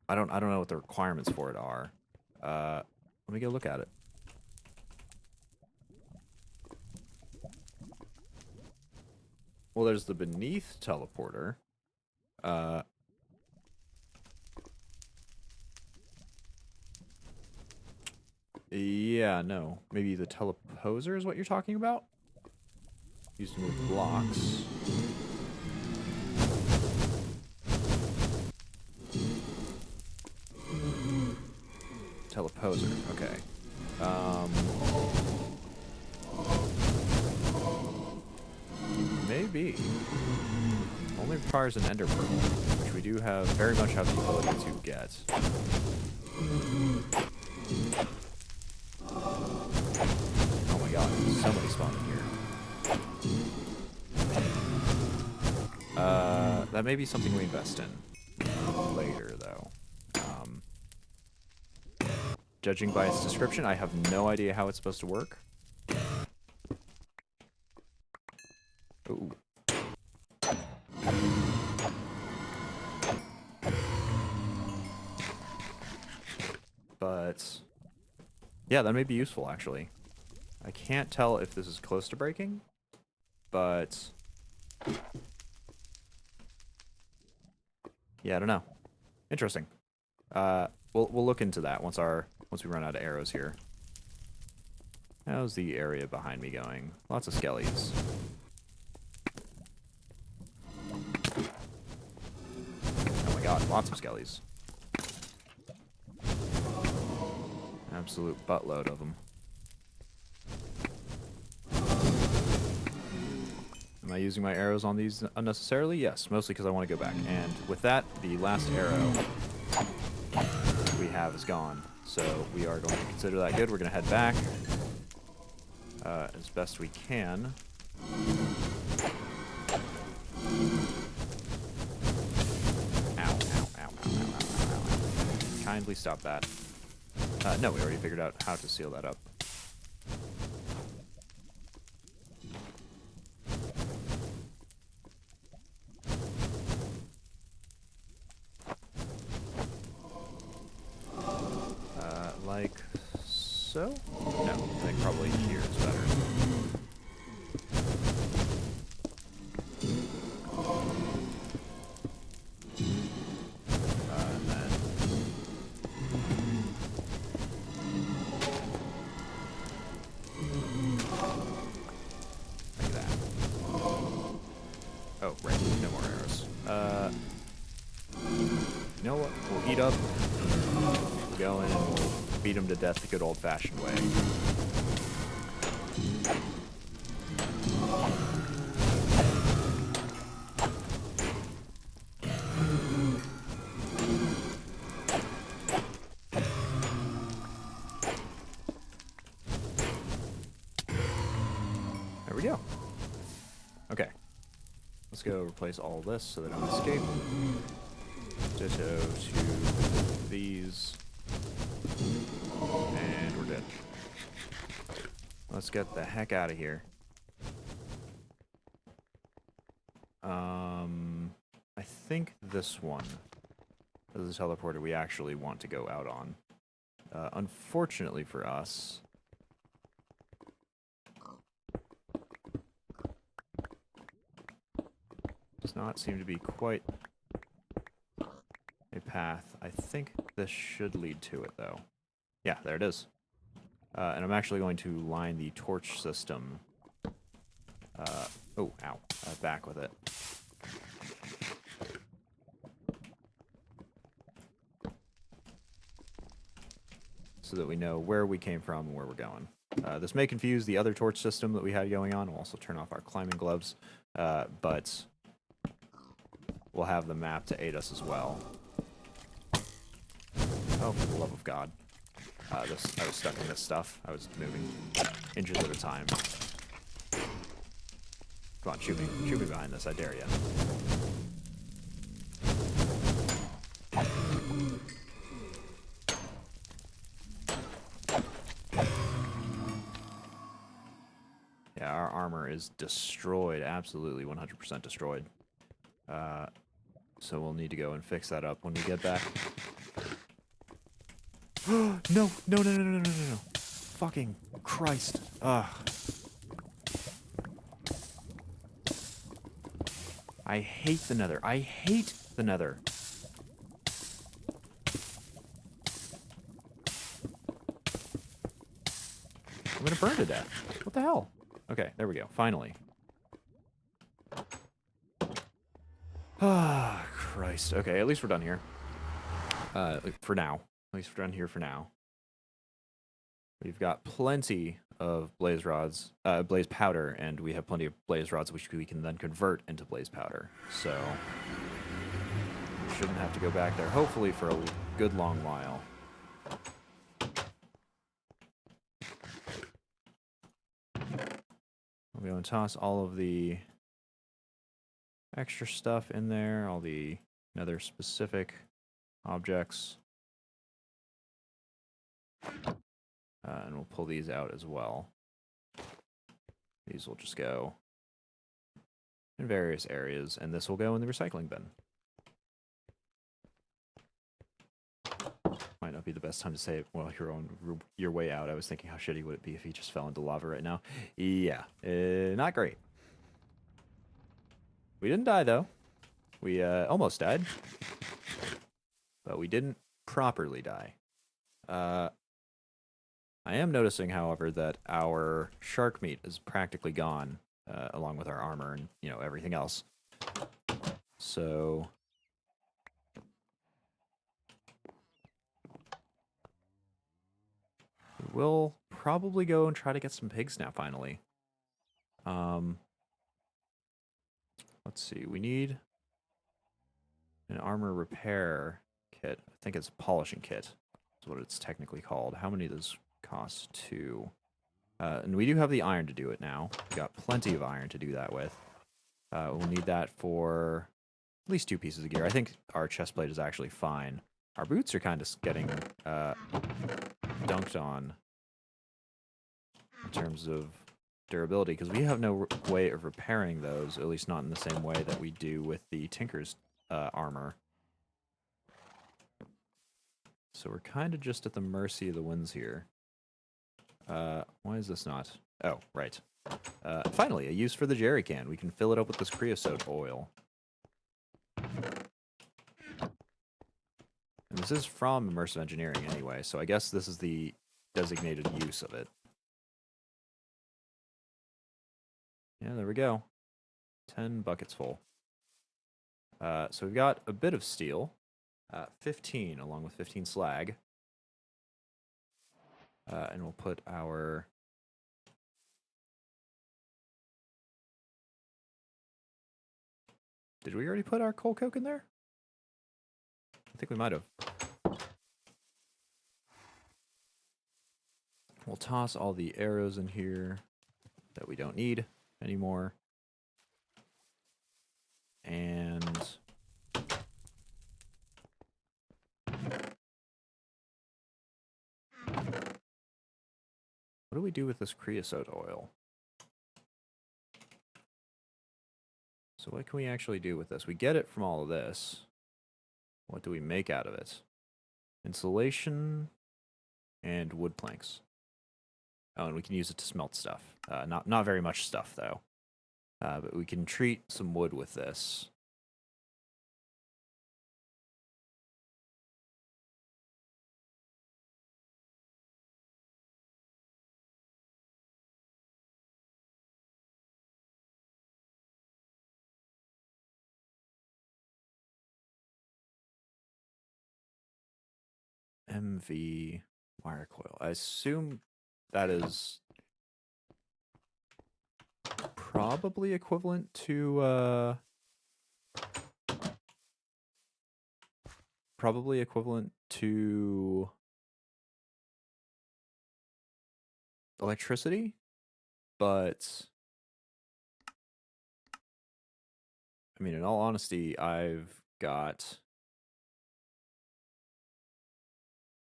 I don't know what the requirements for it are. Let me go look at it. Well, there's the beneath teleporter. Yeah, no. Maybe the teleposer is what you're talking about? Used to move blocks. Teleposer, okay. Maybe. Only requires an ender pearl, which we do have, very much have the ability to get. Oh my god, somebody spawned in here. That may be something we invest in later, though. Judging by its description, I have no idea how it's supposed to work. Ooh. But yeah, that may be useful actually. I can't tell if this is close to breaking, but yeah, I don't know. Interesting. We'll look into that once we run out of arrows here. How's the area behind me going? Lots of skellies. Oh my god, lots of skellies. Absolute buttload of them. Am I using my arrows on these unnecessarily? Yes, mostly because I want to go back. And with that, the last arrow we have is gone. So we are going to consider that good. We're going to head back as best we can. Kindly stop that. No, we already figured out how to seal that up. Like so? No, I think probably here is better. And then... like that. Oh, right, no more arrows. You know what? We'll heat up. We'll go in and we'll beat them to death the good old-fashioned way. There we go. Okay. Let's go replace all this so they don't escape. Ditto to these. And we're dead. Let's get the heck out of here. I think this one is the teleporter we actually want to go out on. Unfortunately for us, does not seem to be quite a path. I think this should lead to it, though. Yeah, there it is. And I'm actually going to line the torch system. Oh, ow. Back with it. So that we know where we came from and where we're going. This may confuse the other torch system that we had going on. We'll also turn off our climbing gloves. But we'll have the map to aid us as well. Oh, for the love of God. I was stuck in this stuff. I was moving inches at a time. Come on, shoot me. Shoot me behind this, I dare you. Yeah, our armor is destroyed. Absolutely 100% destroyed. So we'll need to go and fix that up when we get back. No, no, no, no, no, no, no, no. Fucking Christ. Ugh. I hate the nether. I hate the nether. I'm gonna burn to death. What the hell? Okay, there we go. Finally. Ah, Christ. Okay, at least we're done here. For now. At least we're done here for now. We've got plenty of blaze rods, blaze powder, and we have plenty of blaze rods which we can then convert into blaze powder. So we shouldn't have to go back there, hopefully for a good long while. I'm going to toss all of the extra stuff in there, all the nether specific objects. And we'll pull these out as well. These will just go in various areas, and this will go in the recycling bin. Might not be the best time to say it while you're on your way out. I was thinking, how shitty would it be if he just fell into lava right now? Yeah, not great. We didn't die, though. We almost died. But we didn't properly die. I am noticing, however, that our shark meat is practically gone, along with our armor and, you know, everything else. So we'll probably go and try to get some pigs now, finally. Let's see, we need an armor repair kit. I think it's a polishing kit. That's what it's technically called. How many does cost? 2. And we do have the iron to do it now. We've got plenty of iron to do that with. We'll need that for at least 2 pieces of gear. I think our chest plate is actually fine. Our boots are kind of getting dunked on in terms of durability, because we have no way of repairing those, at least not in the same way that we do with the Tinker's armor. So we're kind of just at the mercy of the winds here. Why is this not? Oh, right. Finally, a use for the jerry can. We can fill it up with this creosote oil. And this is from Immersive Engineering anyway, so I guess this is the designated use of it. Yeah, there we go. 10 buckets full. So we've got a bit of steel. 15, along with 15 slag. And we'll put our... Did we already put our coal coke in there? I think we might have. We'll toss all the arrows in here that we don't need anymore. And what do we do with this creosote oil? So what can we actually do with this? We get it from all of this. What do we make out of it? Insulation and wood planks. Oh, and we can use it to smelt stuff. Not very much stuff, though. But we can treat some wood with this. MV wire coil. I assume that is probably equivalent to electricity, but I mean, in all honesty, I've got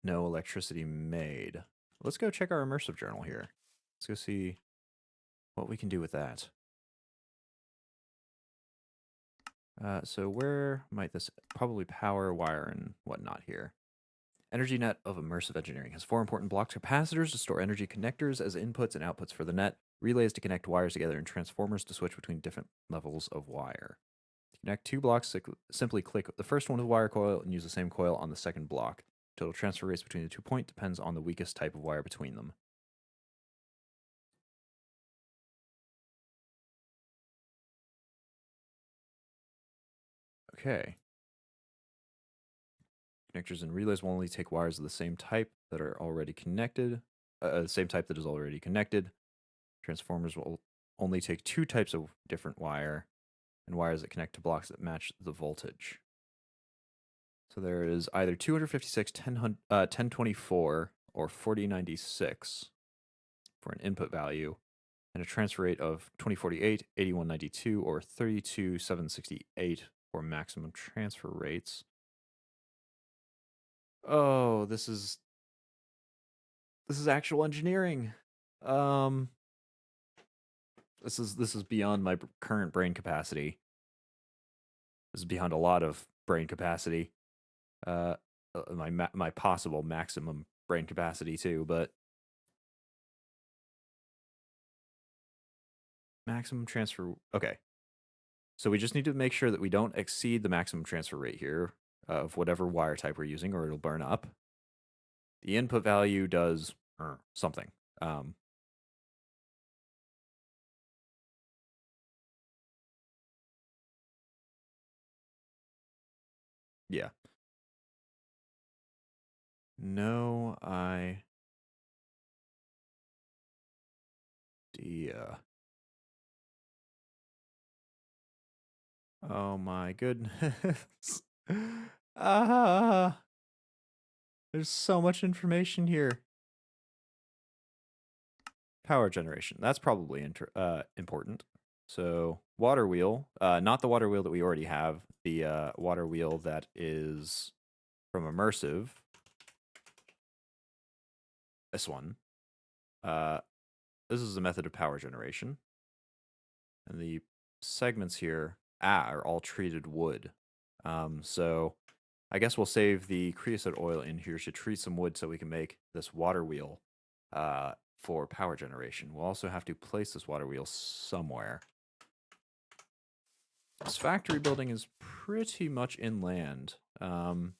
no electricity made. Let's go check our immersive journal here. Let's go see what we can do with that. So where might this probably power, wire, and whatnot here? Energy net of Immersive Engineering has 4 important block capacitors to store energy, connectors as inputs and outputs for the net, relays to connect wires together, and transformers to switch between different levels of wire. To connect 2 blocks, simply click the first one with wire coil and use the same coil on the second block. Total transfer rates between the 2 points depends on the weakest type of wire between them. Okay. Connectors and relays will only take wires of the same type that are already connected. The same type that is already connected. Transformers will only take 2 types of different wire, and wires that connect to blocks that match the voltage. So there is either 256, 1024, or 4096 for an input value, and a transfer rate of 2048, 8192, or 32768 for maximum transfer rates. Oh, this is actual engineering. This is beyond my current brain capacity. This is beyond a lot of brain capacity. My possible maximum brain capacity too, but maximum transfer. Okay, so we just need to make sure that we don't exceed the maximum transfer rate here of whatever wire type we're using, or it'll burn up. The input value does something. Yeah. No idea. Oh my goodness. Ah, there's so much information here. Power generation. That's probably important. So water wheel, not the water wheel that we already have, the water wheel that is from Immersive. This one. This is a method of power generation. And the segments here are all treated wood. So I guess we'll save the creosote oil in here to treat some wood so we can make this water wheel for power generation. We'll also have to place this water wheel somewhere. This factory building is pretty much inland. Though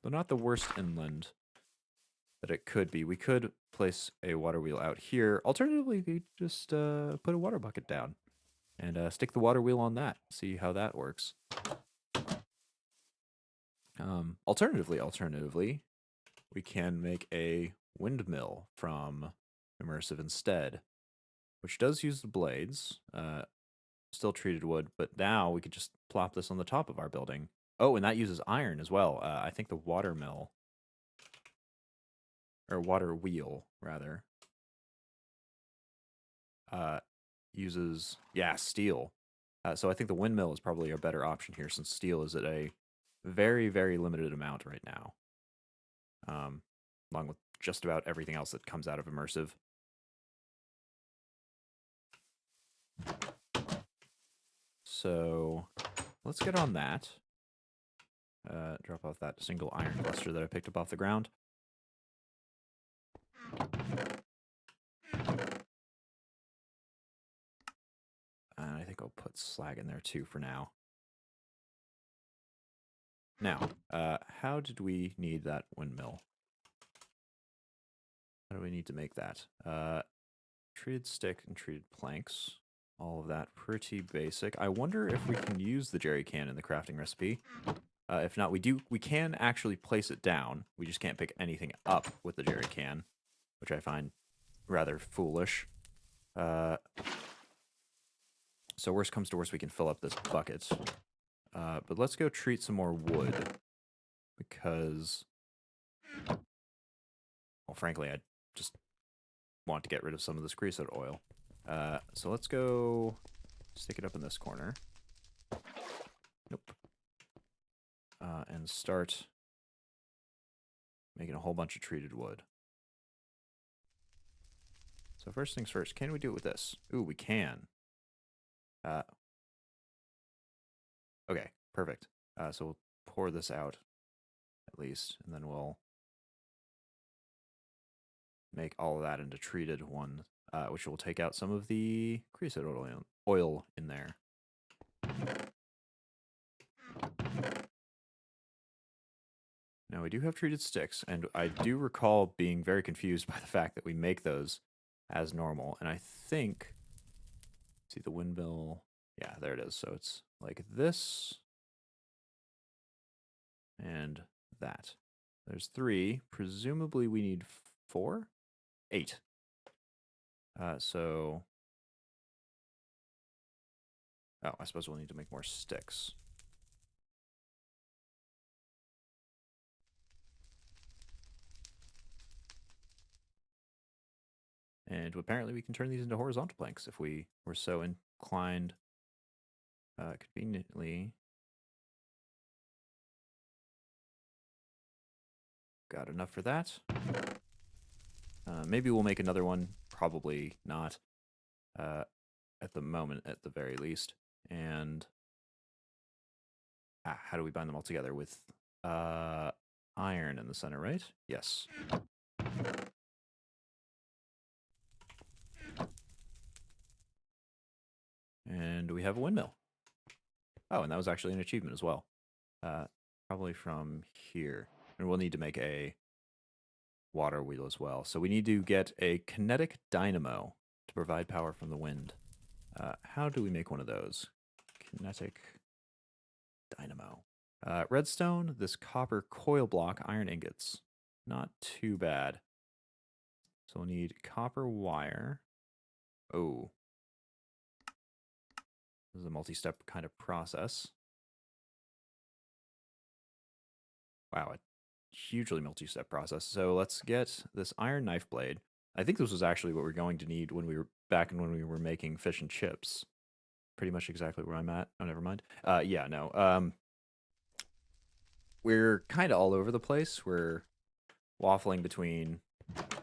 not the worst inland that it could be. We could place a water wheel out here. Alternatively, we just put a water bucket down and stick the water wheel on that. See how that works. Alternatively, we can make a windmill from Immersive instead, which does use the blades, still treated wood, but now we could just plop this on the top of our building. Oh, and that uses iron as well. I think the water mill, or water wheel, rather, uses, yeah, steel. So I think the windmill is probably a better option here, since steel is at a very, very limited amount right now. Along with just about everything else that comes out of Immersive. So let's get on that. Drop off that single iron cluster that I picked up off the ground. And I think I'll put slag in there too for now. Now, how did we need that windmill? How do we need to make that? Treated stick and treated planks. All of that pretty basic. I wonder if we can use the jerry can in the crafting recipe. If not, we can actually place it down. We just can't pick anything up with the jerry can, which I find rather foolish. So worst comes to worst, we can fill up this bucket. But let's go treat some more wood, because, well, frankly, I just want to get rid of some of this creosote oil. So let's go stick it up in this corner. Nope. And start making a whole bunch of treated wood. So first things first, can we do it with this? Ooh, we can. Okay, perfect. So we'll pour this out, at least, and then we'll make all of that into treated one, which will take out some of the creosote oil in there. Now, we do have treated sticks, and I do recall being very confused by the fact that we make those as normal, and I think, see the windmill, yeah, there it is. So it's like this, and that. There's 3. Presumably we need 4? 8. So... oh, I suppose we'll need to make more sticks. And apparently we can turn these into horizontal planks if we were so inclined conveniently. Got enough for that. Maybe we'll make another one. Probably not. At the moment, at the very least. And how do we bind them all together? With iron in the center, right? Yes. And we have a windmill. Oh, and that was actually an achievement as well. Probably from here. And we'll need to make a water wheel as well. So we need to get a Kinetic Dynamo to provide power from the wind. How do we make one of those? Kinetic Dynamo. Redstone, this copper coil block, iron ingots. Not too bad. So we'll need copper wire. Oh. This is a multi-step kind of process. Wow, a hugely multi-step process. So let's get this iron knife blade. I think this was actually what we're going to need when we were back when we were making fish and chips. Pretty much exactly where I'm at. Oh, never mind. Yeah, no. We're kind of all over the place. We're waffling between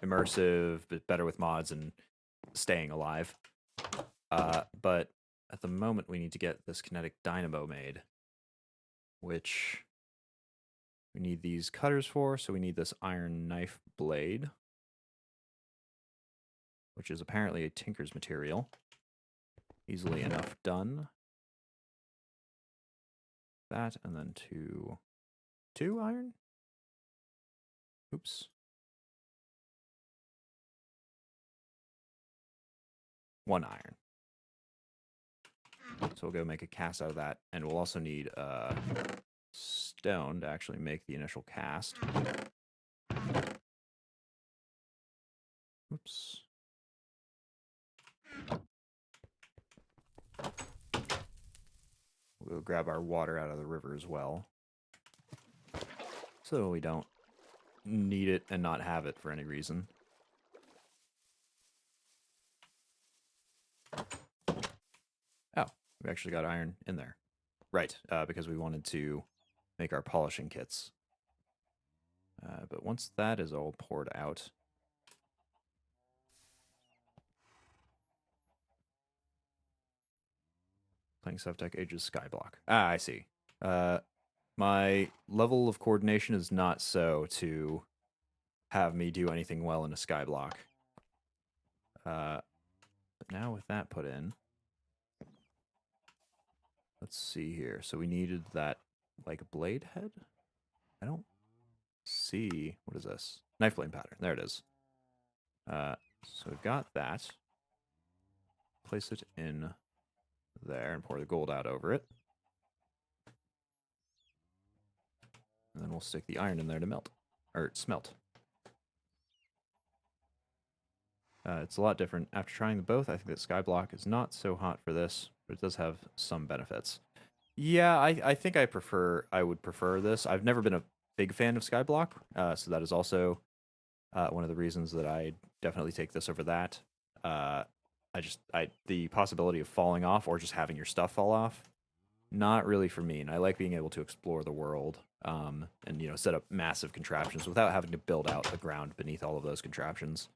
immersive, but better with mods, and staying alive. But at the moment, we need to get this Kinetic Dynamo made, which we need these cutters for. So we need this iron knife blade, which is apparently a tinker's material. Easily enough done. That, and then two iron? Oops. 1 iron. So we'll go make a cast out of that, and we'll also need stone to actually make the initial cast. Oops. We'll grab our water out of the river as well, so we don't need it and not have it for any reason. Oh, we actually got iron in there. Right, because we wanted to make our polishing kits. But once that is all poured out... Playing Sevtech Ages Skyblock. Ah, I see. My level of coordination is not so to have me do anything well in a skyblock. But now with that put in... Let's see here. So we needed that, like, blade head? I don't see... What is this? Knife blade pattern. There it is. So we've got that. Place it in there and pour the gold out over it. And then we'll stick the iron in there to melt. Or smelt. It's a lot different. After trying them both, I think that Skyblock is not so hot for this, but it does have some benefits. Yeah, I think I would prefer this. I've never been a big fan of Skyblock, so that is also one of the reasons that I definitely take this over that. The possibility of falling off or just having your stuff fall off, not really for me. And I like being able to explore the world, and set up massive contraptions without having to build out the ground beneath all of those contraptions.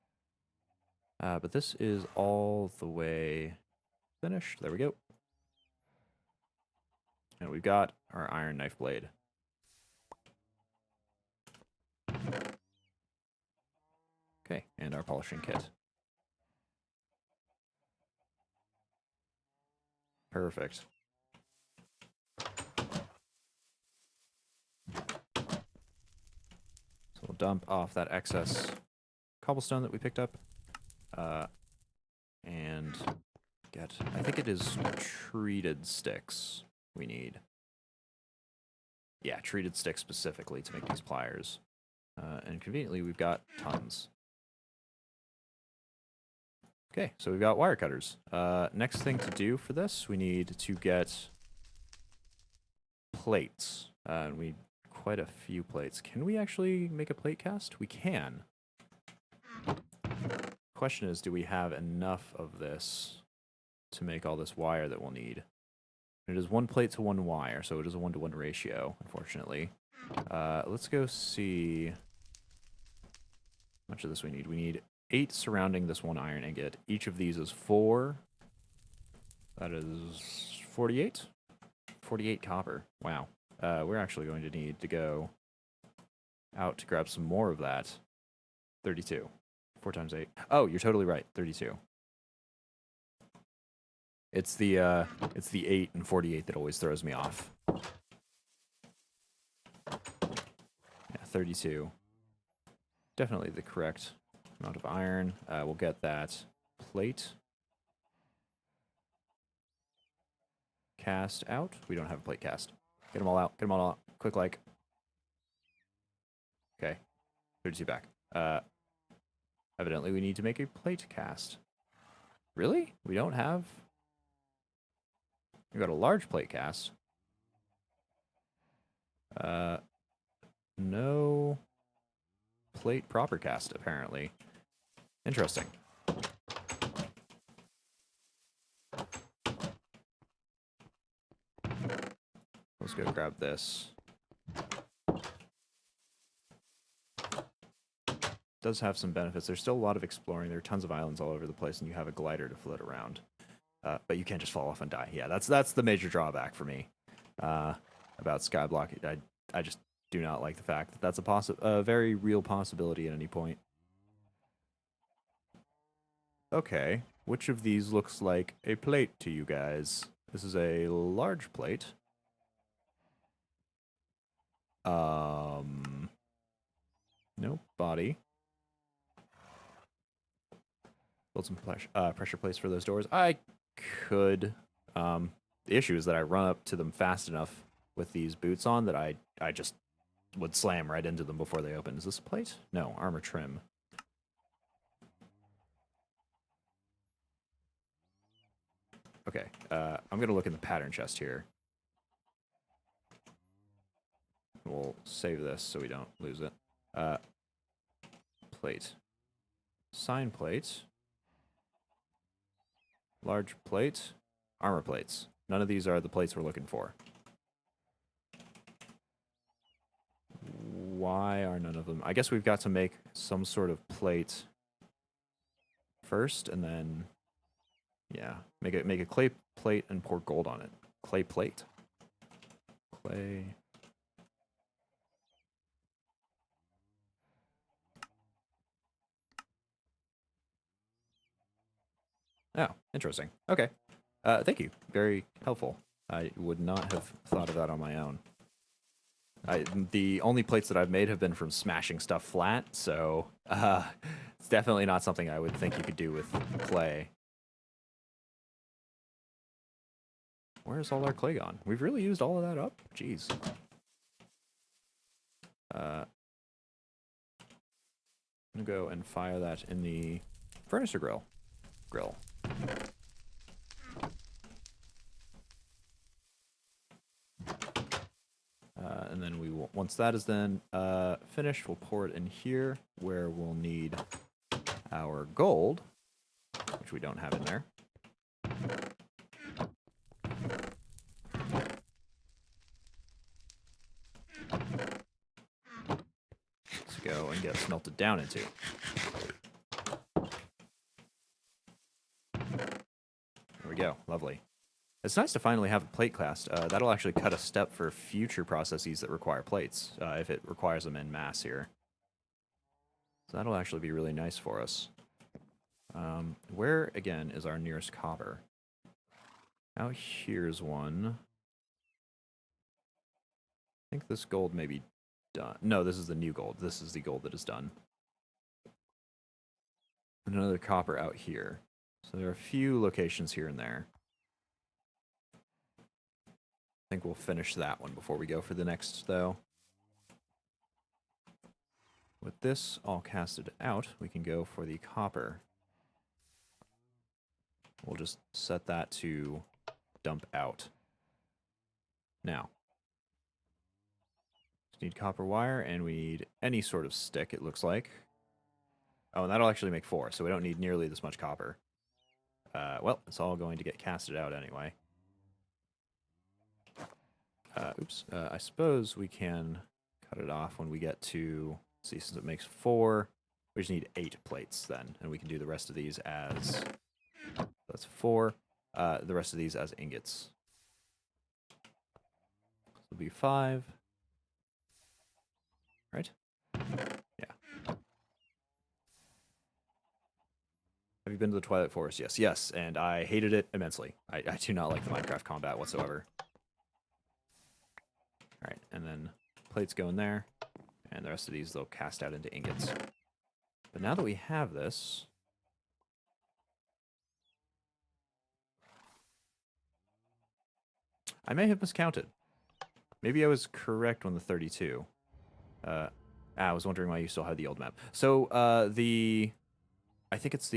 But this is all the way finished. There we go. And we've got our iron knife blade. Okay, and our polishing kit. Perfect. So we'll dump off that excess cobblestone that we picked up. And get, I think it is treated sticks we need. Yeah, treated sticks specifically to make these pliers. And conveniently, we've got tons. Okay, so we've got wire cutters. Next thing to do for this, we need to get plates. And we need quite a few plates. Can we actually make a plate cast? We can. Question is, do we have enough of this to make all this wire that we'll need? It is 1 plate to 1 wire, so it is a 1-to-1 ratio, unfortunately. Let's go see how much of this we need. We need 8 surrounding this 1 iron ingot. Each of these is 4. That is 48? 48 copper. Wow. We're actually going to need to go out to grab some more of that. 32. 4 times 8. Oh, you're totally right. 32. It's the 8 and 48 that always throws me off. Yeah, 32. Definitely the correct amount of iron. We'll get that plate cast out. We don't have a plate cast. Get them all out. Get them all out. Quick like. Okay. 32 back. Evidently we need to make a plate cast. Really? We don't have... We got a large plate cast. No plate proper cast, apparently. Interesting. Let's go grab this. Does have some benefits. There's still a lot of exploring. There are tons of islands all over the place, and you have a glider to float around. But you can't just fall off and die. Yeah, that's the major drawback for me about Skyblock. I just do not like the fact that that's a very real possibility at any point. Okay, which of these looks like a plate to you guys? This is a large plate. No body. Build some pressure plates for those doors. I could. The issue is that I run up to them fast enough with these boots on that I just would slam right into them before they open. Is this a plate? No, armor trim. Okay, I'm going to look in the pattern chest here. We'll save this so we don't lose it. Plate. Sign plate. Large plate. Armor plates. None of these are the plates we're looking for. Why are none of them? I guess we've got to make some sort of plate first, and then, yeah, make a clay plate and pour gold on it. Clay plate. Clay. Oh, interesting. Okay. Thank you. Very helpful. I would not have thought of that on my own. The only plates that I've made have been from smashing stuff flat, so it's definitely not something I would think you could do with clay. Where's all our clay gone? We've really used all of that up? Jeez. I'm gonna go and fire that in the furnace or grill? Grill. And then we will, once that is then finished, we'll pour it in here where we'll need our gold, which we don't have in there. Let's go and get it smelted down into. There we go. Lovely. It's nice to finally have a plate class. That'll actually cut a step for future processes that require plates, if it requires them en masse here. So that'll actually be really nice for us. Where, again, is our nearest copper? Out here's one. I think this gold may be done. No, this is the new gold. This is the gold that is done. Another copper out here. So there are a few locations here and there. I think we'll finish that one before we go for the next, though. With this all casted out, we can go for the copper. We'll just set that to dump out. Now, we need copper wire, and we need any sort of stick, it looks like. Oh, and that'll actually make 4, so we don't need nearly this much copper. Well, it's all going to get casted out anyway. Oops. I suppose we can cut it off when we get to... See, since it makes 4, we just need 8 plates then, and we can do the rest of these as... That's 4. The rest of these as ingots. This will be 5. Right? Yeah. Have you been to the Twilight Forest? Yes. Yes, and I hated it immensely. I do not like the Minecraft combat whatsoever. Alright, and then plates go in there, and the rest of these they'll cast out into ingots. But now that we have this... I may have miscounted. Maybe I was correct on the 32. I was wondering why you still had the old map. So, I think it's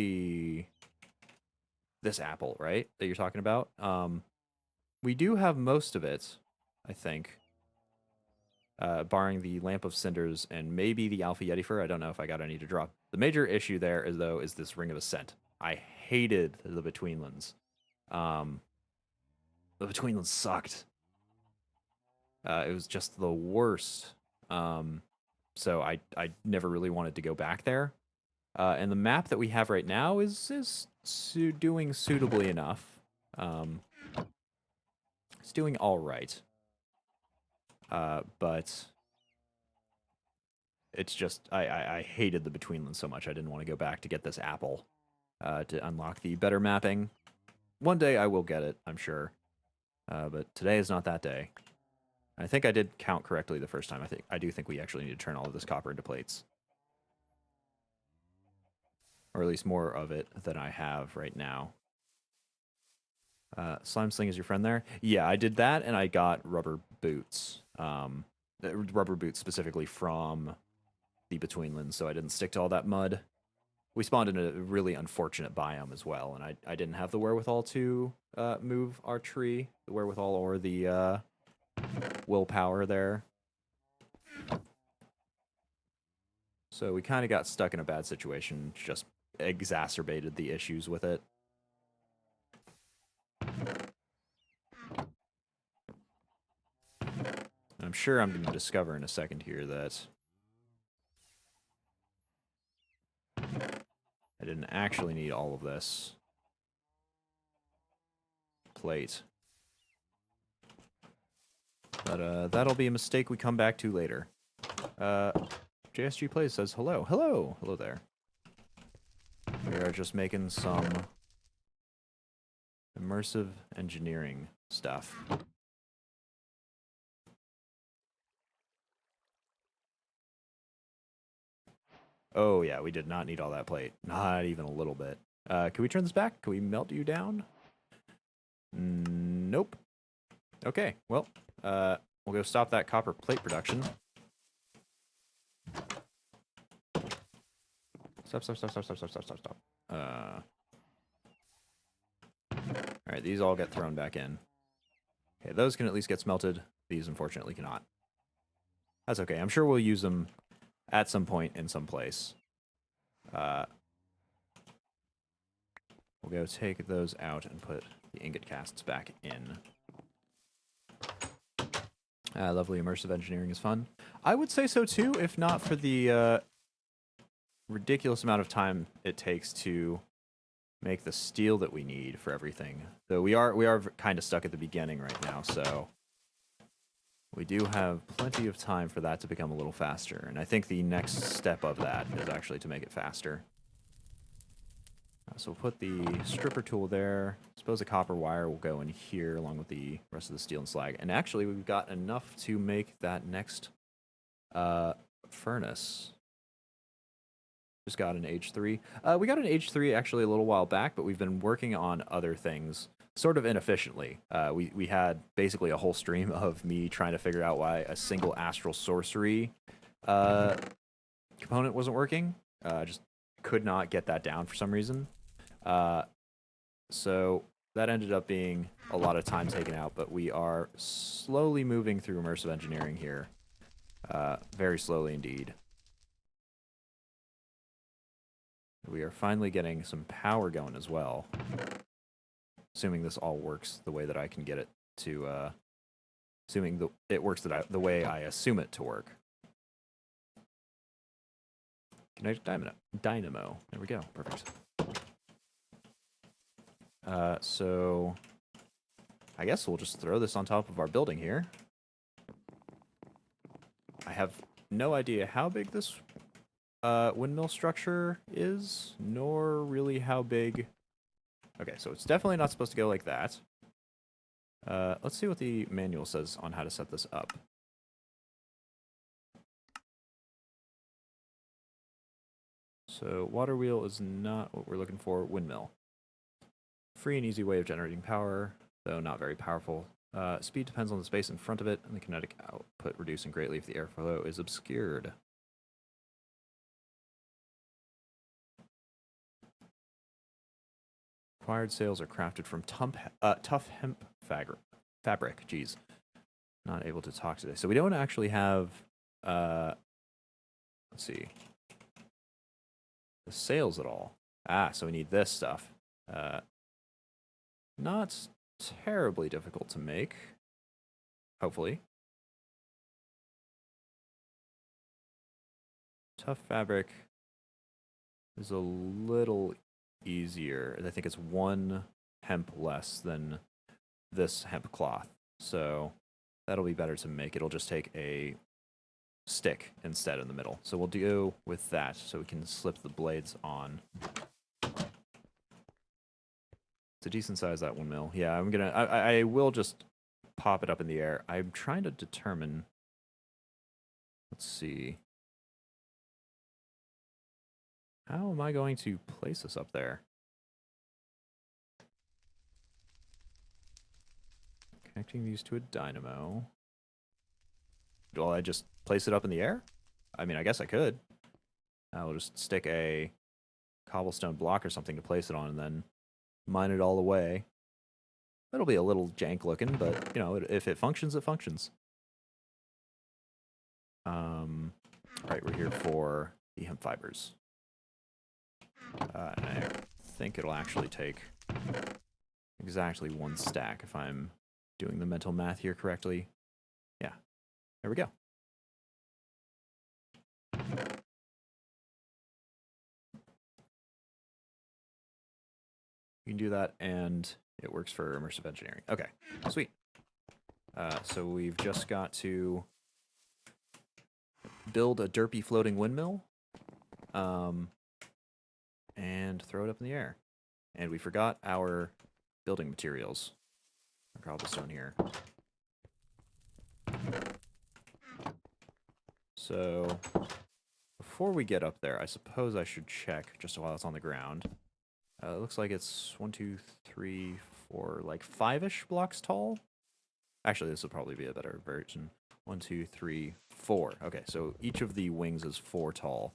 this apple, right, that you're talking about? We do have most of it, I think. Barring the Lamp of Cinders and maybe the Alpha Yeti Fur. I don't know if I got any to drop. The major issue there, is this Ring of Ascent. I hated the Betweenlands. The Betweenlands sucked. It was just the worst. So I never really wanted to go back there. And the map that we have right now is doing suitably enough. It's doing all right. But it's just I hated the Betweenlands so much I didn't want to go back to get this apple to unlock the better mapping. One day I will get it, I'm sure. But today is not that day. I think I did count correctly the first time. I do think we actually need to turn all of this copper into plates. Or at least more of it than I have right now. Slime Sling is your friend there? Yeah, I did that, and I got rubber boots. Rubber boots specifically from the Betweenlands, so I didn't stick to all that mud. we spawned in a really unfortunate biome as well, and I didn't have the wherewithal to move our tree, the wherewithal or the willpower there. So we kind of got stuck in a bad situation, just exacerbated the issues with it. I'm sure I'm going to discover in a second here that I didn't actually need all of this plate. But that'll be a mistake we come back to later. JSG Plays says hello. Hello! Hello there. We are just making some immersive engineering stuff. Oh yeah, we did not need all that plate. Not even a little bit. Can we turn this back? Can we melt you down? Nope. Okay, well, we'll go stop that copper plate production. Stop. Alright, these all get thrown back in. Okay, those can at least get smelted. These, unfortunately, cannot. That's okay. I'm sure we'll use them at some point in some place. We'll go take those out and put the ingot casts back in. Lovely immersive engineering is fun. I would say so too, if not for the ridiculous amount of time it takes to make the steel that we need for everything. Though we are kind of stuck at the beginning right now, so we do have plenty of time for that to become a little faster. And I think the next step of that is actually to make it faster. So we'll put the stripper tool there. I suppose the copper wire will go in here along with the rest of the steel and slag. And actually, we've got enough to make that next furnace. Just got an H3. We got an H3 actually a little while back, but we've been working on other things sort of inefficiently. We had basically a whole stream of me trying to figure out why a single astral sorcery component wasn't working. Just could not get that down for some reason. So that ended up being a lot of time taken out, but we are slowly moving through immersive engineering here. Very slowly indeed. We are finally getting some power going as well. Assuming this all works the way that I can get it to, assuming it works the way I assume it to work. Kinetic Dynamo. There we go. Perfect. So I guess we'll just throw this on top of our building here. I have no idea how big this windmill structure is, nor really how big. Okay, so it's definitely not supposed to go like that. Let's see what the manual says on how to set this up. So water wheel is not what we're looking for. Windmill. Free and easy way of generating power, though not very powerful. Speed depends on the space in front of it, and the kinetic output reducing greatly if the airflow is obscured. Required sails are crafted from tough hemp fabric. Jeez. Not able to talk today. So we don't actually have, let's see, the sails at all. So we need this stuff. Not terribly difficult to make, hopefully. Tough fabric is a little easier. I think it's 1 hemp less than this hemp cloth, so that'll be better to make. It'll just take a stick instead in the middle. So we'll do with that so we can slip the blades on. It's a decent size, that windmill. Yeah, I will just pop it up in the air. I'm trying to determine, let's see. How am I going to place this up there? Connecting these to a dynamo. Will I just place it up in the air? I mean, I guess I could. I'll just stick a cobblestone block or something to place it on, and then mine it all away. It'll be a little jank looking, but you know, if it functions, it functions. Right, we're here for the hemp fibers. And I think it'll actually take exactly 1 stack if I'm doing the mental math here correctly. Yeah, there we go. You can do that, and it works for Immersive Engineering. Okay, sweet. So we've just got to build a derpy floating windmill, and throw it up in the air. And we forgot our building materials. Our cobblestone here. So before we get up there, I suppose I should check just while it's on the ground. It looks like it's 1, 2, 3, 4, like 5-ish blocks tall. Actually, this will probably be a better version. 1, 2, 3, 4. Okay, so each of the wings is 4 tall.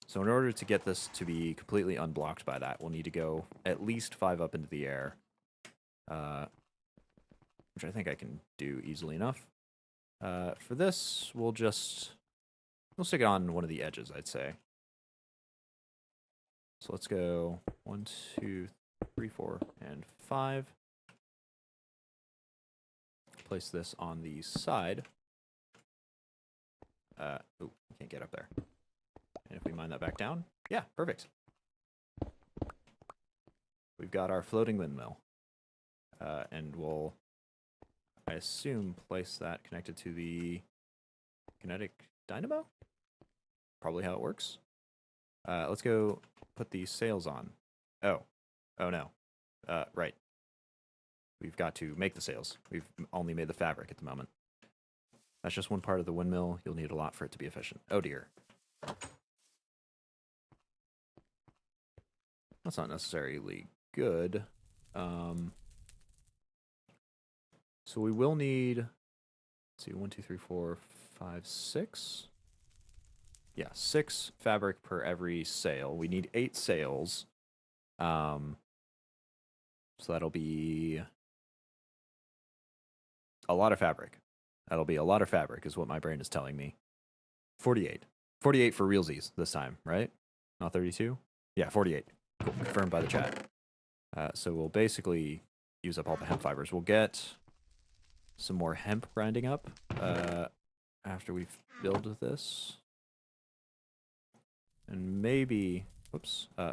So in order to get this to be completely unblocked by that, we'll need to go at least 5 up into the air, which I think I can do easily enough. For this, we'll stick it on one of the edges, I'd say. So let's go 1, 2, 3, 4, and 5. Place this on the side. Oh, can't get up there. And if we mine that back down, yeah, perfect. We've got our floating windmill. And we'll, I assume, place that connected to the Kinetic Dynamo? Probably how it works. Let's go put these sails on. Oh no. Right. We've got to make the sails. We've only made the fabric at the moment. That's just one part of the windmill. You'll need a lot for it to be efficient. Oh dear. That's not necessarily good. So we will need, let's see, 1, 2, 3, 4, 5, 6. Yeah, 6 fabric per every sail. We need 8 sails. So that'll be a lot of fabric. That'll be a lot of fabric is what my brain is telling me. 48. 48 for realsies this time, right? Not 32? Yeah, 48. Cool. Confirmed by the chat. So we'll basically use up all the hemp fibers. We'll get some more hemp grinding up after we've built this. And maybe,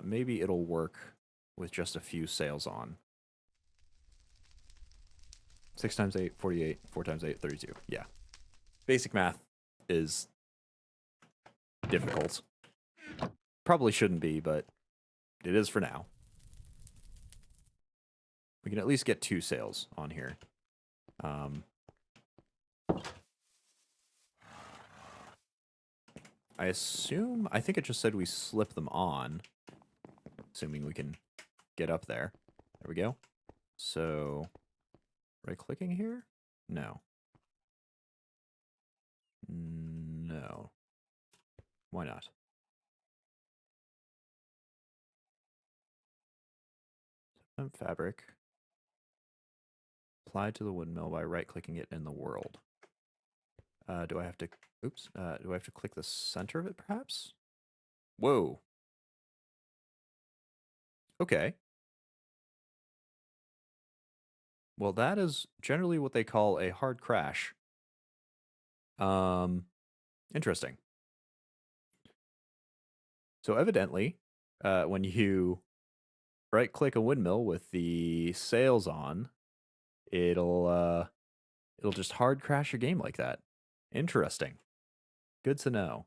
maybe it'll work with just a few sails on. 6 times 8, 48. 4 times 8, 32. Yeah. Basic math is difficult. Probably shouldn't be, but it is for now. We can at least get 2 sails on here. I think it just said we slip them on, assuming we can get up there. There we go. So, right-clicking here? No. No. Why not? Fabric. Applied to the windmill by right-clicking it in the world. Do I have to... Oops. Do I have to click the center of it, perhaps? Whoa. Okay. Well, that is generally what they call a hard crash. Interesting. So evidently, when you right-click a windmill with the sails on, it'll just hard crash your game like that. Interesting. Good to know.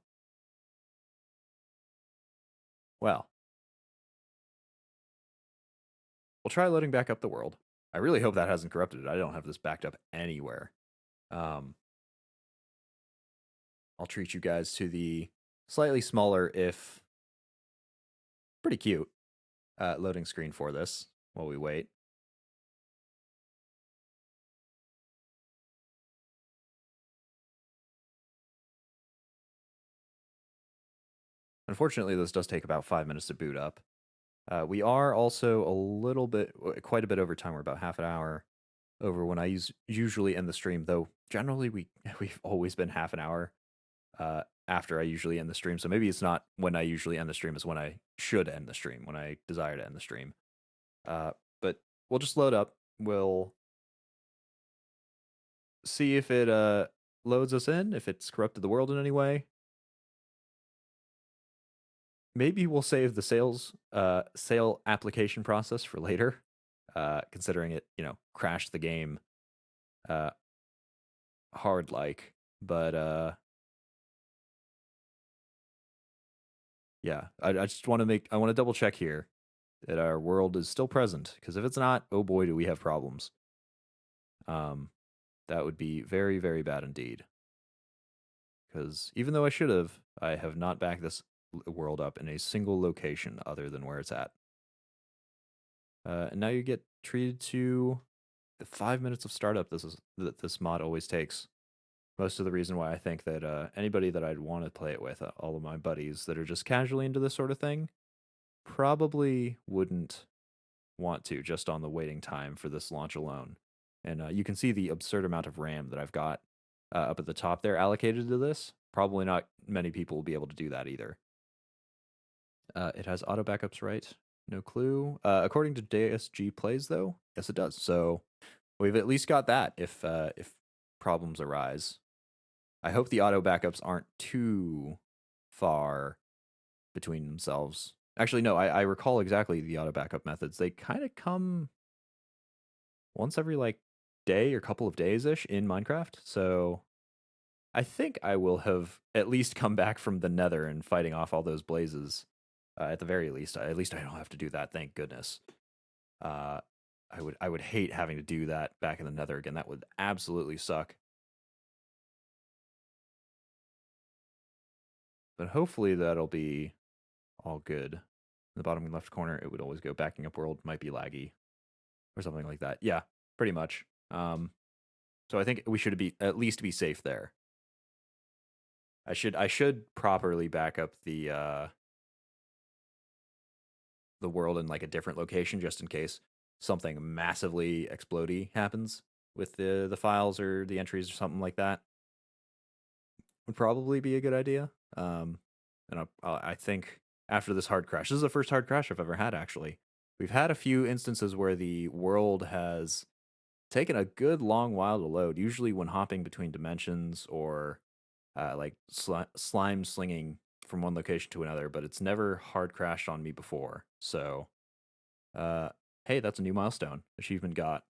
Well, we'll try loading back up the world. I really hope that hasn't corrupted it. I don't have this backed up anywhere. I'll treat you guys to the slightly smaller, if pretty cute, loading screen for this while we wait. Unfortunately, this does take about 5 minutes to boot up. We are also quite a bit over time. We're about half an hour over when I usually end the stream, though generally we've always been half an hour after I usually end the stream. So maybe it's not when I usually end the stream, it's when I should end the stream, when I desire to end the stream. But we'll just load up. We'll see if it loads us in, if it's corrupted the world in any way. Maybe we'll save the sale application process for later, considering it, crashed the game hard like. But yeah, I just want to double check here that our world is still present, because if it's not, oh boy, do we have problems. That would be very, very bad indeed. Because even though I have not backed this world up in a single location other than where it's at. And now you get treated to the 5 minutes of startup that this mod always takes. Most of the reason why I think that anybody that I'd want to play it with, all of my buddies that are just casually into this sort of thing, probably wouldn't want to, just on the waiting time for this launch alone. And you can see the absurd amount of RAM that I've got up at the top there allocated to this. Probably not many people will be able to do that either. It has auto backups, right? No clue. According to DSG Plays, though, yes, it does. So we've at least got that if problems arise. I hope the auto backups aren't too far between themselves. Actually, no, I recall exactly the auto backup methods. They kind of come once every day or couple of days-ish in Minecraft. So I think I will have at least come back from the nether and fighting off all those blazes. At the very least. At least I don't have to do that, thank goodness. I would hate having to do that back in the nether again. That would absolutely suck. But hopefully that'll be all good. In the bottom left corner, it would always go backing up world, might be laggy. Or something like that. Yeah, pretty much. So I think we should at least be safe there. I should properly back up the world in a different location just in case something massively explodey happens with the files or the entries or something like that. Would probably be a good idea. And I think after this hard crash, this is the first hard crash I've ever had, actually. We've had a few instances where the world has taken a good long while to load, usually when hopping between dimensions or slime slinging from one location to another, but it's never hard crashed on me before. So, hey, that's a new milestone. Achievement got.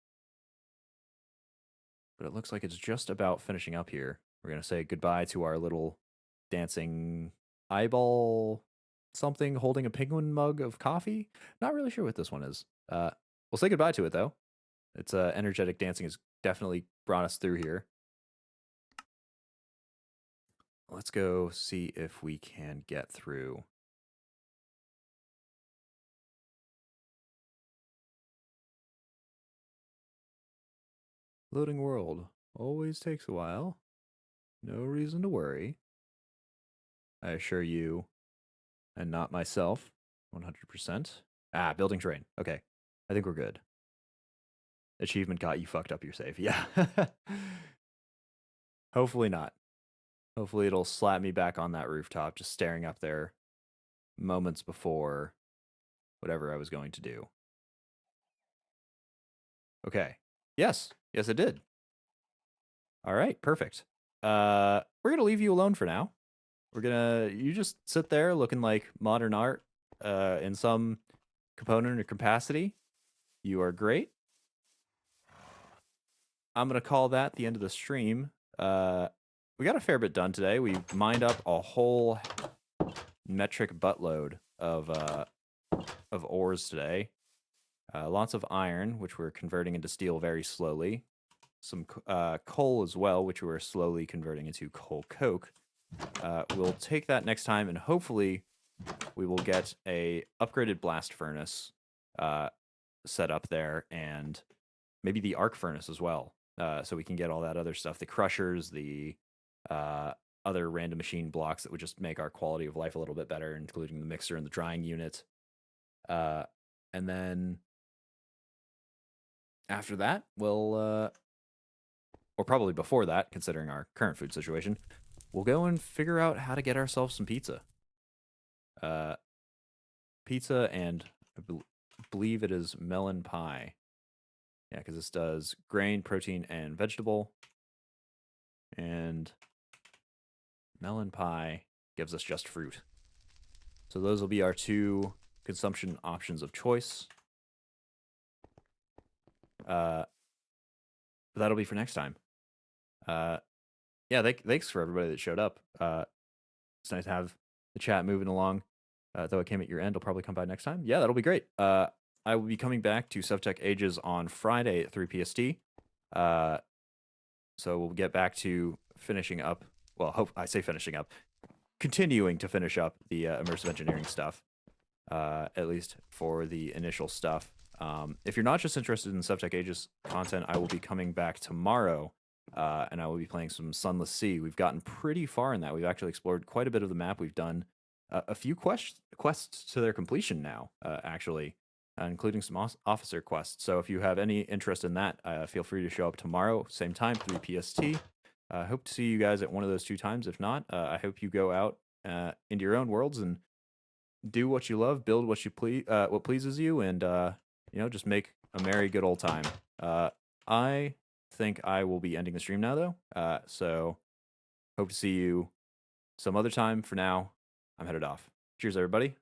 But it looks like it's just about finishing up here. We're going to say goodbye to our little dancing eyeball something holding a penguin mug of coffee. Not really sure what this one is. We'll say goodbye to it, though. Its energetic dancing has definitely brought us through here. Let's go see if we can get through. Loading world always takes a while. No reason to worry. I assure you, and not myself, 100%. Building terrain. Okay, I think we're good. Achievement got you fucked up your save. Yeah. Hopefully not. Hopefully it'll slap me back on that rooftop, just staring up there moments before whatever I was going to do. Okay. Yes. Yes, it did. All right. Perfect. We're going to leave you alone for now. You just sit there looking like modern art in some component or capacity. You are great. I'm going to call that the end of the stream. We got a fair bit done today. We mined up a whole metric buttload of ores today. Lots of iron, which we're converting into steel very slowly. Some coal as well, which we're slowly converting into coal coke. We'll take that next time, and hopefully we will get a upgraded blast furnace set up there, and maybe the arc furnace as well, so we can get all that other stuff, the crushers, the other random machine blocks that would just make our quality of life a little bit better, including the mixer and the drying unit. And then after that, we'll, or probably before that, considering our current food situation, we'll go and figure out how to get ourselves some pizza. Pizza and I believe it is melon pie. Yeah, because this does grain, protein, and vegetable. And melon pie gives us just fruit. So those will be our 2 consumption options of choice. But that'll be for next time. Yeah, thanks for everybody that showed up. It's nice to have the chat moving along. Though it came at your end, I'll probably come by next time. Yeah, that'll be great. I will be coming back to Sevtech Ages on Friday at 3 PST. So we'll get back to finishing up. Well, I say finishing up, continuing to finish up the immersive engineering stuff, at least for the initial stuff. If you're not just interested in Sevtech Ages content, I will be coming back tomorrow, and I will be playing some Sunless Sea. We've gotten pretty far in that. We've actually explored quite a bit of the map. We've done a few quests to their completion now, actually, including some officer quests. So if you have any interest in that, feel free to show up tomorrow, same time, 3 PST. I hope to see you guys at one of those 2 times. If not, I hope you go out into your own worlds and do what you love, build what you what pleases you, and just make a merry good old time. I think I will be ending the stream now, though. So hope to see you some other time. For now, I'm headed off. Cheers, everybody.